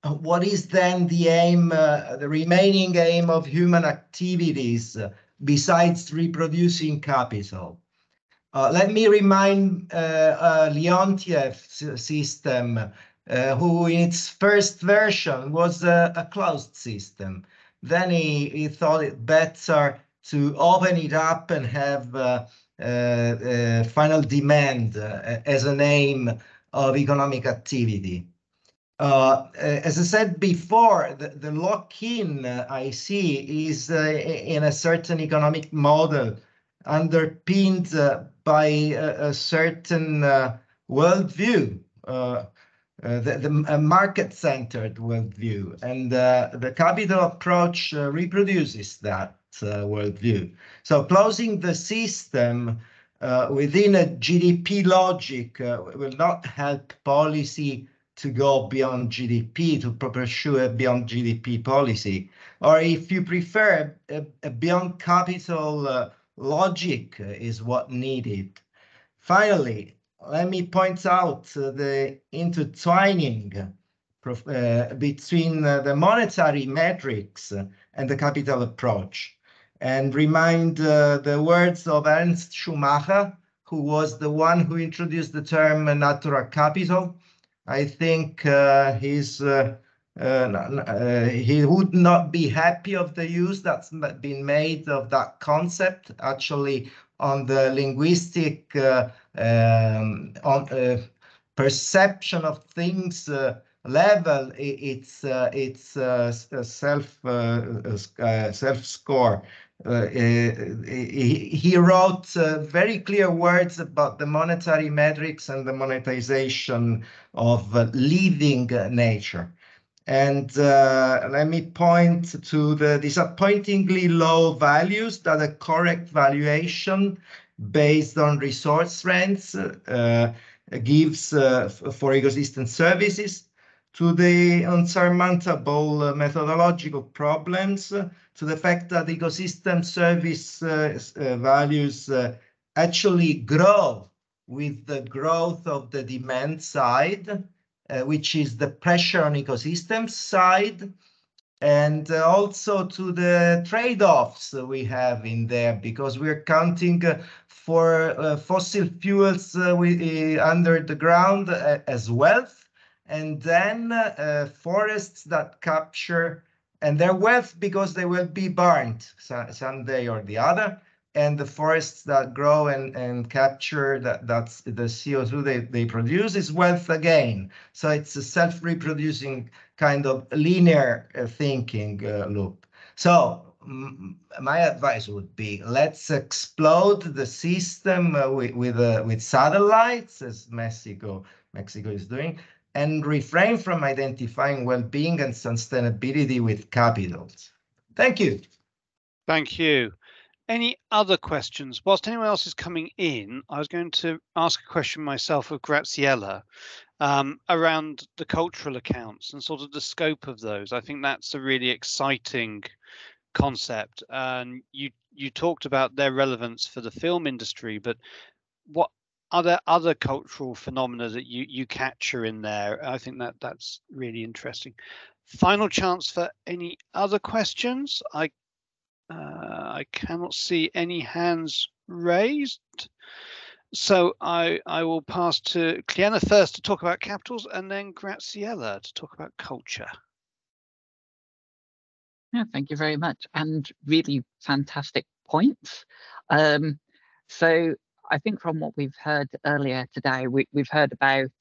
S12: what is then the aim, the remaining aim of human activities besides reproducing capital? Let me remind Leontief's system, who in its first version was a closed system. Then he thought it better to open it up and have final demand as an aim of economic activity. As I said before, the lock-in I see is in a certain economic model underpinned by a certain worldview, a market-centered worldview, and the capital approach reproduces that worldview. So closing the system within a GDP logic will not help policy to go beyond GDP, to pursue a beyond GDP policy, or if you prefer, a beyond capital logic is what needed. Finally, let me point out the intertwining between the monetary metrics and the capital approach, and remind the words of Ernst Schumacher, who was the one who introduced the term natural capital. I think he would not be happy of the use that's been made of that concept. Actually, on the linguistic perception of things level, it's a self score. He wrote very clear words about the monetary metrics and the monetization of living nature. And let me point to the disappointingly low values that a correct valuation based on resource rents gives for ecosystem services, to the unsurmountable methodological problems, to the fact that ecosystem service values actually grow with the growth of the demand side, which is the pressure on ecosystems side, and also to the trade-offs we have in there, because we're counting for fossil fuels under the ground as wealth, and then forests that capture, and they're wealth because they will be burned someday or the other, and the forests that grow and capture that's the CO2 they produce is wealth again. So it's a self-reproducing kind of linear thinking loop. So my advice would be, let's explode the system with satellites, as Mexico is doing, and refrain from identifying well-being and sustainability with capitals. Thank you.
S2: Thank you. Any other questions? Whilst anyone else is coming in, I was going to ask a question myself of Graziella around the cultural accounts and sort of the scope of those. I think that's a really exciting concept. And you talked about their relevance for the film industry, but what are there other cultural phenomena that you capture in there? I think that's really interesting. Final chance for any other questions. I cannot see any hands raised. So I will pass to Cliana first to talk about capitals, and then Graziella to talk about culture.
S13: Yeah, thank you very much, and really fantastic points. So I think from what we've heard earlier today, we've heard about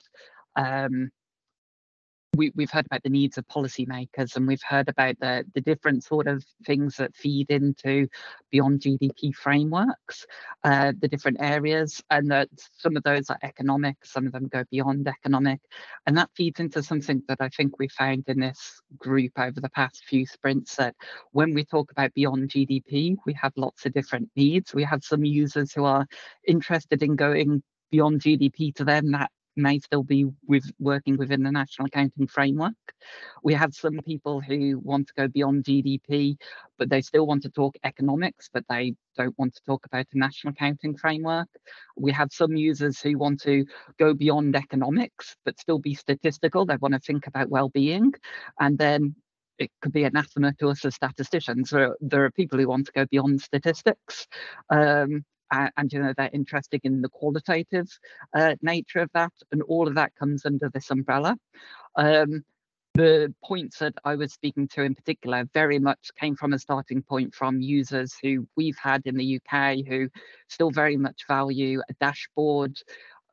S13: we've heard about the needs of policymakers, and we've heard about the different sort of things that feed into beyond GDP frameworks, the different areas, and that some of those are economic, some of them go beyond economic, and that feeds into something that I think we found in this group over the past few sprints, that when we talk about beyond GDP, we have lots of different needs. We have some users who are interested in going beyond GDP. To them, that may still be working within the national accounting framework. We have some people who want to go beyond GDP, but they still want to talk economics, but they don't want to talk about a national accounting framework. We have some users who want to go beyond economics, but still be statistical. They want to think about well-being. And then it could be anathema to us as statisticians. There are people who want to go beyond statistics. And they're interested in the qualitative nature of that, and all of that comes under this umbrella. The points that I was speaking to in particular very much came from a starting point from users who we've had in the UK who still very much value a dashboard,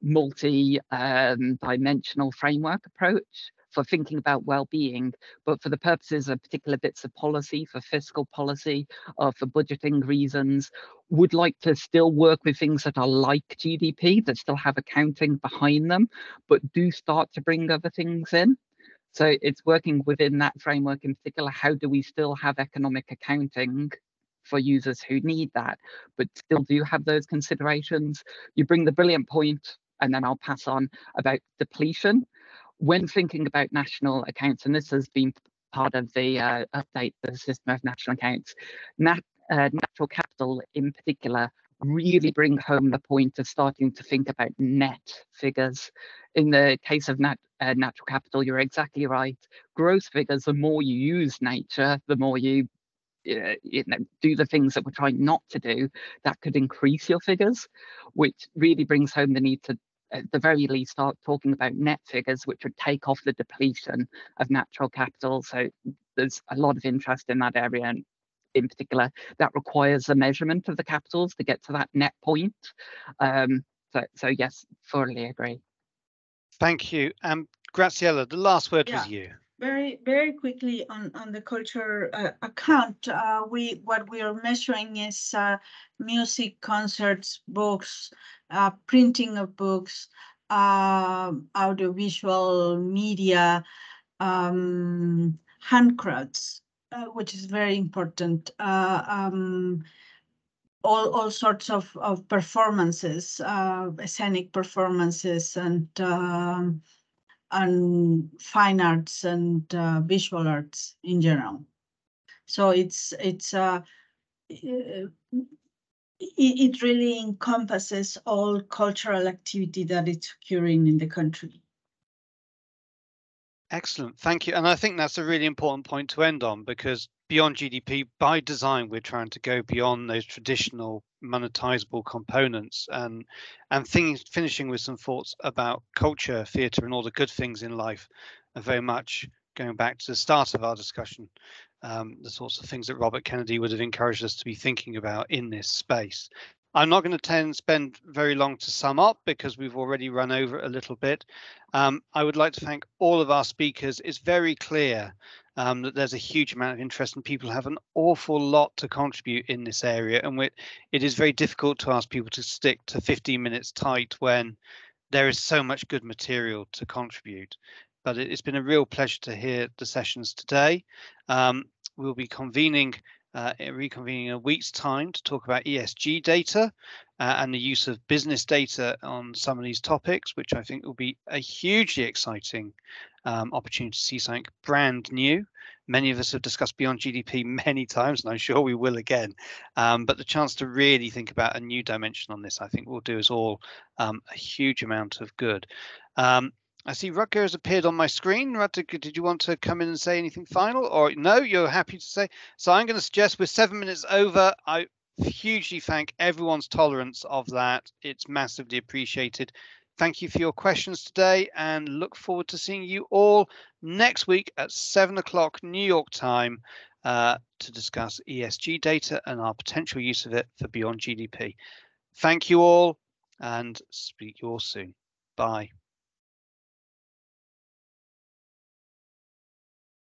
S13: multi-dimensional framework approach, for thinking about well-being, but for the purposes of particular bits of policy, for fiscal policy, or for budgeting reasons, would like to still work with things that are like GDP, that still have accounting behind them, but do start to bring other things in. So it's working within that framework in particular. How do we still have economic accounting for users who need that, but still do have those considerations? You bring the brilliant point, and then I'll pass on, about depletion. When thinking about national accounts, and this has been part of the update to the system of national accounts, natural capital in particular really bring home the point of starting to think about net figures. In the case of natural capital, you're exactly right. Gross figures, the more you use nature, the more you do the things that we're trying not to do, that could increase your figures, which really brings home the need to, at the very least, start talking about net figures, which would take off the depletion of natural capital. So there's a lot of interest in that area, and in particular, that requires a measurement of the capitals to get to that net point. So yes, fully agree.
S2: Thank you. Graciela, the last word was you.
S14: Very quickly on the culture account, what we are measuring is music, concerts, books, printing of books, audiovisual media, handcrafts, which is very important. All sorts of performances, scenic performances, and fine arts and visual arts in general. So it really encompasses all cultural activity that is occurring in the country.
S2: Excellent, thank you. And I think that's a really important point to end on, because beyond GDP, by design, we're trying to go beyond those traditional monetizable components, and finishing with some thoughts about culture, theatre, and all the good things in life, are very much going back to the start of our discussion, the sorts of things that Robert Kennedy would have encouraged us to be thinking about in this space. I'm not going to spend very long to sum up, because we've already run over a little bit. I would like to thank all of our speakers. It's very clear that there's a huge amount of interest, and people have an awful lot to contribute in this area. And it is very difficult to ask people to stick to 15 minutes tight when there is so much good material to contribute. But it's been a real pleasure to hear the sessions today. We'll be reconvening in a week's time to talk about ESG data and the use of business data on some of these topics, which I think will be a hugely exciting opportunity to see something brand new. Many of us have discussed beyond GDP many times, and I'm sure we will again. But the chance to really think about a new dimension on this, I think, will do us all a huge amount of good. I see Rutger has appeared on my screen. Rutger, did you want to come in and say anything final, or no, you're happy to say? So I'm going to suggest we're 7 minutes over. I hugely thank everyone's tolerance of that. It's massively appreciated. Thank you for your questions today, and look forward to seeing you all next week at 7 o'clock New York time to discuss ESG data and our potential use of it for beyond GDP. Thank you all, and speak to you all soon. Bye.